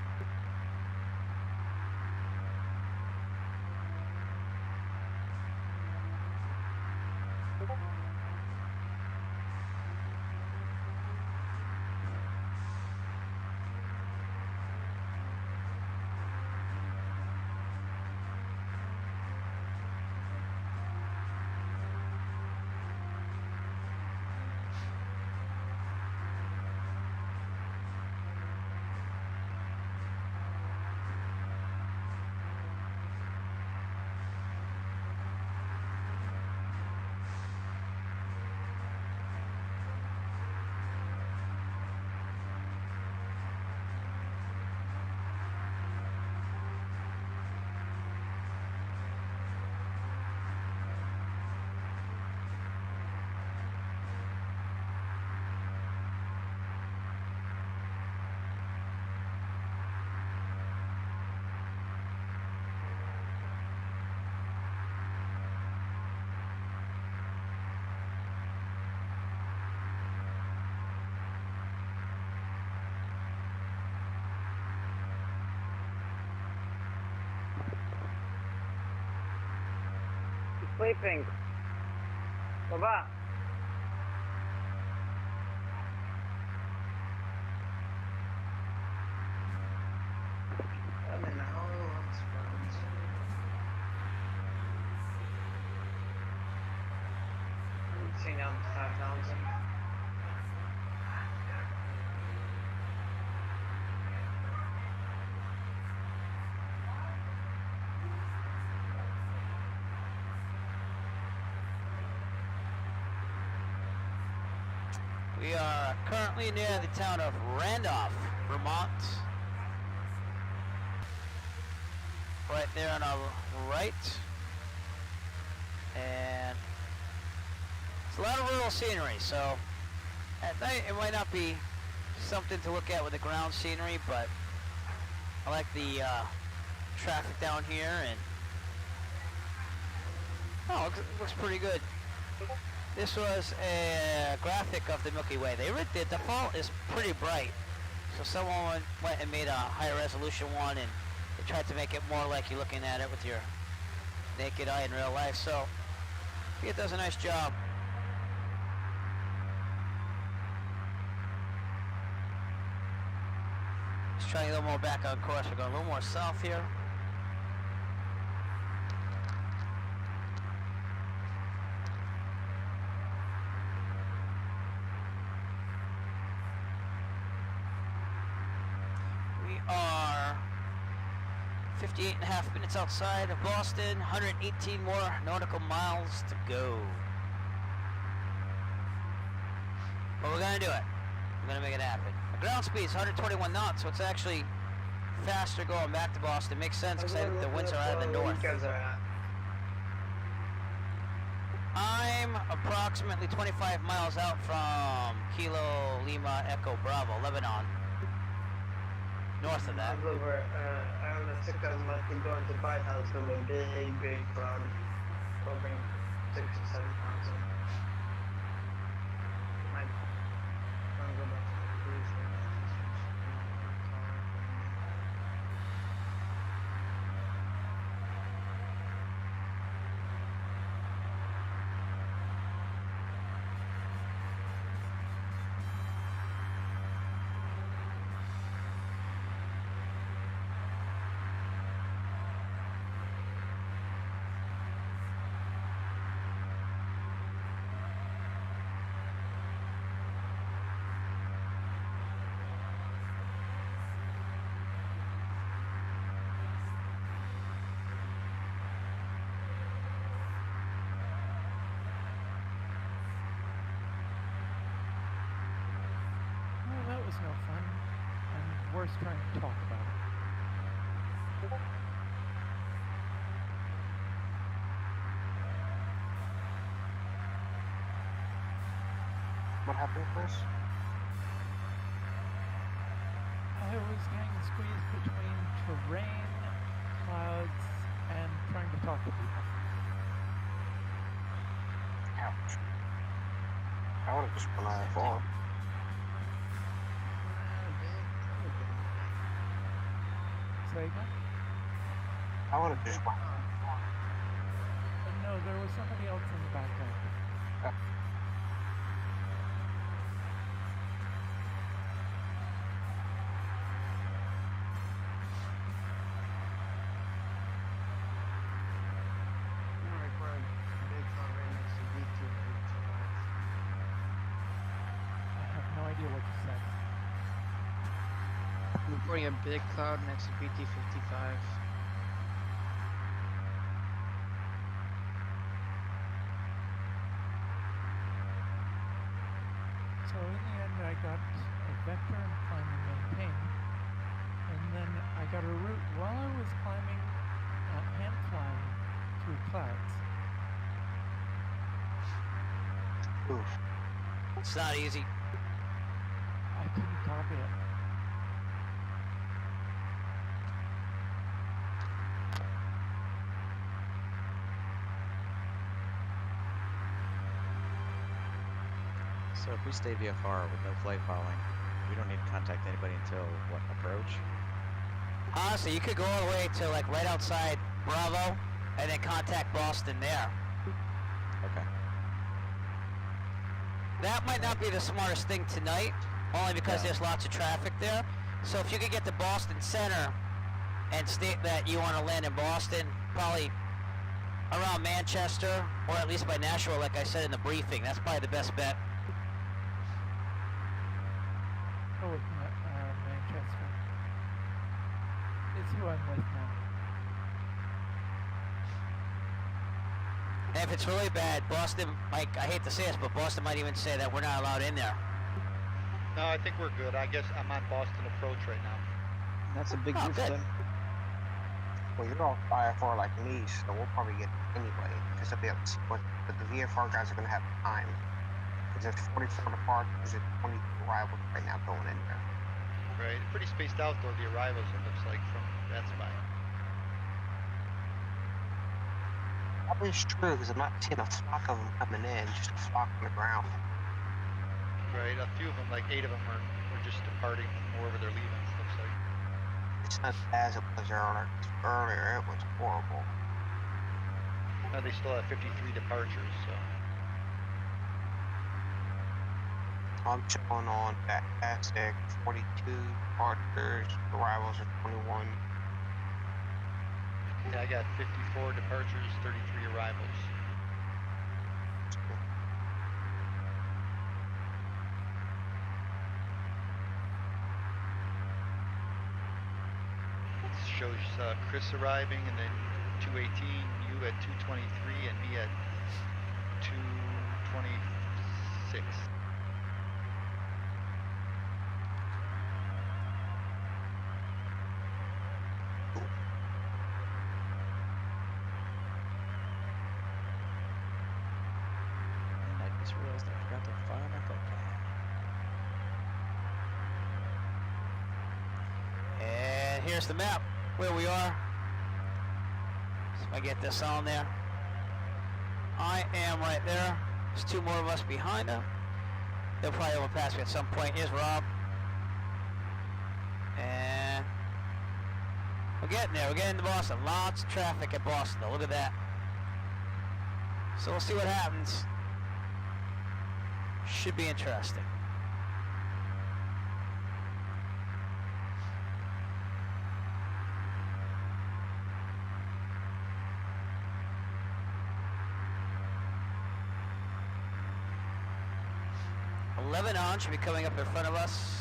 Speaker 5: Sleeping. Baba.
Speaker 17: I'm in the Hotfix. I'm seeing out 5,000.
Speaker 1: We are currently near the town of Randolph, Vermont. Right there on our right. And it's a lot of rural scenery, so at night it might not be something to look at with the ground scenery, but I like the traffic down here, and oh, it looks pretty good. This was a graphic of the Milky Way. The default is pretty bright, so someone went and made a higher resolution one, and they tried to make it more like you're looking at it with your naked eye in real life. So I think it does a nice job. Just trying a little more back on course. We're going a little more south here. Are 58.5 minutes outside of Boston, 118 more nautical miles to go. But we're gonna do it. We're gonna make it happen. The ground speed is 121 knots, so it's actually faster going back to Boston. Makes sense because the winds are out of the north. I'm approximately 25 miles out from Kilo Lima Echo Bravo, Lebanon. North of that.
Speaker 17: Over, I on the second month going to White House with a big crowd, probably 6,000 or 7,000. Might go back to the cruise right now.
Speaker 15: That was no fun, and worse trying to talk about it.
Speaker 7: What happened, Chris?
Speaker 15: I was getting squeezed between terrain, clouds, and trying to talk to people.
Speaker 7: Ouch. I would have just went IFR.
Speaker 15: Say again?
Speaker 7: I would have just went.
Speaker 15: No, there was somebody else in the background. What you said.
Speaker 20: I'm reporting a big cloud next to BT-55.
Speaker 15: So in the end, I got a vector and climb and maintain, and then I got a route while I was climbing, hand flying through clouds.
Speaker 1: Oof. It's not easy.
Speaker 15: I couldn't copy it.
Speaker 8: So if we stay VFR with no flight following, we don't need to contact anybody until, what, approach?
Speaker 1: Honestly, you could go all the way to like right outside Bravo and then contact Boston there.
Speaker 8: Okay.
Speaker 1: That might not be the smartest thing tonight, only because there's lots of traffic there. So if you could get to Boston Center and state that you want to land in Boston, probably around Manchester, or at least by Nashville, like I said in the briefing, that's probably the best bet.
Speaker 15: Go with Manchester. It's who I'm with now.
Speaker 1: And if it's really bad, Boston, Mike, I hate to say this, but Boston might even say that we're not allowed in there.
Speaker 6: No, I think we're good. I guess I'm on Boston approach right now.
Speaker 20: That's a big roof then.
Speaker 7: Well, you're on IFR like me, so we'll probably get it anyway, because they'll be able to see what the VFR guys are going to have time. Because there's 44 departures and 22 arrivals right now going in there.
Speaker 6: Right. Pretty spaced out, though, the arrivals, it looks like, from Plattsbugh.
Speaker 7: Probably it's true, because I'm not seeing a flock of them coming in, just a flock on the ground.
Speaker 6: Right, a few of them, like 8 of them, are just departing from wherever they're leaving, it looks like.
Speaker 7: It's not as it was earlier. Earlier, it was horrible.
Speaker 6: Now they still have 53 departures, so.
Speaker 7: I'm showing on that ASIC 42 departures, arrivals are 21.
Speaker 6: Yeah, I got 54 departures, 33 arrivals. It shows Chris arriving, and then 218, you at 223, and me at 226.
Speaker 8: Just realized I forgot to fire my flight plan.
Speaker 1: And here's the map where we are. So if I get this on there. I am right there. There's 2 more of us behind them. They'll probably overpass me at some point. Here's Rob. And we're getting there. We're getting to Boston. Lots of traffic at Boston though. Look at that. So we'll see what happens. Should be interesting. Lebanon should be coming up in front of us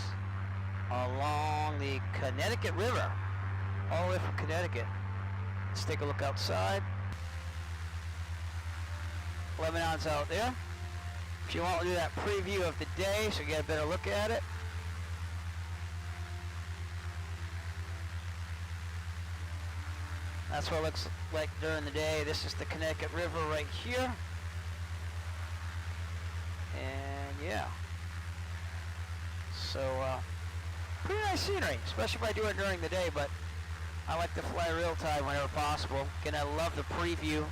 Speaker 1: along the Connecticut River, all the way from Connecticut. Let's take a look outside. Lebanon's out there. If you want to do that preview of the day so you get a better look at it. That's what it looks like during the day. This is the Connecticut River right here. And yeah. So, pretty nice scenery, especially if I do it during the day, but I like to fly real time whenever possible. Again, I love the preview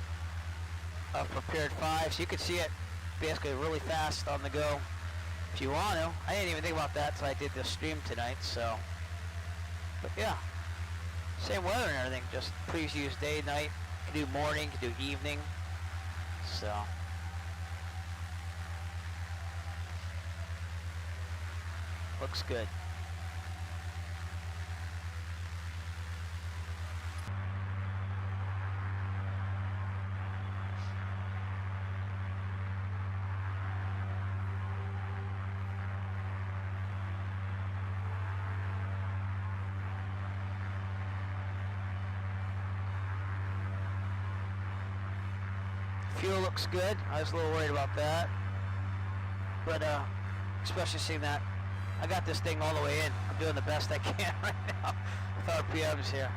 Speaker 1: of Prepared 5, so you can see it basically really fast on the go if you want to. I didn't even think about that until I did this stream tonight, so. But yeah, same weather and everything, just please use day, night. You can do morning, you can do evening, so. Looks good. Fuel looks good. I was a little worried about that, but especially seeing that I got this thing all the way in. I'm doing the best I can right now with RPMs here.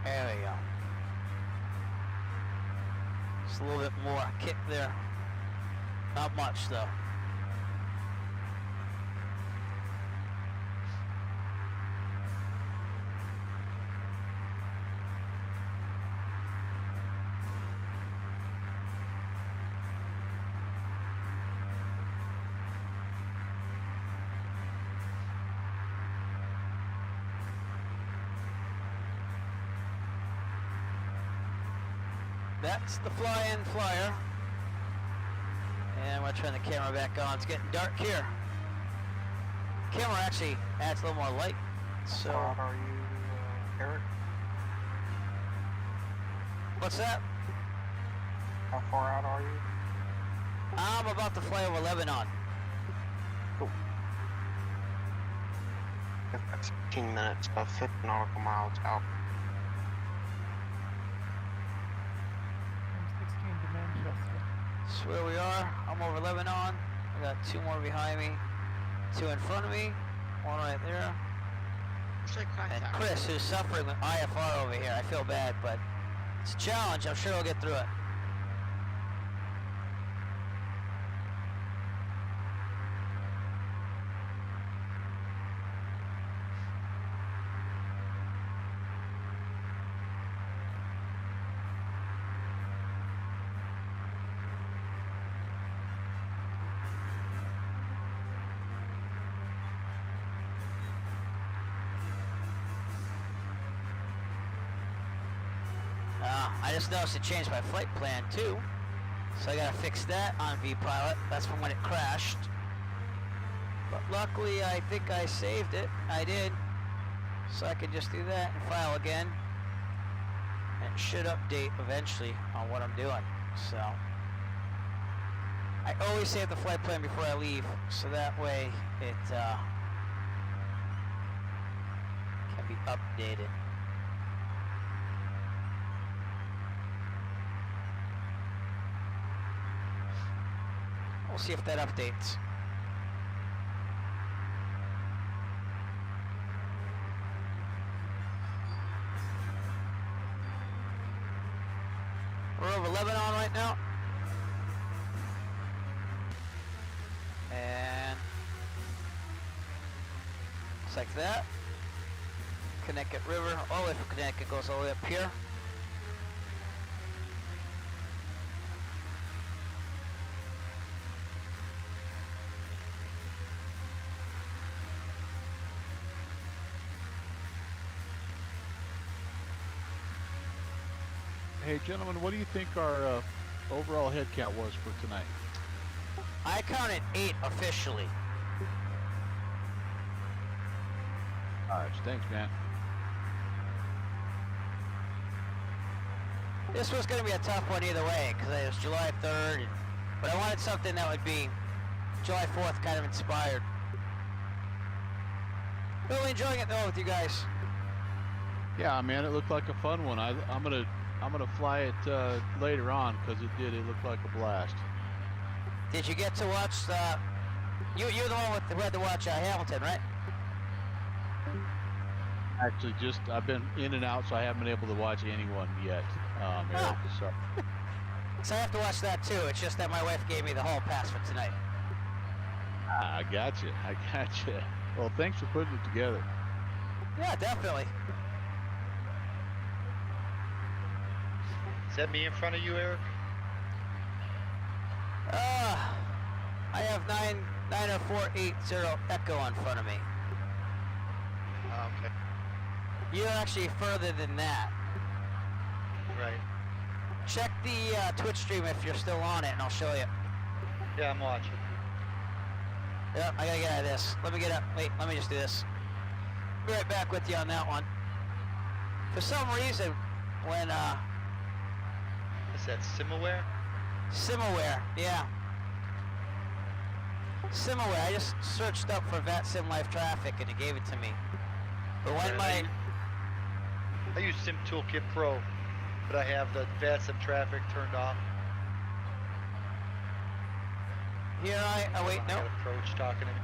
Speaker 1: There we go. Just a little bit more kick there. Not much though. That's the fly-in flyer. And we're turning the camera back on. It's getting dark here. Camera actually adds a little more light. So.
Speaker 7: How far out are you, Eric?
Speaker 1: What's that?
Speaker 7: How far out are you?
Speaker 1: I'm about to fly over Lebanon.
Speaker 7: Cool. That's 15 minutes of 50 nautical miles out.
Speaker 1: That's where we are. I'm over Lebanon. I got two more behind me, two in front of me, one right there. And Chris, who's suffering with IFR over here. I feel bad, but it's a challenge. I'm sure he'll get through it. I just noticed it changed my flight plan too, so I gotta fix that on vPilot. That's from when it crashed. But luckily, I think I saved it. I did, so I can just do that and file again, and it should update eventually on what I'm doing. So I always save the flight plan before I leave, so that way it can be updated. We'll see if that updates. We're over Lebanon right now. And just like that. Connecticut River, all the way from Connecticut goes all the way up here.
Speaker 16: Hey, gentlemen, what do you think our overall head count was for tonight?
Speaker 1: I counted 8 officially.
Speaker 16: All right, thanks, man.
Speaker 1: This was going to be a tough one either way, because it was July 3rd, but I wanted something that would be July 4th kind of inspired. Really enjoying it though with you guys.
Speaker 16: Yeah, man, it looked like a fun one. I'm gonna fly it later on because it looked like a blast.
Speaker 1: Did you get to watch you're the one who had to watch Hamilton, right?
Speaker 16: Actually, I've been in and out, so I haven't been able to watch anyone yet. Eric, so.
Speaker 1: So I have to watch that too. It's just that my wife gave me the hall pass for tonight.
Speaker 16: I got you. Well, thanks for putting it together.
Speaker 1: Yeah, definitely.
Speaker 6: Is that me in front of you, Eric?
Speaker 1: I have 90480 Echo in front of me.
Speaker 6: Oh, okay.
Speaker 1: You're actually further than that.
Speaker 6: Right.
Speaker 1: Check the Twitch stream if you're still on it, and I'll show you.
Speaker 6: Yeah, I'm watching.
Speaker 1: Yep, I gotta get out of this. Let me get up. Wait, let me just do this. Be right back with you on that one. For some reason, when
Speaker 6: Is that Simaware?
Speaker 1: Simaware, yeah. Simaware, I just searched up for VATSIM live traffic and it gave it to me. But when I
Speaker 6: use Sim Toolkit Pro, but I have the VATSIM traffic turned off.
Speaker 1: Here oh wait, no.
Speaker 6: Approach talking to me.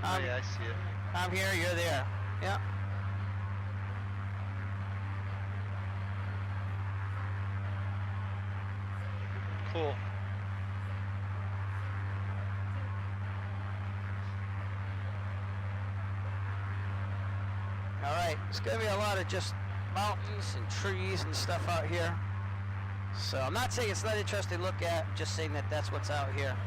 Speaker 6: Oh yeah, I see it.
Speaker 1: I'm here, you're there. Yeah.
Speaker 6: Cool.
Speaker 1: All right, it's gonna be a lot of just mountains and trees and stuff out here. So I'm not saying it's not interesting to look at, I'm just saying that that's what's out here.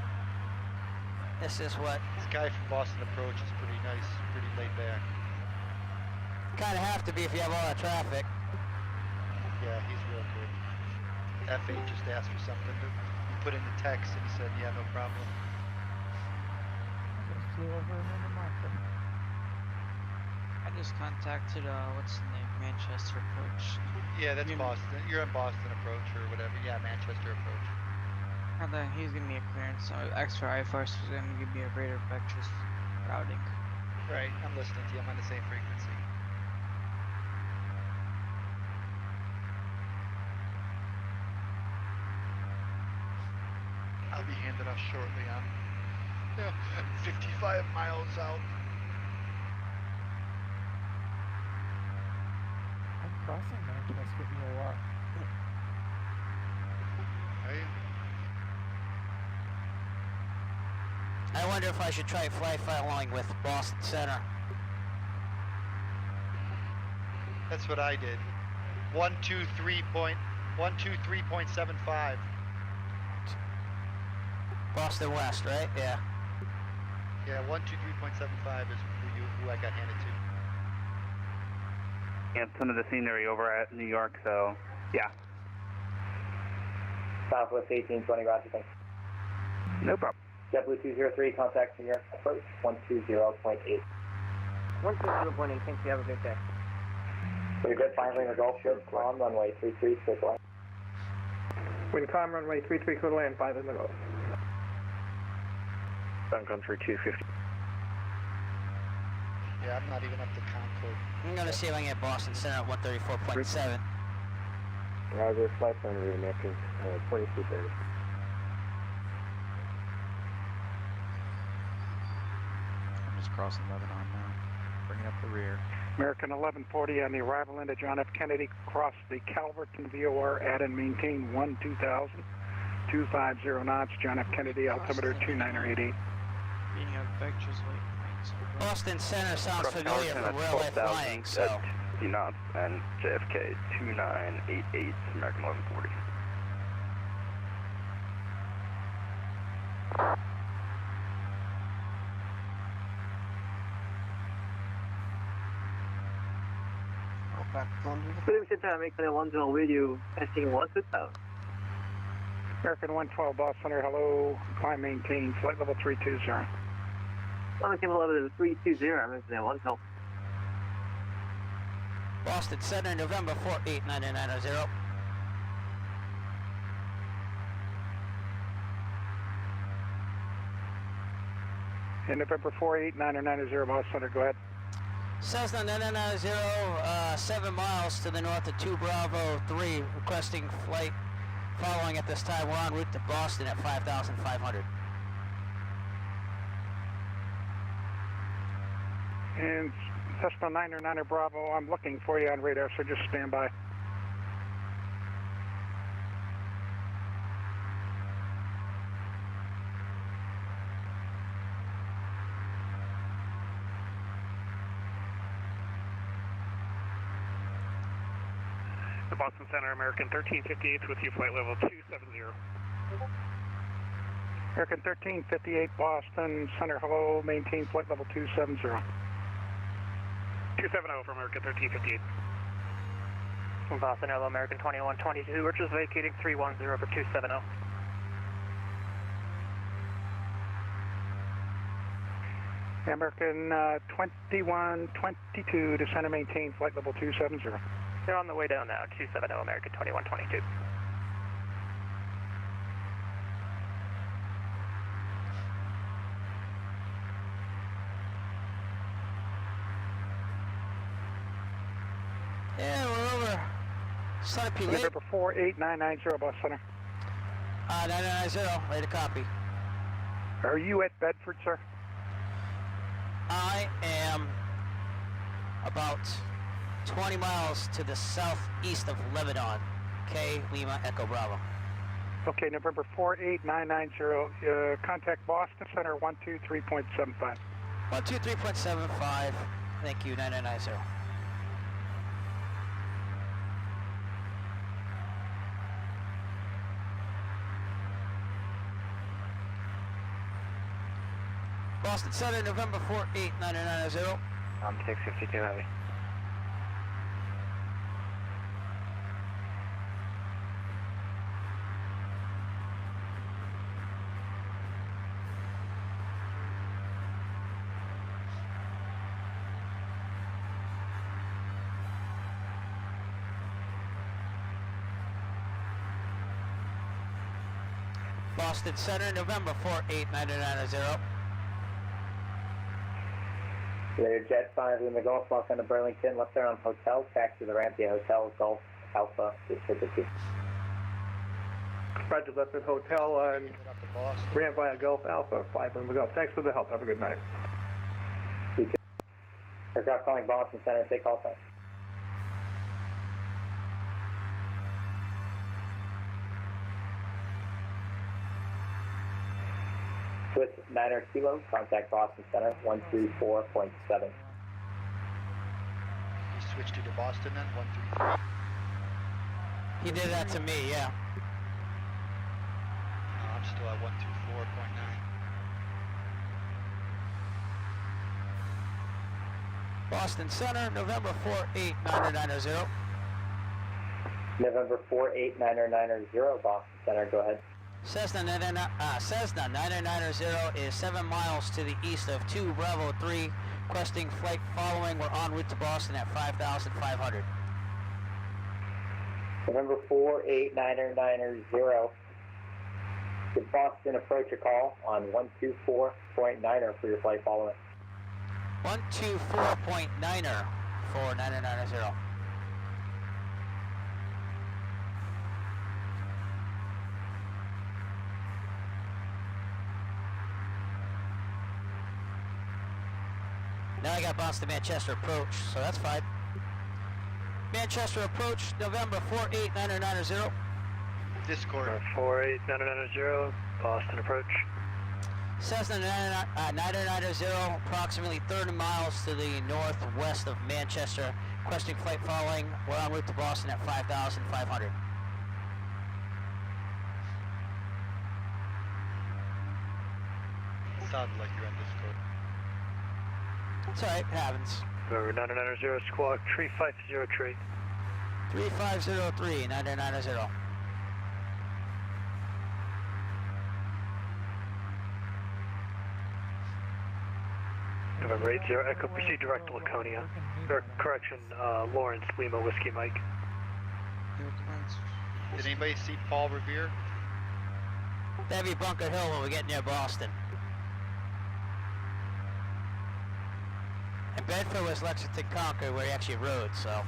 Speaker 1: This is what...
Speaker 6: This guy from Boston Approach is pretty nice, pretty laid back.
Speaker 1: Kind of have to be if you have all that traffic.
Speaker 6: Yeah, he's real good. F8 just asked for something to put in the text and he said, yeah, no problem.
Speaker 15: I just flew over another marker.
Speaker 20: I just contacted, what's the name? Manchester Approach.
Speaker 6: Yeah, that's Boston. You're on Boston Approach or whatever. Yeah, Manchester Approach.
Speaker 20: And then he's giving me a clearance, so extra I-Force was going to give me a radar vectors routing.
Speaker 6: Right, I'm listening to you. I'm on the same frequency. I'll be handed off shortly. I'm 55 miles out.
Speaker 15: I'm crossing Manchester VOR.
Speaker 6: Are you?
Speaker 1: I wonder if I should try fly following with Boston Center.
Speaker 6: That's what I did. 123.75.
Speaker 1: Boston West, right? Yeah.
Speaker 6: Yeah, 123.75 is who I got handed to.
Speaker 9: Yeah, some of the scenery over at New York, so yeah.
Speaker 21: Southwest 1820, roger, thanks.
Speaker 9: No problem.
Speaker 21: JetBlue 203, contact New York approach 120.8.
Speaker 22: 120.8, thanks, you have a good day.
Speaker 21: We're good, finally the Gulf Coast, on runway 33, clear to land.
Speaker 2: Wind calm, runway 33, clear to land, 5 in the Gulf.
Speaker 9: Sun country 250.
Speaker 6: Yeah, I'm not even up to Concord.
Speaker 1: I'm gonna see if I can get Boston Center at 134.7.
Speaker 9: Roger, flight plan reconnecting, 2230.
Speaker 8: I'm just crossing Lebanon now, bringing up the rear.
Speaker 2: American 1140 on the arrival into John F. Kennedy, cross the Calverton VOR, add and maintain 2000, 250 knots, John F. Kennedy, altimeter 2988.
Speaker 20: Being a vectors waypoints.
Speaker 1: Boston Center sounds familiar from railway flying, so...
Speaker 9: 50 knots and JFK 2988, American 1140.
Speaker 22: Permission time, make clear 10, will you testing 120?
Speaker 2: American 112, Boston Center, hello, climb maintain, flight level 320.
Speaker 22: London level 320, I'm making clear 10.
Speaker 1: Boston Center, November 489990.
Speaker 2: In November 489990, Boston Center, go ahead.
Speaker 1: Cessna 9990, 7 miles to the north of 2 Bravo 3, requesting flight following at this time. We're en route to Boston at 5,500.
Speaker 2: And Cessna 909 Bravo, I'm looking for you on radar, so just stand by. to Boston Center, American 1358 with you, flight level 270. American 1358, Boston Center, hello, maintain flight level 270. 270 for American 1358.
Speaker 9: Boston, hello, American 2122, we're just vacating 310 for 270.
Speaker 2: American 2122, descend and maintain flight level 270.
Speaker 9: They're on the way down now, 270, American 2122.
Speaker 1: Yeah, we're over. Sunapee Lake.
Speaker 2: November 48990, Boston Center.
Speaker 1: 990, ready to copy.
Speaker 2: Are you at Bedford, sir?
Speaker 1: I am about 20 miles to the southeast of Lebanon. K Lima Echo Bravo.
Speaker 2: Okay, November 48990, contact Boston Center 123.75.
Speaker 1: 123.75, thank you, 9990. Boston Center, November 48990.
Speaker 9: 652 heavy.
Speaker 1: Boston Center, November 48990.
Speaker 21: Later Jet 5 in the Golf Lock on the Burlington, left there on Hotel, taxi to the ramp via Hotel, Golf, Alpha, 652.
Speaker 2: Roger, left at Hotel and ramp via Gulf Alpha, 5 in the Gulf. Thanks for the help, have a good night.
Speaker 21: You too. Aircraft calling Boston Center, take call sign. Swiss 9er Kilo, contact Boston Center, 134.7.
Speaker 6: You switched to the Boston then, 133?
Speaker 1: He did that to me, yeah.
Speaker 6: No, I'm still at 124.9.
Speaker 1: Boston Center, November 48990.
Speaker 21: November 48990, Boston Center, go ahead.
Speaker 1: Cessna 990 is 7 miles to the east of 2 Bravo 3, requesting flight following. We're en route to Boston at 5,500.
Speaker 21: November 48990, give Boston approach a call on 124.9er for your flight following.
Speaker 1: 124.9er for 990. Now I got Boston Manchester approach, so that's fine. Manchester approach, November 48990.
Speaker 11: Discord. 48990, Boston approach.
Speaker 1: Cessna 990, approximately 30 miles to the northwest of Manchester, requesting flight following. We're en route to Boston at 5,500.
Speaker 6: Sounded like you're on Discord.
Speaker 1: It's alright, it happens.
Speaker 11: November 990, squawk 3503.
Speaker 1: 3503, 990.
Speaker 11: November 80, Echo, proceed direct to Laconia. Or, correction, Lawrence, Lima, Whiskey Mike.
Speaker 6: Did anybody see Paul Revere?
Speaker 1: That'd be Bunker Hill when we get near Boston. And Bedford was Lexington Concord where he actually rode, so.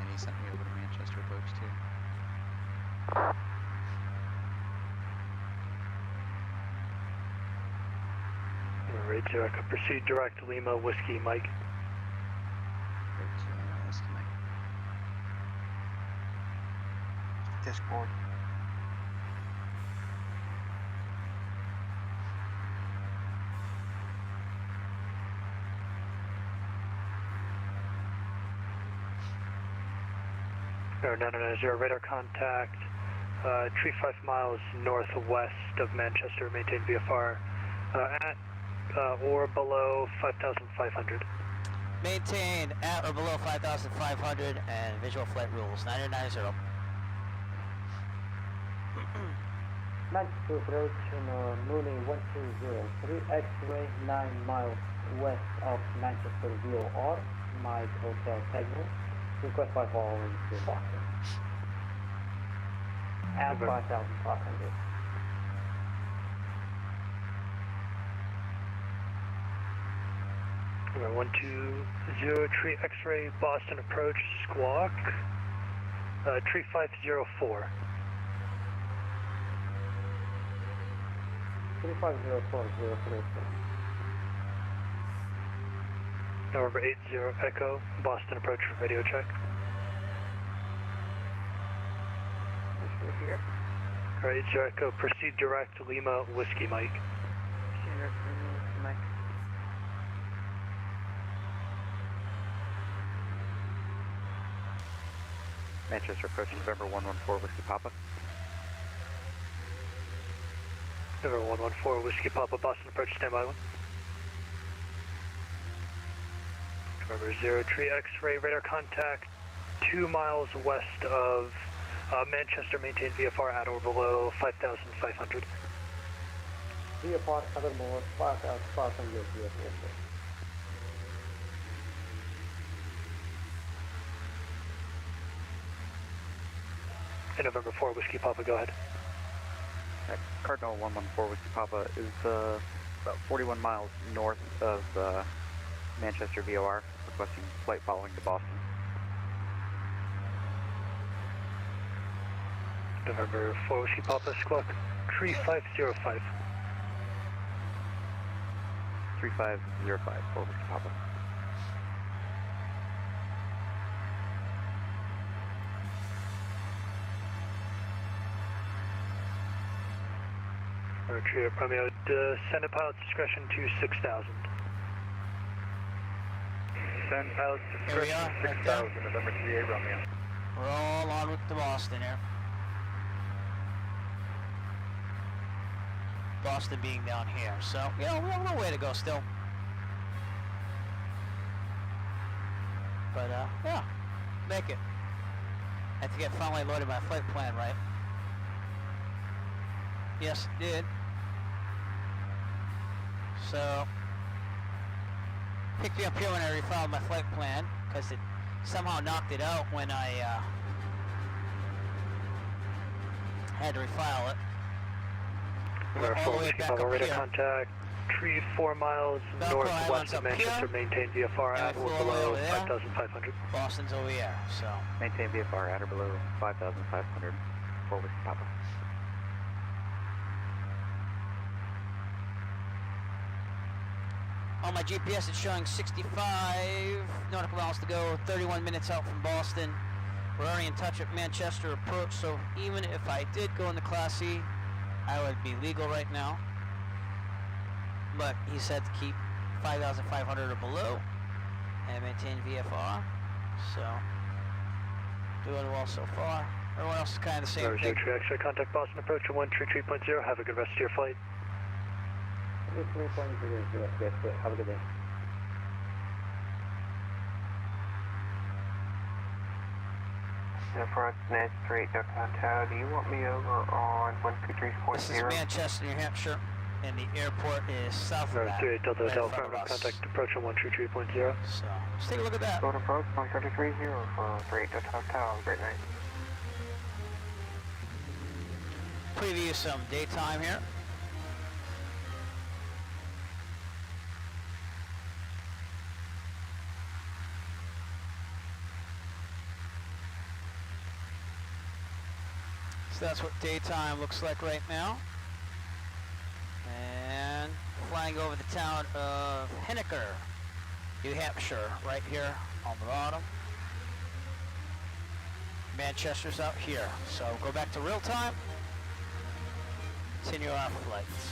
Speaker 8: And he sent me over to Manchester approach too.
Speaker 11: November 80, Echo, proceed direct to Lima, Whiskey Mike.
Speaker 8: Whiskey Mike.
Speaker 7: Discord.
Speaker 11: 990 radar contact. Tree 5 miles northwest of Manchester, maintain VFR at or below 5,500.
Speaker 1: Maintain at or below 5,500 and visual flight rules 990.
Speaker 3: Manchester approach Mooney 120, 3 X-ray 9 miles west of Manchester VOR, Mike Hotel Signal. Request flight following to Boston. At 5,500.
Speaker 11: Number 120, tree X-ray Boston approach squawk. Tree 504.
Speaker 3: 350403.
Speaker 11: November 80 Echo, Boston approach for radio check.
Speaker 3: Here.
Speaker 11: Alright, 80 Echo, proceed direct Lima Whiskey Mike.
Speaker 3: Proceed direct Lima Whiskey Mike.
Speaker 10: Manchester approach November 114 Whiskey Papa.
Speaker 11: November 114 Whiskey Papa, Boston approach standby 1. November 0 tree X-ray radar contact 2 miles west of Manchester, maintain VFR at or below 5,500.
Speaker 3: VFR at or below 5,500.
Speaker 11: And November 4 Whiskey Papa, go ahead.
Speaker 10: Cardinal 114 Whiskey Papa is about 41 miles north of Manchester VOR, requesting flight following to Boston.
Speaker 11: November 4 Whiskey Papa, squawk 3505.
Speaker 10: 3505 for Whiskey Papa.
Speaker 11: Tree Romeo, descend pilot's discretion to 6,000. Descend pilot's discretion to 6,000, November 38 Romeo.
Speaker 1: We're all en route to Boston here. Boston being down here, so you know we have a little way to go still. But yeah, make it. I think I finally loaded my flight plan right. Yes, it did. So picked me up here when I refiled my flight plan because it somehow knocked it out when I had to refile it.
Speaker 11: November 4 Whiskey Papa, radar contact, tree 4 miles northwest of Manchester, maintain VFR at or below 5,500.
Speaker 1: Boston's over here, so.
Speaker 10: Maintain VFR at or below 5,500 for Whiskey Papa.
Speaker 1: On my GPS it's showing 65 nautical miles to go, 31 minutes out from Boston. We're already in touch at Manchester approach, so even if I did go into Class C, I would be legal right now. But he said to keep 5,500 or below and maintain VFR. So, doing well so far. Everyone else is kind of the same thing.
Speaker 11: X-ray contact Boston approach 133.0. Have a good rest of your flight.
Speaker 3: 3.0, yes, have a good day.
Speaker 7: For net 3 Hotel, do you want me over on 123.0?
Speaker 1: This is Manchester, New Hampshire, and the airport is south of that.
Speaker 11: 38 Delta Hotel, contact approach on 133.0.
Speaker 1: So, let's take a look at that.
Speaker 7: Go to approach 133.0 for 38 Delta Hotel. Great night.
Speaker 1: Preview some daytime here. So that's what daytime looks like right now. And flying over the town of Henniker, New Hampshire, right here on the bottom. Manchester's out here. So go back to real time. Continue our flights.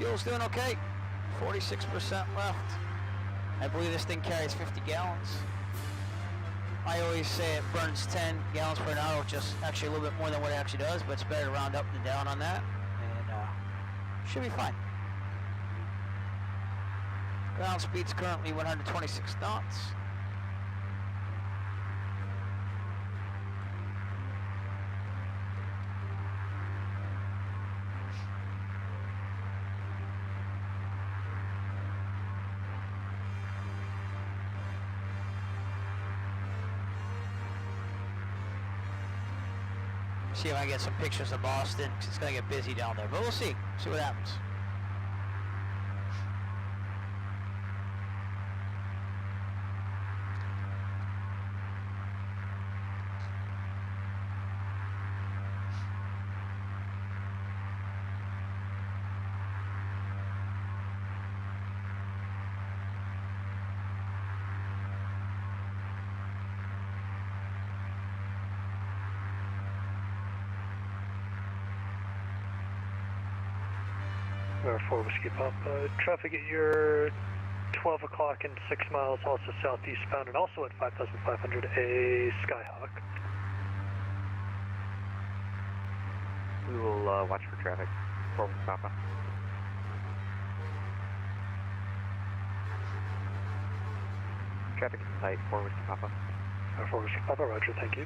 Speaker 1: Fuel's doing okay. 46% left. I believe this thing carries 50 gallons. I always say it burns 10 gallons per hour, which is actually a little bit more than what it actually does, but it's better to round up than down on that, and should be fine. Ground speed's currently 126 knots. See if I can get some pictures of Boston, because it's going to get busy down there. But we'll see. See what happens.
Speaker 11: Number 4 Whiskey Papa. Traffic at your 12 o'clock and 6 miles, also southeastbound, and also at 5,500, a Skyhawk.
Speaker 10: We will watch for traffic. 4 Whiskey Papa. Traffic in sight, 4 Whiskey Papa.
Speaker 11: 4 Whiskey Papa, roger, thank you.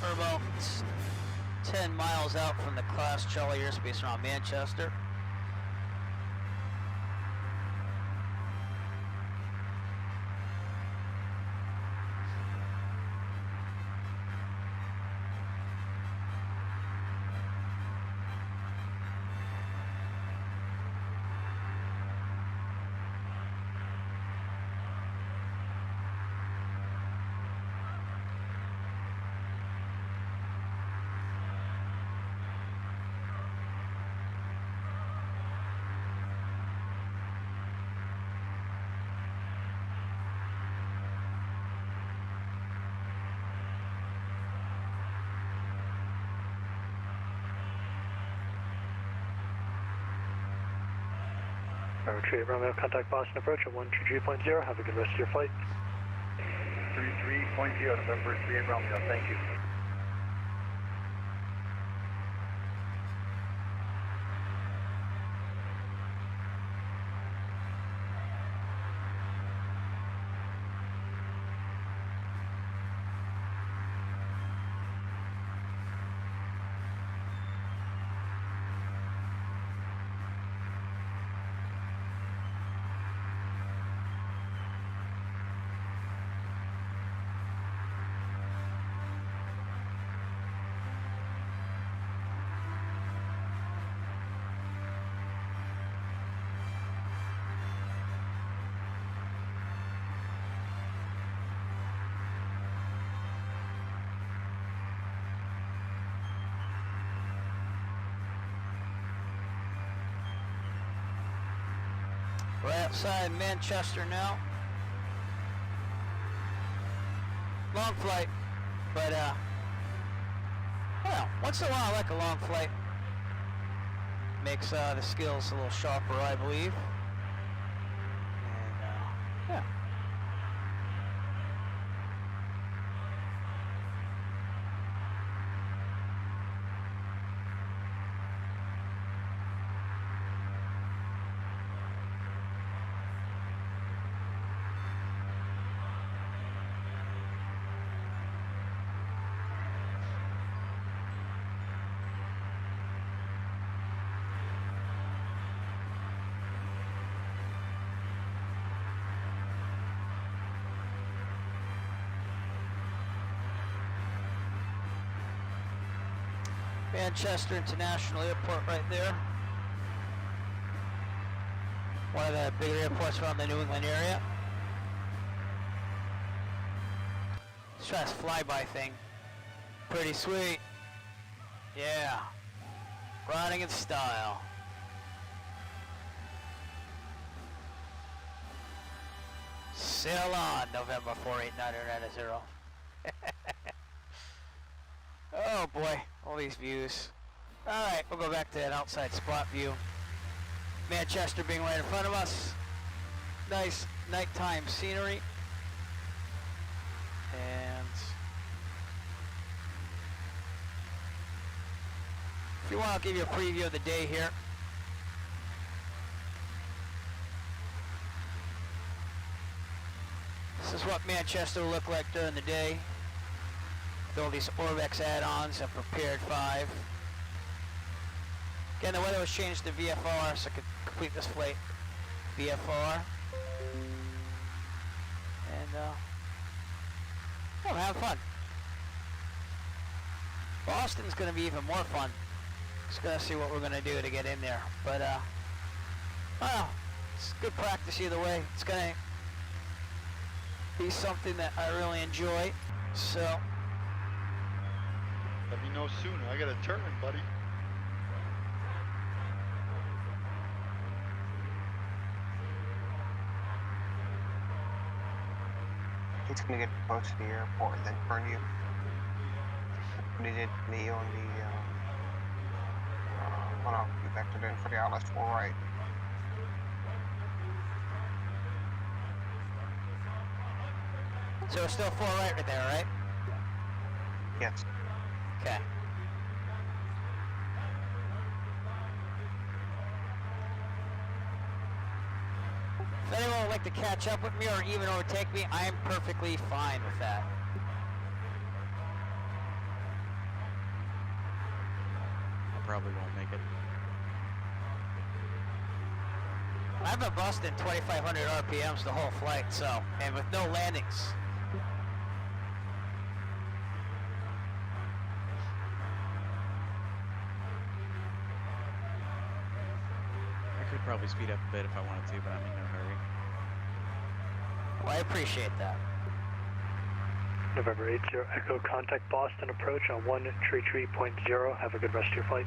Speaker 1: We're about 10 miles out from the Class Charlie airspace around Manchester.
Speaker 11: Retreat Romeo, contact Boston approach at 123.0. Have a good rest of your flight.
Speaker 4: 33.0, November 38 Romeo, thank you.
Speaker 1: We're outside Manchester now. Long flight, but well, once in a while I like a long flight. Makes the skills a little sharper, I believe. And yeah. Manchester International Airport right there. One of the bigger airports around the New England area. Let's try this flyby thing. Pretty sweet. Yeah. Riding in style. Sail on, November 48990. Oh boy, all these views. Alright, we'll go back to that outside spot view. Manchester being right in front of us. Nice nighttime scenery. And if you want, I'll give you a preview of the day here. This is what Manchester will look like during the day. With all these OrbX add-ons and Prepared 5. Again, the weather was changed to VFR, so I could complete this flight VFR. And, I'm having fun. Boston's going to be even more fun. Just going to see what we're going to do to get in there. But, well, it's good practice either way. It's going to be something that I really enjoy. So,
Speaker 6: let me know sooner. I got a turn, buddy.
Speaker 7: He's gonna get close to the airport and then burn you. What he did to me on the, well, no, you vectored in for the ILS 4 right.
Speaker 1: So we're still 4 right there, right?
Speaker 7: Yes.
Speaker 1: Okay. If anyone would like to catch up with me or even overtake me, I am perfectly fine with that.
Speaker 8: I probably won't make it.
Speaker 1: I've been busting 2,500 RPMs the whole flight, so, and with no landings.
Speaker 8: I could probably speed up a bit if I wanted to, but I'm in no hurry.
Speaker 1: Well, I appreciate that.
Speaker 11: November 80 Echo, contact Boston approach on 133.0. Have a good rest of your flight.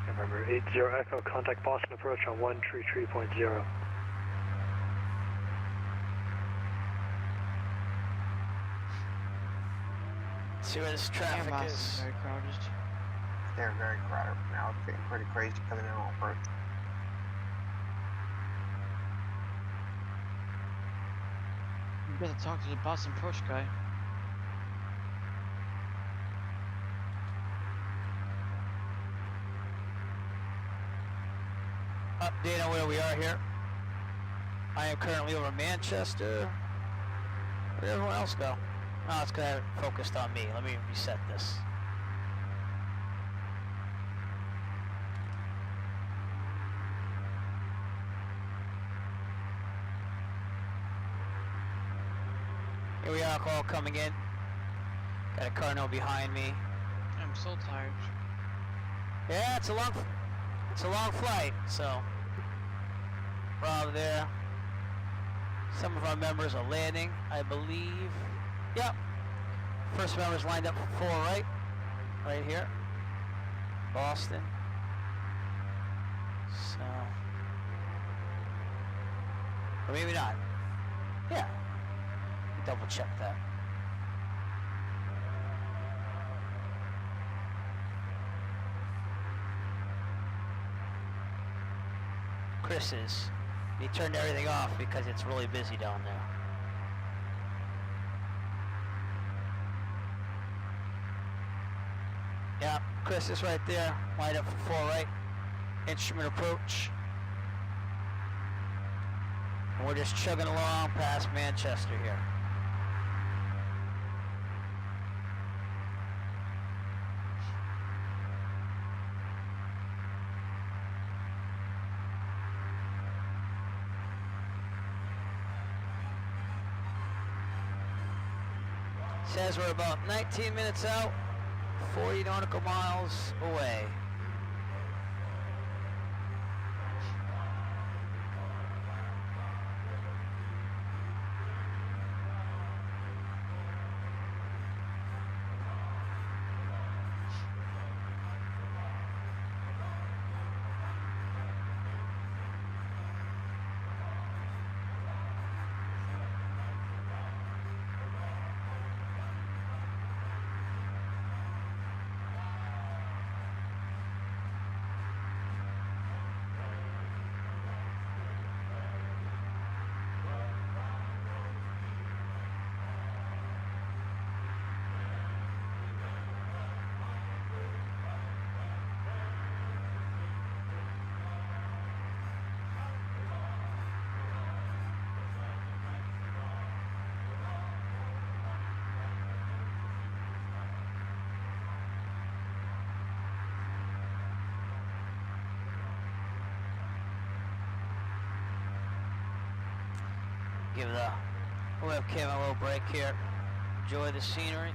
Speaker 11: November 80 Echo, contact Boston approach on 133.0.
Speaker 1: See where this traffic is.
Speaker 20: Very crowded.
Speaker 7: They're very crowded now. It's getting pretty crazy coming in on approach.
Speaker 20: You better talk to the Boston approach guy.
Speaker 1: Update on where we are here. I am currently over Manchester. Where'd everyone else go? Oh, it's because I haven't focused on me. Let me reset this. Here we are, all coming in. Got a Cardinal behind me.
Speaker 20: I'm so tired.
Speaker 1: Yeah, it's a long flight, so we're out there. Some of our members are landing, I believe. Yep. First member's lined up for 4 right here. Boston. So Or maybe not. Yeah. Double check that. Chris is. He turned everything off because it's really busy down there. Yeah, Chris is right there. Lined up for 4 right. Instrument approach. And we're just chugging along past Manchester here. Says we're about 19 minutes out, 40 nautical miles away. Give the webcam a little break here. Enjoy the scenery.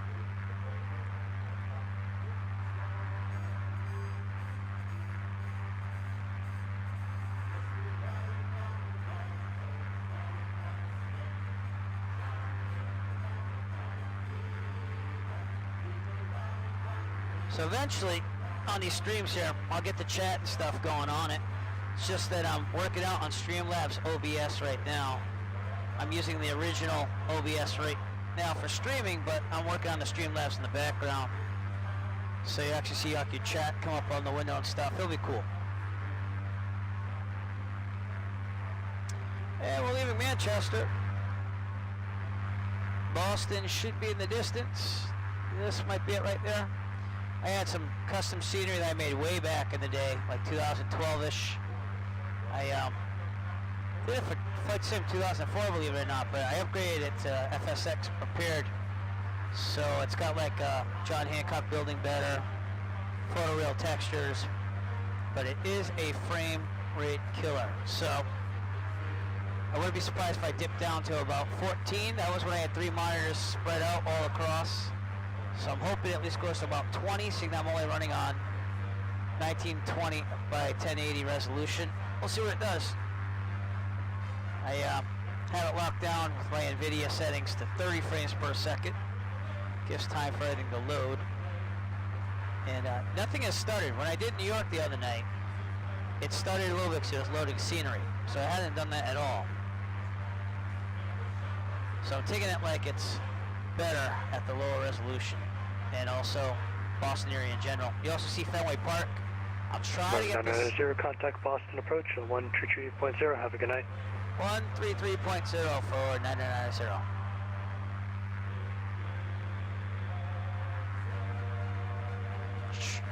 Speaker 1: So eventually, on these streams here, I'll get the chat and stuff going on it. It's just that I'm working out on Streamlabs OBS right now. I'm using the original OBS right now for streaming, but I'm working on the Streamlabs in the background. So you actually see like your chat come up on the window and stuff. It'll be cool. And we're leaving Manchester. Boston should be in the distance. This might be it right there. I had some custom scenery that I made way back in the day, like 2012-ish. I did it for Flight Sim 2004, believe it or not, but I upgraded it to FSX prepared. So it's got like John Hancock building better, photoreal textures, but it is a frame rate killer. So I wouldn't be surprised if I dipped down to about 14. That was when I had 3 monitors spread out all across. So I'm hoping it at least goes to about 20, seeing that I'm only running on 1920 by 1080 resolution. We'll see what it does. I have it locked down with my NVIDIA settings to 30 frames per second. Gives time for everything to load. And nothing has started. When I did New York the other night, it started a little bit because it was loading scenery. So I hadn't done that at all. So I'm taking it like it's better at the lower resolution. And also Boston area in general. You also see Fenway Park. I'm trying to get this.
Speaker 11: 0, contact Boston approach on 133.0. Have a good night.
Speaker 1: 133.0 for 990.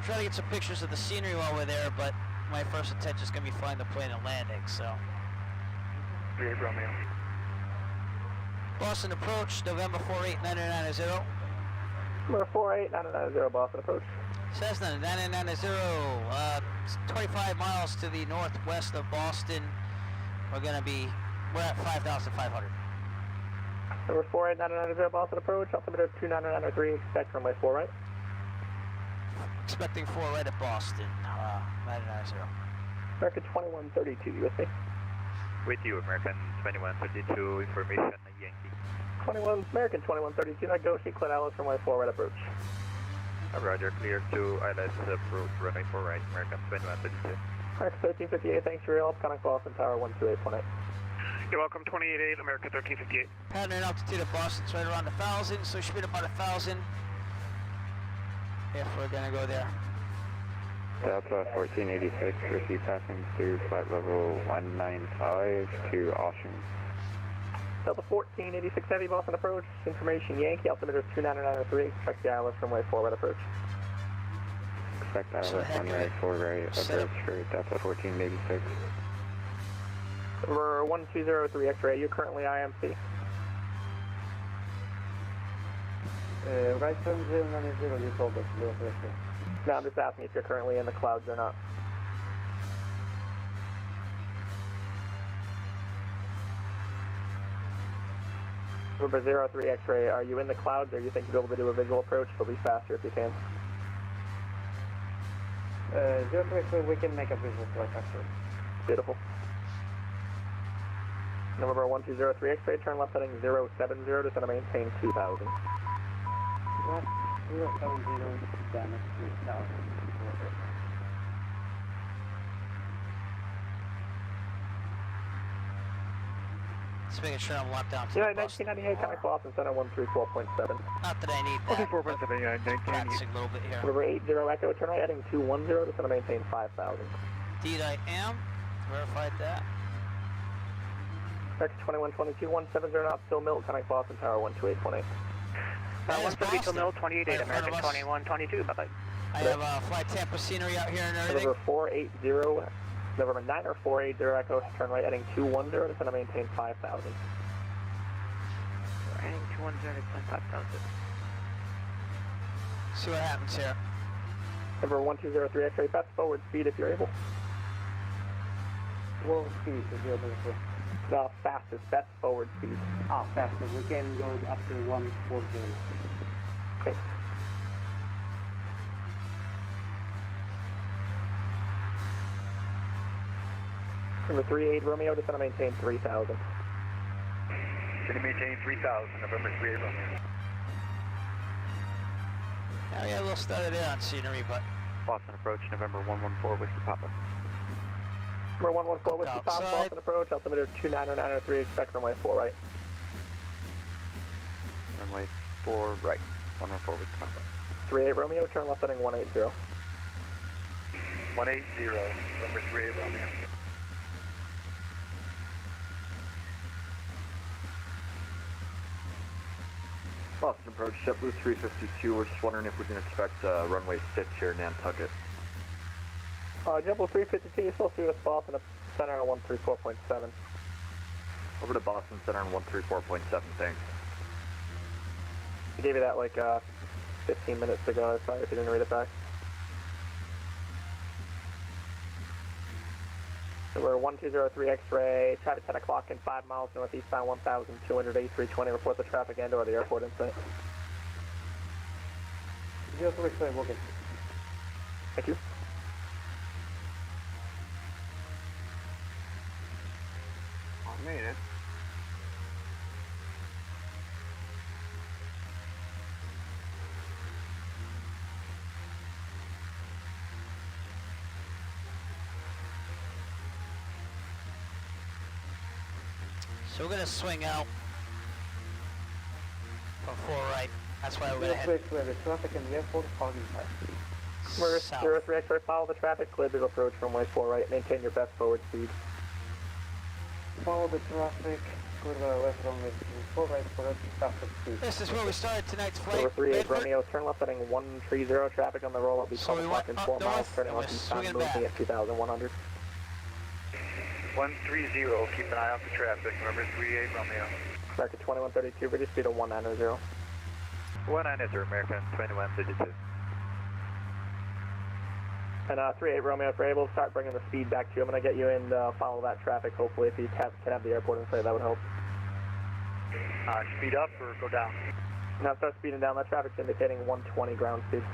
Speaker 1: Try to get some pictures of the scenery while we're there, but my first intention is going to be flying the plane and landing, so.
Speaker 11: 38 Romeo.
Speaker 1: Boston approach, November 48, 990.
Speaker 9: Number 48, 990, Boston approach.
Speaker 1: Cessna 990, 25 miles to the northwest of Boston. We're at 5,500.
Speaker 9: Number 48, 990, Boston approach, altimeter 2993, expect runway 4 right.
Speaker 1: Expecting 4 right at Boston, 990.
Speaker 9: American 2132, you with me?
Speaker 10: With you, American 2132, information, Yankee.
Speaker 9: American 2132, negotiate Clyde Alice, runway 4 right approach.
Speaker 10: Roger, clear to ILS approach, runway 4 right, American 2132.
Speaker 9: American 1358, thanks for your help, contact Boston Tower 128.8.
Speaker 2: You're welcome, 28.8, America 1358.
Speaker 1: Pattern altitude of Boston's right around 1,000, so it should be about 1,000 if we're gonna go there.
Speaker 13: Delta 1486, receive passing through flight level 195 to Ocean.
Speaker 9: Delta 1486 Heavy, Boston approach, information Yankee, altimeter 29903, expect the ILS runway 4 right approach.
Speaker 13: Expect ILS runway 4 right approach for Delta 1486.
Speaker 9: Number 1203 X-ray, you're currently IMC.
Speaker 3: Right turn 090, you told us,
Speaker 9: No, I'm just asking if you're currently in the clouds or not. Number 03 X-ray, are you in the clouds or you think you'll be able to do a visual approach? It'll be faster if you can.
Speaker 3: 03 X-ray, we can make a visual approach actually.
Speaker 9: Beautiful. Number 1203 X-ray, turn left heading 070 to center maintain 2000.
Speaker 3: What? 070, damage 2000.
Speaker 1: Just making sure I'm locked down to
Speaker 9: Yeah,
Speaker 1: the Boston.
Speaker 9: 1998, County Boston Center 134.7.
Speaker 1: Not that I need that.
Speaker 2: 134.7,
Speaker 1: Practicing a little bit here.
Speaker 9: Number 80 Echo, turn right heading 210 to center maintain 5000.
Speaker 1: Indeed I am. Verified that.
Speaker 9: Next 2122, 170 knots, still Mill, County Boston Tower 128.8.
Speaker 2: 170 till Mill, 28.8, American 2122, bye-bye.
Speaker 1: I have flight Tampa scenery out here and everything.
Speaker 9: November 480, November 9 or 480 Echo, turn right heading 210 to center maintain 5000.
Speaker 2: Heading 210 to 5,000.
Speaker 1: See what happens here.
Speaker 9: Number 1203 X-ray, best forward speed if you're able.
Speaker 3: What speed is the other for?
Speaker 9: The fastest, best forward speed.
Speaker 3: Ah, faster. We can go up to 140.
Speaker 9: Okay. Number 38 Romeo, just gonna maintain 3000.
Speaker 11: Going to maintain 3,000, November 38 Romeo.
Speaker 1: Now we got a little stutter there on scenery, but
Speaker 10: Boston approach, November 114, Whiskey Papa.
Speaker 9: Number 114 Whiskey Papa,
Speaker 1: Outside.
Speaker 9: Boston approach, altimeter 29903, expect runway 4 right.
Speaker 10: Runway 4 right, 114 Whiskey Papa.
Speaker 9: 38 Romeo, turn left heading 180.
Speaker 11: 180, November 38 Romeo.
Speaker 12: Boston approach, JetBlue 352. We're just wondering if we can expect runway 6 here, Nantucket.
Speaker 9: JetBlue 352, you're supposed to be with Boston Center on 134.7.
Speaker 12: Over to Boston Center on 134.7, thanks.
Speaker 9: I gave you that like 15 minutes ago, sorry if you didn't read it back. So we're 1203 X-ray, traffic 10 o'clock and 5 miles northeastbound 1,283.20. Report the traffic and or the airport in sight.
Speaker 3: 03 X-ray, we'll get you.
Speaker 9: Thank you.
Speaker 7: I made it.
Speaker 1: so we're gonna swing out from 4 right. That's why we're gonna head
Speaker 3: 03 X-ray, the traffic in the airport is hogging high.
Speaker 9: We're
Speaker 1: south.
Speaker 9: 03 X-ray, follow the traffic, clear visual approach runway 4 right, maintain your best forward speed.
Speaker 3: Follow the traffic, go to the left runway 4 right for us, faster speed.
Speaker 1: This is where we started tonight's flight.
Speaker 9: Over 38
Speaker 1: Bedford.
Speaker 9: Romeo, turn left heading 130, traffic on the roll up, be
Speaker 1: So
Speaker 9: 12
Speaker 1: we
Speaker 9: o'clock
Speaker 1: went
Speaker 9: and 4
Speaker 1: up
Speaker 9: miles,
Speaker 1: north,
Speaker 9: turning
Speaker 1: and we're
Speaker 9: left eastbound,
Speaker 1: swinging
Speaker 9: moving
Speaker 1: back.
Speaker 9: at 2,100.
Speaker 11: 130, keep an eye out for traffic, November 38 Romeo.
Speaker 9: American 2132, British speed of 190.
Speaker 12: 190, American 2132.
Speaker 9: And 38 Romeo, if you're able to start bringing the speed back to you, I'm going to get you in to follow that traffic. Hopefully, if you can have the airport in sight, that would help.
Speaker 11: Speed up or go down?
Speaker 9: Now start speeding down. That traffic's indicating 120 ground speed.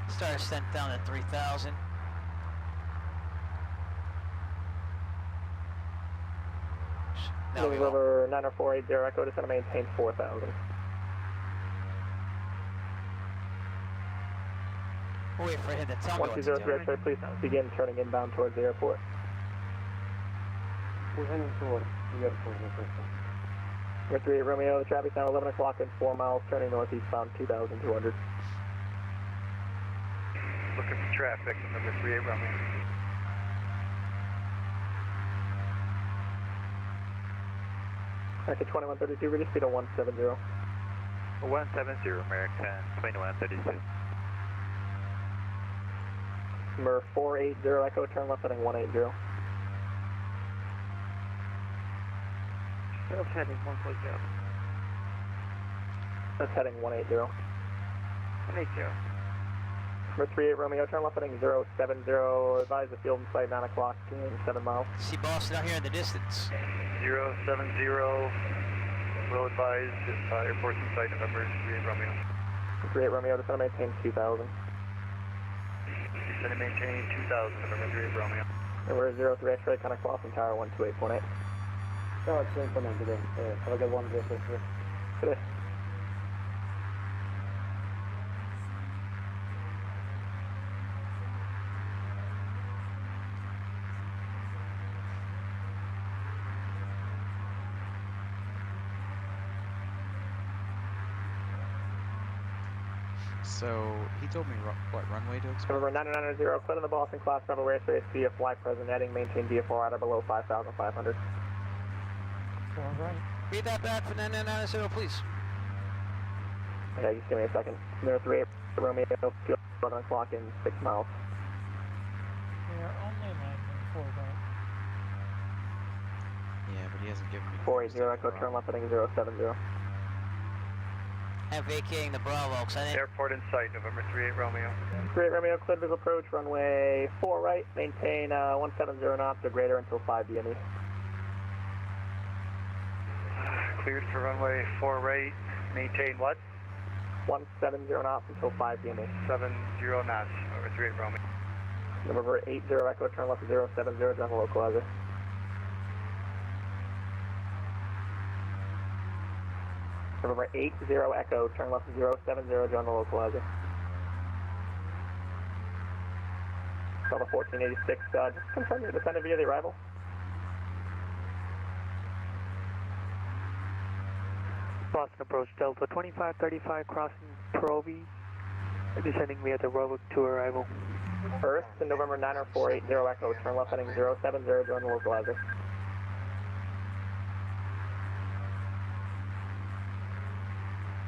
Speaker 1: Start ascent down to 3,000. Now we
Speaker 9: Louis River 90480 Echo, just going to maintain 4,000.
Speaker 1: We'll wait for him to tell me what to
Speaker 9: 1203
Speaker 1: do.
Speaker 9: X-ray, please begin turning inbound towards the airport.
Speaker 3: We're heading towards the airport.
Speaker 9: Number 38 Romeo, the traffic's now 11 o'clock and 4 miles, turning northeastbound 2,200.
Speaker 11: Looking for traffic, number 38 Romeo.
Speaker 9: Back at 2132, ready speed of 170.
Speaker 12: 170, American 2132.
Speaker 9: Number 480 Echo, turn left heading 180.
Speaker 3: Still heading 140.
Speaker 9: That's heading 180.
Speaker 3: 180.
Speaker 9: Number 38 Romeo, turn left heading 070. Advise the field in sight 9 o'clock in 7 miles.
Speaker 1: See Boston out here in the distance.
Speaker 11: 070, will advise airport in sight, November 38 Romeo.
Speaker 9: 38 Romeo, descend and maintain 2000.
Speaker 11: Descend and maintain 2000, November 38 Romeo.
Speaker 9: Number 03 X-ray, connect Boston Tower 128.8.
Speaker 3: Tower 2.8 today. Have a good one,
Speaker 9: Today.
Speaker 8: So he told me what runway to expect.
Speaker 9: Number 9990, clear in the Boston class Bravo airspace, via fly present, heading, maintain VFR at or below 5,500.
Speaker 15: All right.
Speaker 1: Read that back for 9990, please.
Speaker 9: Okay, just give me a second. Number 38 Romeo, field 11 o'clock in 6 miles.
Speaker 15: We are only landing 4 right.
Speaker 8: Yeah, but he hasn't given me.
Speaker 9: 480 Echo, turn left heading 070.
Speaker 1: I'm vacating the Bravo, because I didn't...
Speaker 11: Airport in sight, November 38 Romeo.
Speaker 9: 38 Romeo, cleared visual approach, runway 4 right, maintain 170 knots or greater until 5 DME.
Speaker 11: Cleared for runway 4 right, maintain what?
Speaker 9: 170 knots until 5 DME.
Speaker 11: 70 knots, over 38 Romeo.
Speaker 9: Number 80 Echo, turn left 070, drive a localizer. Number 80 Echo, turn left 070, join the localizer. Delta 1486, just confirm you're descending via the arrival.
Speaker 5: Boston approach Delta 2535 crossing Provi, descending via the Roebuck to arrival.
Speaker 9: Earth to November 90480 Echo, turn left heading 070, join the localizer.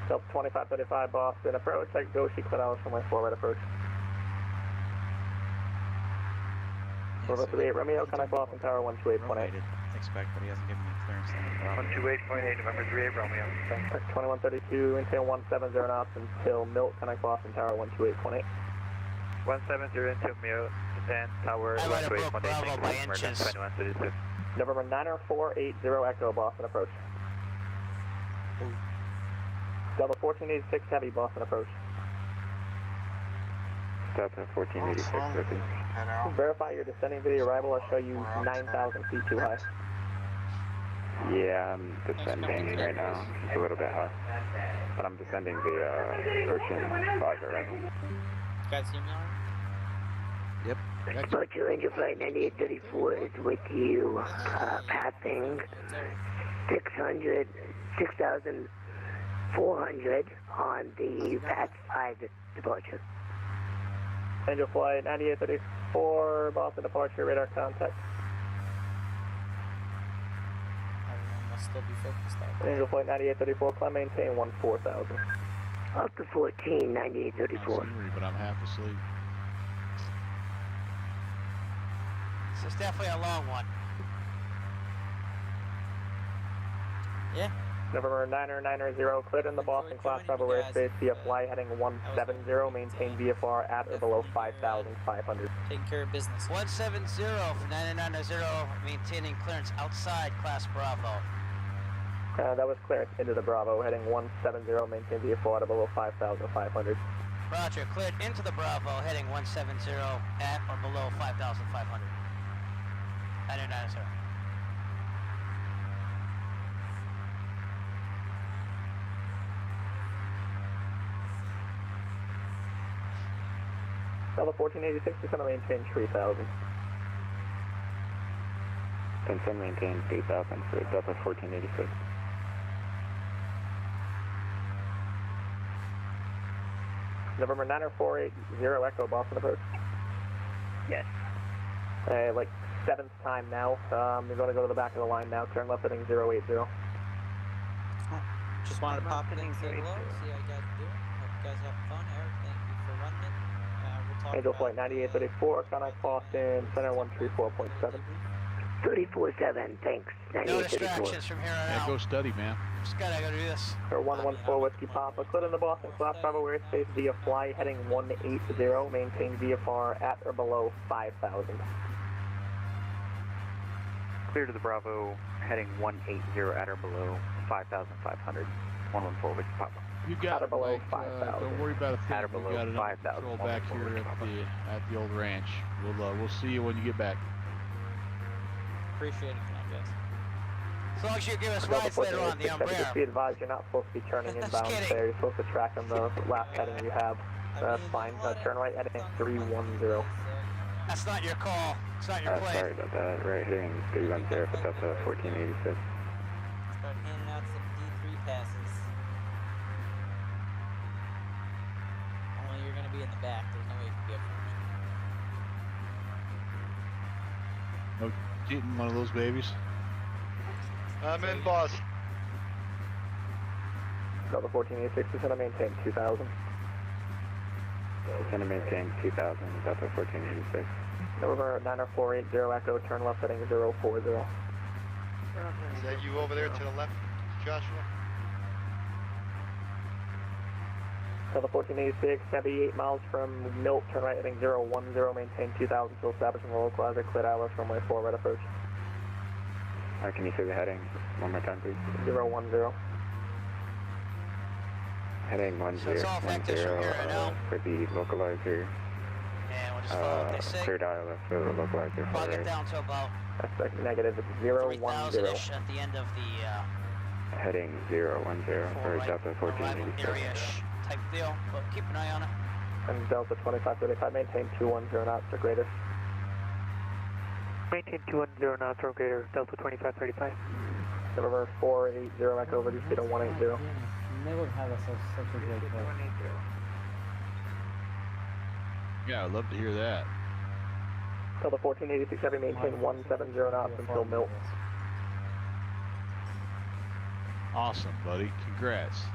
Speaker 9: Delta 2535 Boston approach, I go she clear hours from my 4 right approach. Over 38 Romeo, connect Boston Tower 128.8.
Speaker 8: Expect, but he hasn't given me clearance on the Bravo.
Speaker 11: 128.8, November 38 Romeo.
Speaker 9: 2132, maintain 170 knots until Milt, connect Boston Tower 128.8.
Speaker 12: 170 into Milt, then Tower
Speaker 1: I might have broke
Speaker 12: 128.8.
Speaker 1: Bravo by inches.
Speaker 12: 2132.
Speaker 9: November 90480 Echo, Boston approach. Delta 1486 Heavy, Boston approach.
Speaker 13: Delta 1486, copy.
Speaker 9: Verify your descending via arrival. I'll show you 9,000 feet too high.
Speaker 13: Yeah, I'm descending right now. It's a little bit high. But I'm descending via Ocean Plaza right now.
Speaker 14: You guys see me alright?
Speaker 8: Yep.
Speaker 18: Departure Ranger Flight 9834 is with you, passing 6,400 on the PATS 5 departure.
Speaker 9: Angel Flight 9834, Boston departure, radar contact.
Speaker 14: Everyone must still be focused out.
Speaker 9: Angel Flight 9834, climb maintain 14,000.
Speaker 18: Up to 14, 9834.
Speaker 16: But I'm half asleep.
Speaker 1: This is definitely a long one.
Speaker 14: Yeah.
Speaker 9: November 990, cleared in the Boston class Bravo airspace via fly heading 170, maintain VFR at or below 5,500.
Speaker 14: Taking care of business.
Speaker 1: 170 for 9990, maintaining clearance outside class Bravo.
Speaker 9: That was clearance into the Bravo, heading 170, maintain VFR at or below 5,500.
Speaker 1: Roger, cleared into the Bravo, heading 170 at or below 5,500. 9990.
Speaker 9: Delta 1486, descend and maintain 3000.
Speaker 13: Descend maintain 3000 for Delta 1486.
Speaker 9: November 90480 Echo, Boston approach.
Speaker 21: Yes.
Speaker 9: Like 7th time now. You're going to go to the back of the line now. Turn left heading 080.
Speaker 14: Just wanted to pop in and say hello, see how you guys are doing. Hope you guys are having fun. Eric, thank you for running it. We'll talk
Speaker 9: Angel
Speaker 14: about,
Speaker 9: Flight 9834, contact Boston, center 134.7.
Speaker 18: 34-7, thanks.
Speaker 1: No distractions from here on
Speaker 16: Yeah,
Speaker 1: out.
Speaker 16: go study, man.
Speaker 1: I gotta do this.
Speaker 9: For 114 Whiskey Papa, clear in the Boston Class Bravo airspace via fly heading 180, maintain VFR at or below 5,000.
Speaker 10: Clear to the Bravo, heading 180 at or below 5,500. 114 Whiskey Papa.
Speaker 16: You got
Speaker 9: At or
Speaker 16: it,
Speaker 9: below
Speaker 16: Mike.
Speaker 9: 5,000.
Speaker 16: Don't worry about a thing.
Speaker 10: At or
Speaker 16: We
Speaker 10: below
Speaker 16: got it under
Speaker 10: 5,000.
Speaker 16: control back here at the old ranch. We'll see you when you get back.
Speaker 14: Appreciate it, guys.
Speaker 1: As long as you give us rides later on, the Umbrella.
Speaker 9: Just be advised, you're not supposed to be turning inbound
Speaker 1: kidding.
Speaker 9: there. You're supposed to track on the last heading you have. That's fine. Turn right heading 310.
Speaker 1: That's not your call. It's not your plane.
Speaker 13: Sorry about that. Right heading 310 for Delta 1486.
Speaker 14: Start handing out some D3 passes. Only you're gonna be in the back. There's no way you can be up front.
Speaker 16: No getting one of those babies.
Speaker 6: I'm in Boston.
Speaker 9: Delta 1486, descend and maintain 2,000.
Speaker 13: Descend and maintain 2,000, Delta 1486.
Speaker 9: November 90480 Echo, turn left heading 040.
Speaker 6: Is that you over there to the left, Joshua?
Speaker 9: Delta 1486, 78 miles from Milt, turn right heading 010, maintain 2,000 till establishing localizer, clear Atlas, runway 4 right approach.
Speaker 13: Can you say the heading one more time, please?
Speaker 9: 010.
Speaker 13: Heading 1010 for the localizer.
Speaker 1: And we'll just follow what they say.
Speaker 13: Clear dial for the localizer.
Speaker 1: Probably get down to about
Speaker 9: Aspect negative 010.
Speaker 1: 3,000-ish at the end of the
Speaker 13: Heading 010 for Delta 1486.
Speaker 1: area-ish type deal, but keep an eye on it.
Speaker 9: And Delta 2535, maintain 210 knots or greater.
Speaker 21: Maintain 210 knots or greater, Delta 2535.
Speaker 9: November 480 Echo, over speed of 180.
Speaker 3: They would have such a great flight.
Speaker 16: Yeah, I'd love to hear that.
Speaker 9: Delta 1486 Heavy, maintain 170 knots until Milt.
Speaker 16: Awesome, buddy. Congrats.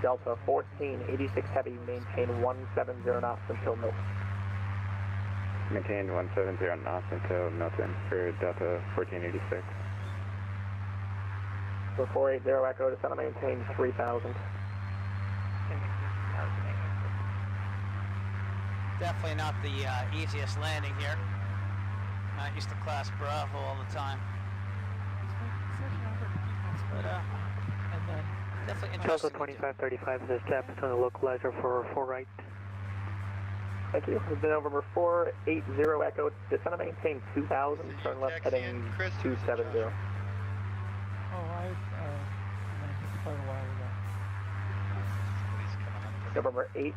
Speaker 9: Delta 1486 Heavy, maintain 170 knots until Milt.
Speaker 13: Maintain 170 knots until Milton for Delta 1486.
Speaker 9: For 480 Echo, descend and maintain 3,000.
Speaker 1: Definitely not the easiest landing here. Not used to class Bravo all the time. But definitely
Speaker 21: Delta
Speaker 1: interesting.
Speaker 21: 2535 is a step to the localizer for 4 right.
Speaker 9: Thank you. We've been November 480 Echo, descend and maintain 2,000, turn left heading 270.
Speaker 15: Oh, I landed quite a while ago.
Speaker 9: November 80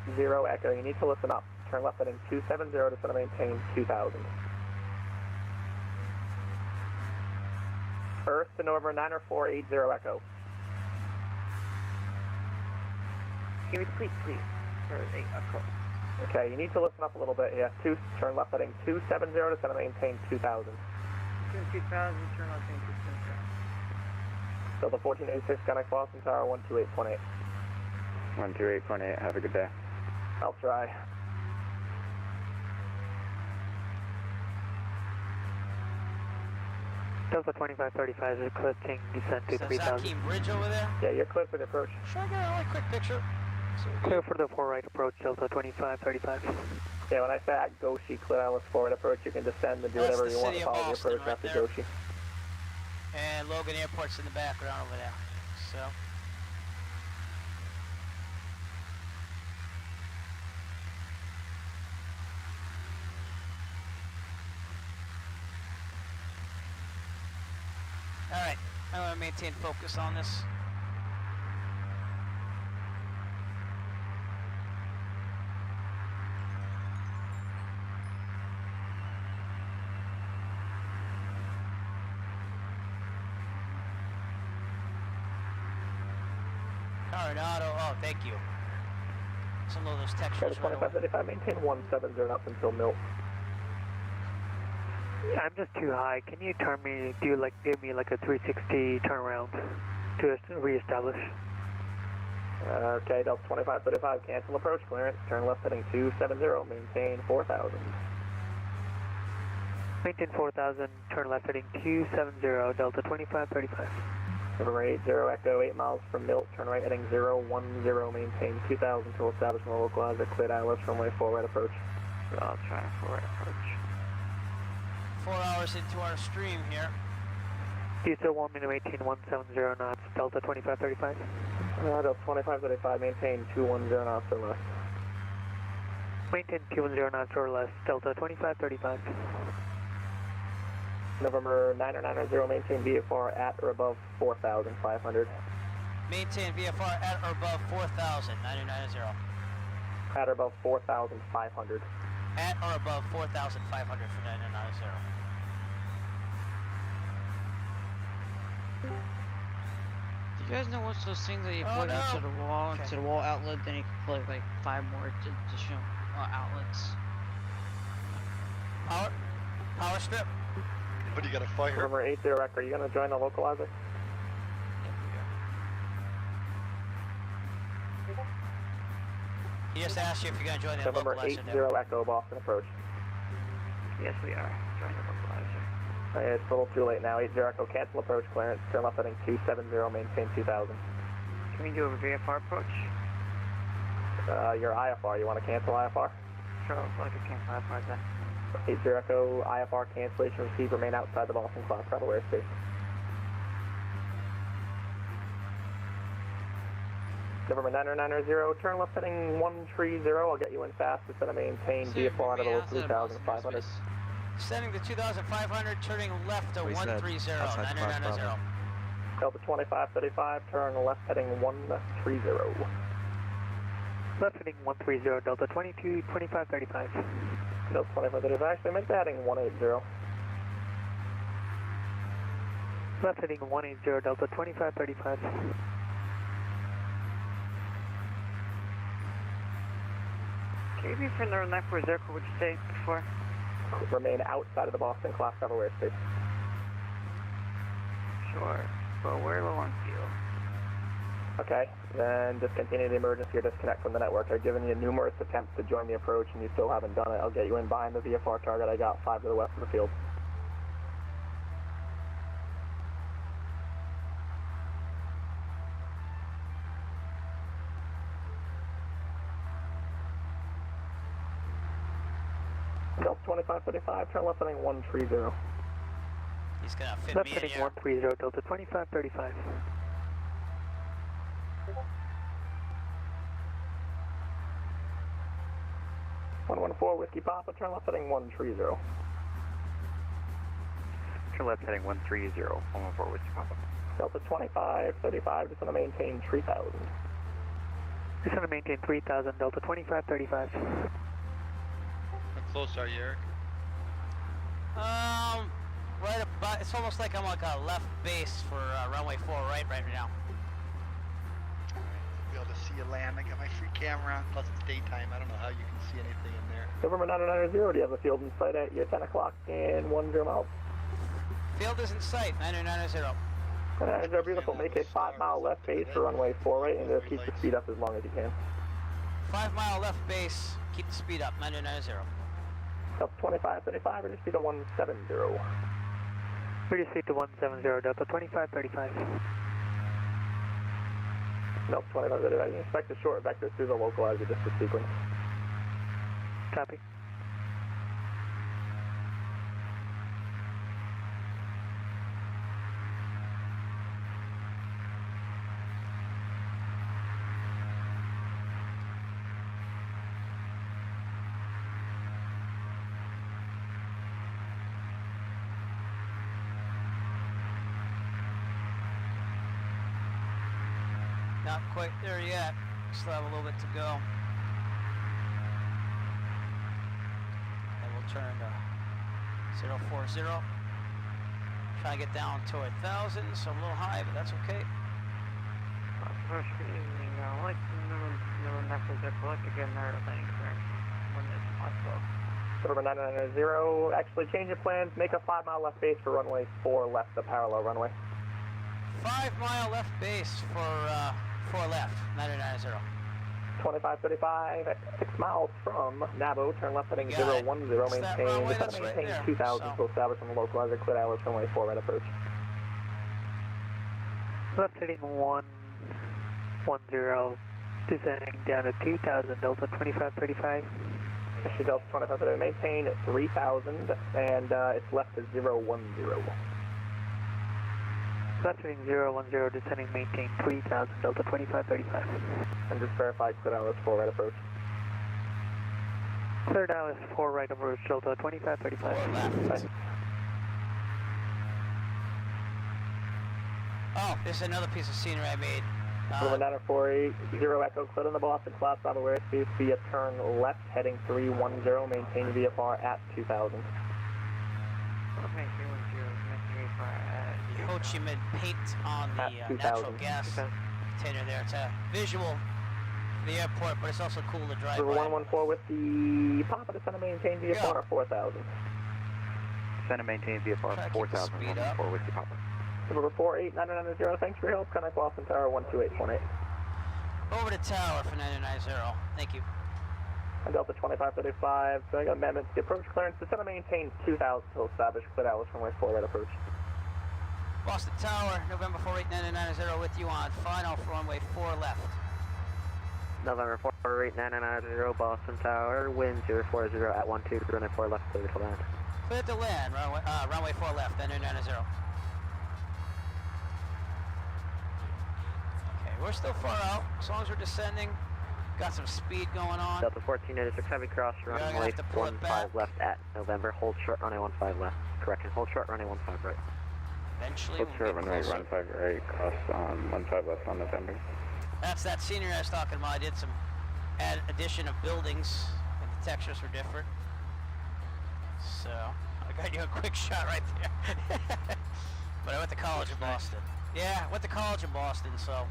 Speaker 9: Echo, you need to listen up. Turn left heading 270, descend and maintain 2,000. Earth to November 90480 Echo.
Speaker 21: Can you repeat, please? For 8 Echo.
Speaker 9: Okay, you need to listen up a little bit here. Turn left heading 270, descend and maintain 2,000.
Speaker 21: 2,000, turn left heading 270.
Speaker 9: Delta 1486, connect Boston Tower 128.8.
Speaker 13: 128.8, have a good day.
Speaker 9: I'll try.
Speaker 21: Delta 2535 is requesting descent to 3,000.
Speaker 1: Zakim Bridge over there.
Speaker 9: Yeah, you're clear for the approach.
Speaker 1: Should I get a really quick picture?
Speaker 21: Clear for the 4 right approach, Delta 2535.
Speaker 9: Yeah, when I say at Goshi, clear Atlas forward approach, you can descend and do whatever you want to follow the approach after Goshi.
Speaker 1: And Logan Airport's in the background over there. So. Alright, I want to maintain focus on this. Coronado, oh, thank you. Some of those textures right away.
Speaker 9: 2535, maintain 170 knots until Milt.
Speaker 3: Yeah, I'm just too high. Can you turn me, give me like a 360 turnaround to reestablish?
Speaker 9: Okay, Delta 2535, cancel approach clearance. Turn left heading 270, maintain 4000.
Speaker 3: Maintain 4000, turn left heading 270, Delta 2535.
Speaker 9: November 80, Echo 8 miles from Milt, turn right heading 010, maintain 2000 until establishment localizer, cleared ILS runway 4 right approach.
Speaker 20: I'll try 4 right approach.
Speaker 1: 4 hours into our stream here.
Speaker 3: Diesel 1 minute maintain 170 knots, Delta 2535.
Speaker 9: Delta 2535, maintain 210 knots or less.
Speaker 3: Maintain 210 knots or less, Delta 2535.
Speaker 9: November 990, maintain VFR at or above 4,500.
Speaker 1: Maintain VFR at or above 4,000, 990.
Speaker 9: At or above 4,500.
Speaker 1: At or above 4,500 for 990.
Speaker 20: Do you guys know what's those things that you plug into the wall, into the wall outlet, then you can plug like 5 more additional outlets?
Speaker 1: Power strip.
Speaker 6: But you got a fire.
Speaker 9: November 80, Echo, are you going to join the localizer?
Speaker 1: He just asked you if you're going to join the
Speaker 9: November
Speaker 1: localizer.
Speaker 9: 80, Echo, Boston approach.
Speaker 20: Yes, we are. Join the localizer.
Speaker 9: It's a little too late now. 80 Echo, cancel approach clearance. Turn left heading 270, maintain 2000.
Speaker 20: Can we do a VFR approach?
Speaker 9: Your IFR, you want to cancel IFR?
Speaker 20: Sure, I'll cancel IFR then.
Speaker 9: 80 Echo, IFR cancellation received, remain outside the Boston class travel airspace. November 990, turn left heading 130, I'll get you in fast, it's going to maintain VFR at about 3,500.
Speaker 1: Sending to 2,500, turning left to 130, 990.
Speaker 9: Delta 2535, turn left heading 130.
Speaker 3: Left heading 130, Delta 2535.
Speaker 9: Delta 2535, actually make the heading 180.
Speaker 3: Left heading 180, Delta 2535.
Speaker 20: Can you be further left where Zirkle would stay before?
Speaker 9: Remain outside of the Boston class travel airspace.
Speaker 20: Sure, but we're low on fuel.
Speaker 9: Okay, then discontinue the emergency or disconnect from the network. I've given you numerous attempts to join the approach and you still haven't done it. I'll get you in behind the VFR target I got 5 to the west of the field. Delta 2535, turn left heading 130.
Speaker 1: He's gonna fit
Speaker 3: left
Speaker 1: me in
Speaker 3: heading
Speaker 1: here.
Speaker 3: 130, Delta 2535.
Speaker 9: Whiskey Papa, turn left heading 130.
Speaker 10: Turn left heading 130, 114 Whiskey Papa.
Speaker 9: Delta 2535, just want to maintain 3,000.
Speaker 3: Just want to maintain 3,000, Delta 2535.
Speaker 6: How close are you, Eric?
Speaker 1: Right about, it's almost like I'm like a left base for runway 4 right now.
Speaker 6: Be able to see you land. I got my free camera on, plus it's daytime. I don't know how you can see anything in there.
Speaker 9: November 990, do you have a field in sight at your 10 o'clock and 10 miles?
Speaker 1: Field is in sight, 990.
Speaker 9: They're beautiful. Make a 5-mile left base for runway 4 right and just keep the speed up as long as you can.
Speaker 1: 5-mile left base, keep the speed up, 990.
Speaker 9: Delta 2535, reduce speed to 170.
Speaker 3: Reduce speed to 170, Delta 2535.
Speaker 9: Delta 2535, you expect a short vector through the localizer just to sequence.
Speaker 3: Copy.
Speaker 1: Not quite there yet. Still have a little bit to go. And we'll turn to 040. Try to get down to 1,000, so a little high, but that's okay.
Speaker 20: Approach being
Speaker 3: like no message to collect again there, thanks, when it's possible.
Speaker 9: November 990, actually change your plans, make a 5 mile left base for runway 4 left, the parallel runway.
Speaker 1: 5 mile left base for 4 left, 990.
Speaker 9: 2535 at 6 miles from Nabo, turn left heading 010, maintain,
Speaker 1: runway,
Speaker 9: descend
Speaker 1: right
Speaker 9: maintain
Speaker 1: there,
Speaker 9: 2000
Speaker 1: so.
Speaker 9: to establish on the localizer, clear hours, runway 4 right approach.
Speaker 5: Left heading 110, descending down to 2000, Delta 2535.
Speaker 9: Issue Delta 2530, maintain 3000, and it's left to 010.
Speaker 5: Left heading 010, descending maintain 3000, Delta 2535.
Speaker 9: And just verify clear hours 4 right approach.
Speaker 5: Cleared hours 4 right approach, Delta 2535.
Speaker 1: 4 left. Oh, this is another piece of scenery I made.
Speaker 9: November 9480 Echo, cleared on the Boston Class Bravo airspace via turn left heading 310, maintain VFR at 2000.
Speaker 3: Okay, 310,
Speaker 1: The Ho Chi Minh paint on the natural gas container there. It's a visual for the airport, but it's also cool to drive
Speaker 9: River
Speaker 1: by.
Speaker 9: 114 with the Papa descend and maintain VFR at 4000.
Speaker 10: Descend and maintain VFR 4000, 114 with the Papa.
Speaker 9: River 489990, thanks for your help. Connect Boston Tower 128.8.
Speaker 1: Over the tower for 990. Thank you.
Speaker 9: And Delta 2535, doing amendments to approach clearance, descend and maintain 2000 to establish clear hours from way 4 right approach.
Speaker 1: Boston Tower, November 489990 with you on final for runway 4 left.
Speaker 3: November 489990, Boston Tower, wind 040 at 12, runway 4 left, clear to land.
Speaker 1: Clear to land, runway 4 left, 990. Okay, we're still far out, as long as we're descending. Got some speed going on.
Speaker 3: Delta 1486, heavy cross, runway 15 left at November, hold short, runway 15 left. Correction, hold short, runway 15 right.
Speaker 1: Eventually,
Speaker 13: Hold short, runway 15 right, cross 15 left on November.
Speaker 1: That's that scenery I was talking about. I did some addition of buildings, and the textures were different. So, I got you a quick shot right there. But I went to college in Boston. Yeah, went to college in Boston, so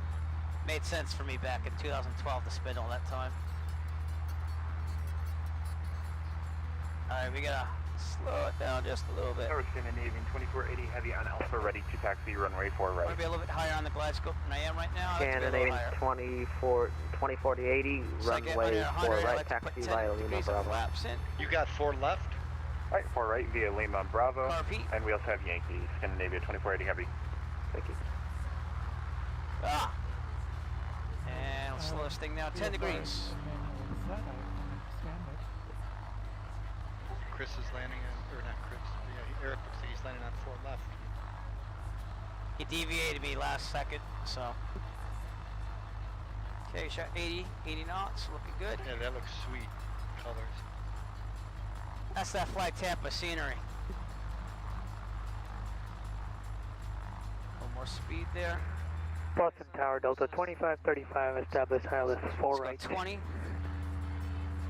Speaker 1: made sense for me back in 2012 to spend all that time. Alright, we gotta slow it down just a little bit.
Speaker 17: Tower Scandinavian 2480 heavy on Alpha, ready to taxi runway 4 right.
Speaker 1: I want to be a little bit higher on the glide scope than I am right now.
Speaker 3: Scandinavian 204080, runway 4 right, taxi via Lima Bravo.
Speaker 6: You got 4 left?
Speaker 17: Right, 4 right via Lima Bravo.
Speaker 1: Carpete.
Speaker 17: And we also have Yankee, Scandinavia 2480 heavy. Thank you.
Speaker 1: Ah! And let's slow this thing down 10 degrees.
Speaker 6: Chris is landing on, or not Chris, yeah, Eric looks like he's landing on 4 left.
Speaker 1: He deviated me last second, so. Okay, shot 80 knots, looking good.
Speaker 6: Yeah, that looks sweet. Colors.
Speaker 1: That's that Fly Tampa scenery. A little more speed there.
Speaker 5: Boston Tower, Delta 2535, established HILS 4 right.
Speaker 1: 20.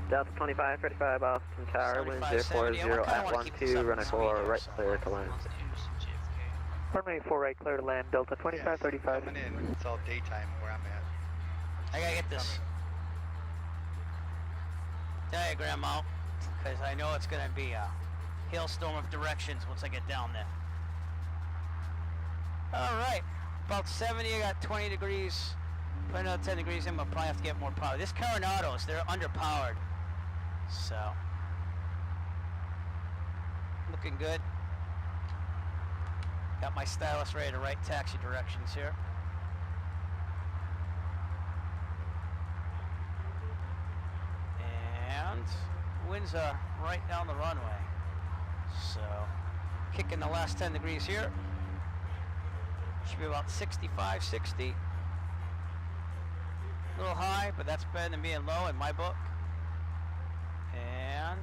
Speaker 3: Delta 2535, Boston Tower, wind 040 at 12, runway 4 right, clear to land.
Speaker 5: Runway 4 right, clear to land, Delta 2535.
Speaker 6: Coming in, it's all daytime where I'm at.
Speaker 1: I gotta get this diagram out, because I know it's gonna be a hailstorm of directions once I get down there. Alright, about 70, I got 20 degrees. Put another 10 degrees in, but probably have to get more power. This Coronados, they're underpowered. So, looking good. Got my stylus ready to write taxi directions here. And winds are right down the runway. So, kicking the last 10 degrees here. Should be about 65, 60. A little high, but that's better than being low in my book. And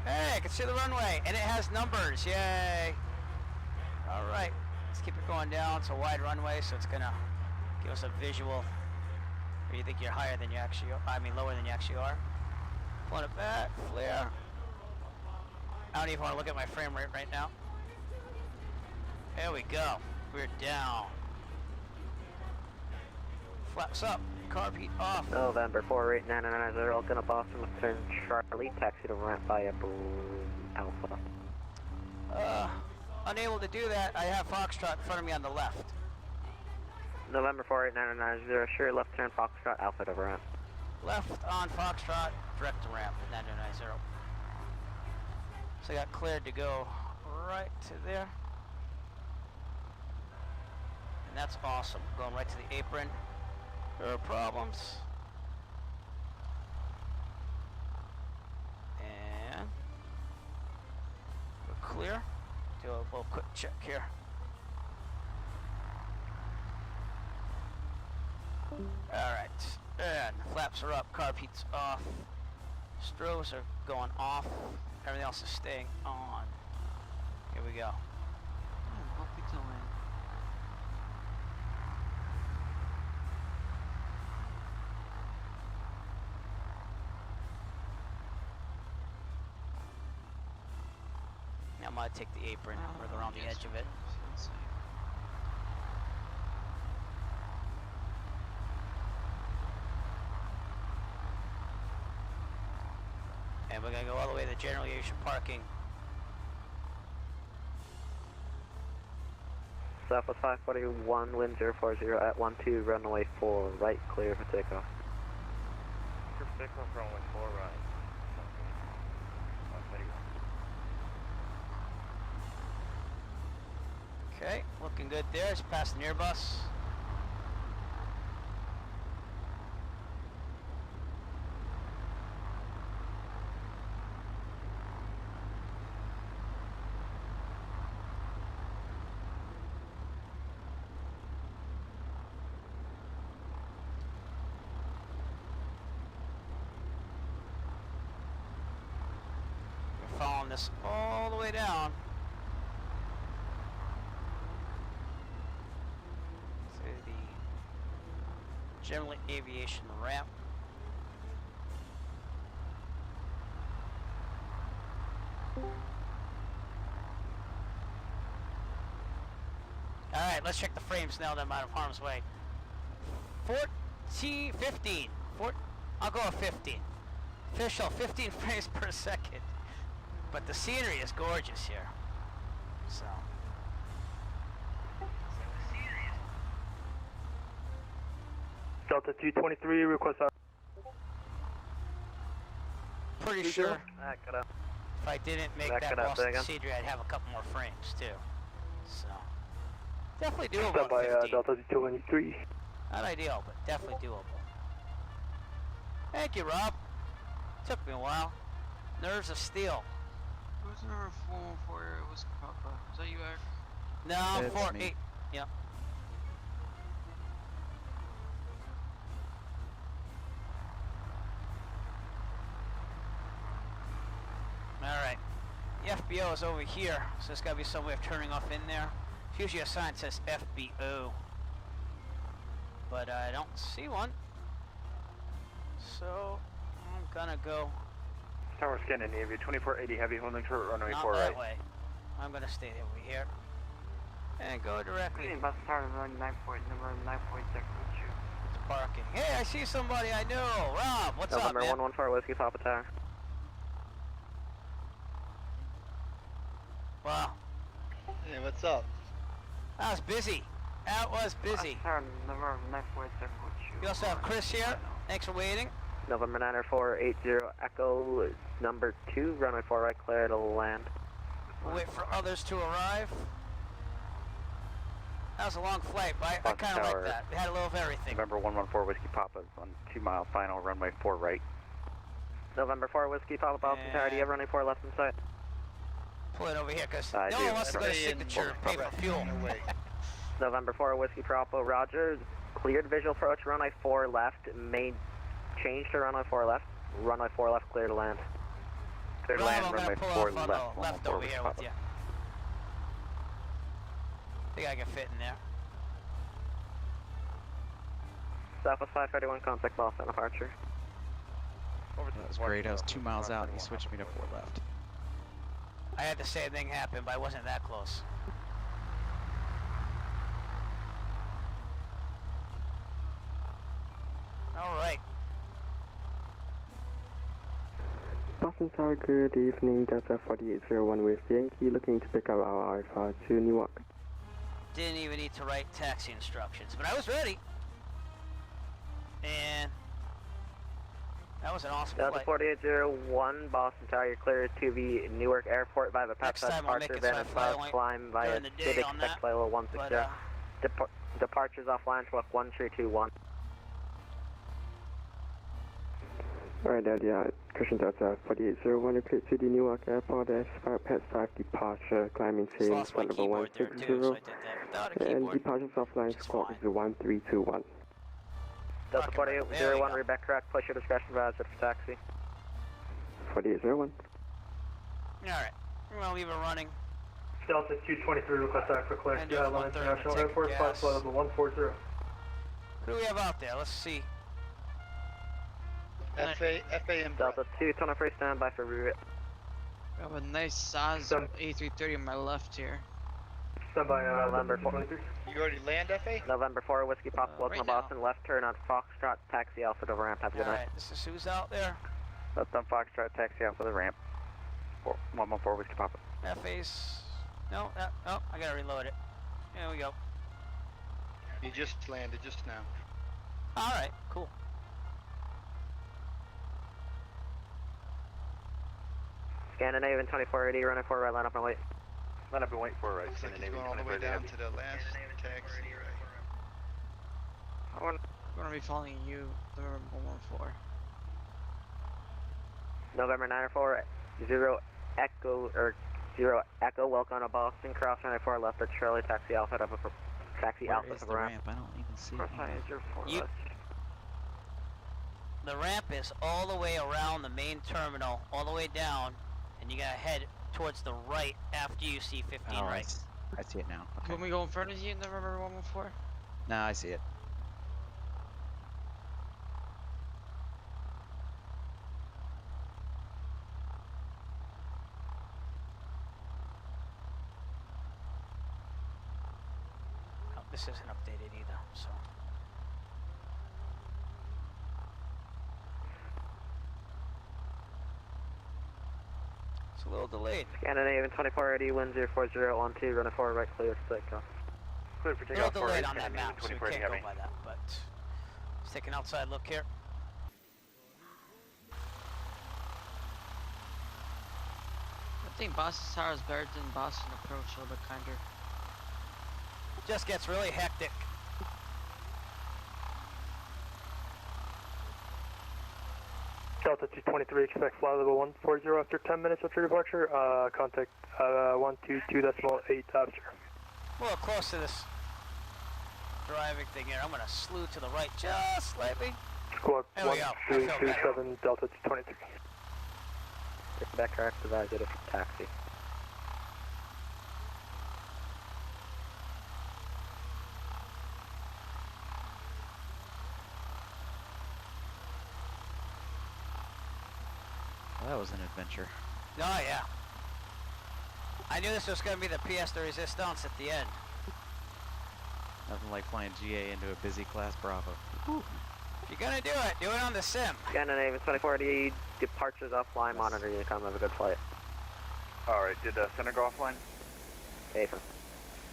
Speaker 1: hey, I can see the runway, and it has numbers. Yay! All right, let's keep it going down. It's a wide runway, so it's gonna give us a visual where you think you're higher than you actually are. I mean, lower than you actually are. Pulling it back, flare. I don't even want to look at my frame rate right now. There we go. We're down. Flaps up. Carb heat off.
Speaker 3: November 48990, gonna Boston with turn Charlie, taxi to ramp via Alpha.
Speaker 1: Unable to do that. I have Foxtrot in front of me on the left.
Speaker 3: November 48990, sure, left turn Foxtrot, Alpha to ramp.
Speaker 1: Left on Foxtrot, direct to ramp, 9090. So I got cleared to go right to there. And that's awesome. Going right to the apron. No problems. And we're clear. Do a little quick check here. Alright. And flaps are up, carb heat's off. Strobes are going off. Everything else is staying on. Here we go. I might take the apron further on the edge of it. And we're going to go all the way to the general aviation parking.
Speaker 3: Southwest 541, wind 040 at 12, runway 4 right, clear for takeoff.
Speaker 17: For takeoff, runway 4 right.
Speaker 1: Okay, looking good there. It's past the near bus. We're following this all the way down. General aviation ramp. Alright, let's check the frames now that I'm out of harm's way. 15. I'll go with 15. Official 15 frames per second. But the scenery is gorgeous here. So.
Speaker 11: Delta 223, request out.
Speaker 1: Pretty sure if I didn't make that Boston scenery, I'd have a couple more frames too. So, definitely doable.
Speaker 11: Stand by Delta 223.
Speaker 1: Not ideal, but definitely doable. Thank you, Rob. Took me a while. Nerves of steel.
Speaker 20: Who's number 414? What's Papa? Is that you, Eric?
Speaker 1: No, 48. Yep. Alright, the FBO is over here, so there's got to be some way of turning off in there. It's usually a sign that says FBO, but I don't see one. So, I'm gonna go...
Speaker 17: Tower Scandinavia, 2480 heavy, holding short, runway 4
Speaker 1: Not
Speaker 17: right.
Speaker 1: that way. I'm gonna stay over here. And go directly to
Speaker 3: Bus tower running 9.6 with you.
Speaker 1: parking. Hey, I see somebody I know! Rob, what's up,
Speaker 3: November
Speaker 1: man?
Speaker 3: 114, Whiskey Papa Tower.
Speaker 1: Wow.
Speaker 6: Hey, what's up?
Speaker 1: That was busy. That was busy. We also have Chris here. Thanks for waiting.
Speaker 3: November 9480 Echo, number 2, runway 4 right, clear to land.
Speaker 1: We'll wait for others to arrive. That was a long flight, but I kind of like that. We had a little of everything.
Speaker 10: November 114 Whiskey Papa's on 2 mile final, runway 4 right.
Speaker 3: November 4 Whiskey Papa Boston Tower, do you have runway 4 left in sight?
Speaker 1: Pull it over here, because no one wants to go to signature and pay for fuel.
Speaker 3: November 4 Whiskey Papa, roger. Cleared visual approach, runway 4 left, may change to runway 4 left. Runway 4 left, clear to land.
Speaker 10: Clear to land, runway 4 left.
Speaker 1: Left over here with you. I think I can fit in there.
Speaker 3: Southwest 531, contact Boston departure.
Speaker 8: That was great. I was 2 miles out and he switched me to 4 left.
Speaker 1: I had the same thing happen, but I wasn't that close.
Speaker 19: Boston Tower, good evening, Delta 4801 with Yankee, looking to pick up our Alpha to Newark.
Speaker 1: Didn't even need to write taxi instructions, but I was ready. And that was an awesome
Speaker 21: Delta
Speaker 1: flight.
Speaker 21: 4801, Boston Tower, you're clear to the Newark Airport via the Plattsbugh departure, then and south climb via Civic Spec Level 160. Departures offline, Squawk 1321.
Speaker 19: Alright, yeah, Christian Delta 4801, you're clear to the Newark Airport, Pets 5 departure, climbing team, flight level 160, and departures offline, Squawk 1321.
Speaker 21: Delta 4801, read back correct, push your discretion, advised for taxi.
Speaker 19: 4801.
Speaker 1: Alright, we're gonna leave it running.
Speaker 11: Delta 223, request act for clearance to Atlanta International Airport, flight level 140.
Speaker 1: Who do we have out there? Let's see.
Speaker 6: FA and
Speaker 21: Delta 223, stand by for reroute.
Speaker 20: I have a nice size A330 on my left here.
Speaker 11: Stand by
Speaker 21: November 4.
Speaker 6: You already land, FA?
Speaker 21: November 4, Whiskey Pop, welcome to Boston, left turn on Foxtrot, taxi Alpha to ramp, have a good night.
Speaker 1: Alright, this is who's out there?
Speaker 10: Left on Foxtrot, taxi Alpha to the ramp. 114 Whiskey Papa.
Speaker 1: FA's... No, oh, I gotta reload it. There we go.
Speaker 6: You just landed just now.
Speaker 1: Alright, cool.
Speaker 21: Scandinavian 2480, running for right, line up and wait.
Speaker 17: Line up and wait for right.
Speaker 6: Looks like he's going all the way down to the last taxi, right?
Speaker 20: I'm gonna be following you, November 114.
Speaker 21: November 904, 0 Echo, welcome to Boston, cross 94 left at Shirley, taxi Alpha to taxi Alpha to ramp.
Speaker 8: I don't even see
Speaker 1: it. The ramp is all the way around the main terminal, all the way down, and you gotta head towards the right after you see 15 right.
Speaker 8: I see it now. Okay.
Speaker 20: Can we go in front of you, November 114?
Speaker 8: No, I see it.
Speaker 1: Oh, this isn't updated either, so. It's a little delayed.
Speaker 21: Scandinavian 2480, wind 04012, running forward right, clear to takeoff.
Speaker 17: Clear for
Speaker 1: A little
Speaker 17: takeoff.
Speaker 1: delayed on that map, so we can't go by that, but let's take an outside look here.
Speaker 20: I think Boston Tower is better than Boston Approach, a little bit kinder.
Speaker 1: Just gets really hectic.
Speaker 11: Delta 223, expect flight level 140 after 10 minutes after departure. Contact 122.8 after.
Speaker 1: A little close to this driving thing here. I'm gonna slew to the right just slightly.
Speaker 11: Squawk
Speaker 1: There we go.
Speaker 11: 1227, Delta 223.
Speaker 21: Back correct, advised it for taxi.
Speaker 8: Well, that was an adventure.
Speaker 1: Oh yeah. I knew this was gonna be the pièce de résistance at the end.
Speaker 8: Nothing like flying GA into a busy class Bravo.
Speaker 1: Whew. If you're gonna do it on the sim.
Speaker 21: Scandinavian 2480, departures offline, monitor you come, have a good flight.
Speaker 17: Alright, did center go offline?
Speaker 21: Affirm.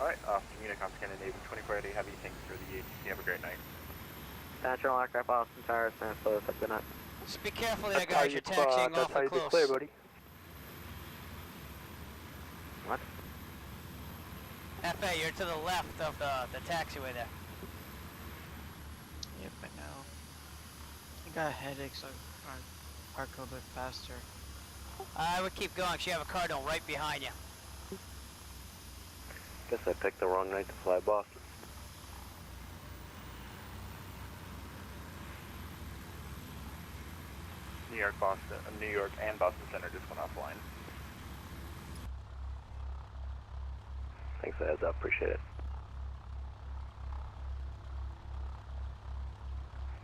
Speaker 17: Alright, Communicom Scandinavian 2480, have you thanks for the ATC, have a great night.
Speaker 21: National Aircraft Boston Tower, stand slow, have a good night.
Speaker 1: Just be careful there, guys. You're taxiing awfully close.
Speaker 11: Clear, buddy.
Speaker 21: What?
Speaker 1: FA, you're to the left of the taxiway there.
Speaker 20: Yep, I know. I got a headache, so I park a little bit faster.
Speaker 1: I would keep going, 'cause you have a Cardinal right behind you.
Speaker 22: Guess I picked the wrong night to fly Boston.
Speaker 17: New York and Boston Center just went offline.
Speaker 22: Thanks for the heads up, appreciate it.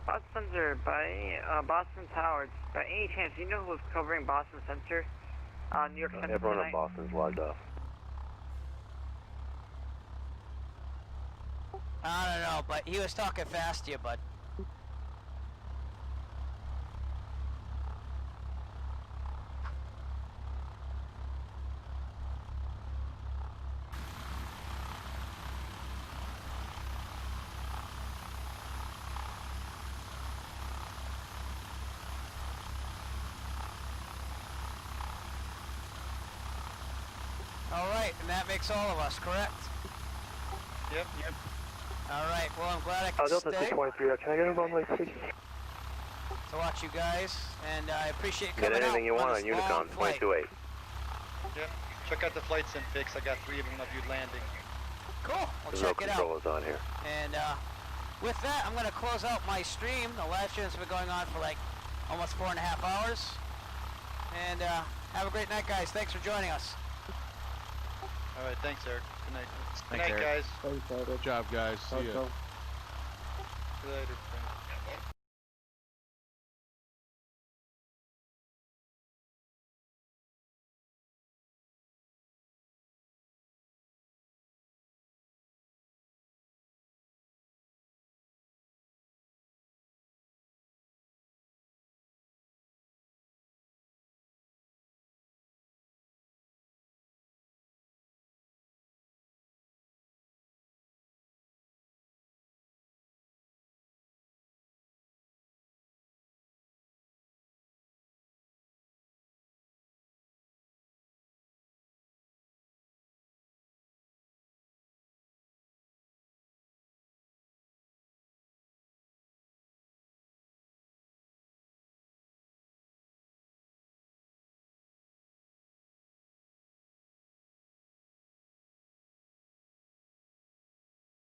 Speaker 23: Boston Center, Boston Tower, by any chance, do you know who was covering Boston Center? New York Center
Speaker 22: Everyone
Speaker 23: tonight?
Speaker 22: in Boston's logged off.
Speaker 1: I don't know, but he was talking fast to you, bud. All right, and that makes all of us, correct?
Speaker 6: Yep.
Speaker 1: All right, well, I'm glad I could
Speaker 11: Delta
Speaker 1: stay
Speaker 11: 223, can I get a runway 6?
Speaker 1: to watch you guys, and I appreciate you
Speaker 22: Get
Speaker 1: coming
Speaker 22: anything you
Speaker 1: out
Speaker 22: want on
Speaker 1: this long
Speaker 22: Unicom
Speaker 1: flight.
Speaker 22: 228.
Speaker 6: Yep. Check out the flights in fix. I got 3 of them of you landing.
Speaker 1: Cool. We'll
Speaker 22: There's
Speaker 1: check
Speaker 22: no
Speaker 1: it out.
Speaker 22: controls on here.
Speaker 1: And with that, I'm going to close out my stream. The live stream's been going on for like almost 4.5 hours. And have a great night, guys. Thanks for joining us.
Speaker 6: All right, thanks, Eric. Good night. Good
Speaker 8: Thanks,
Speaker 6: night,
Speaker 8: Eric.
Speaker 6: guys.
Speaker 16: Good job, guys. See ya.
Speaker 6: See you later.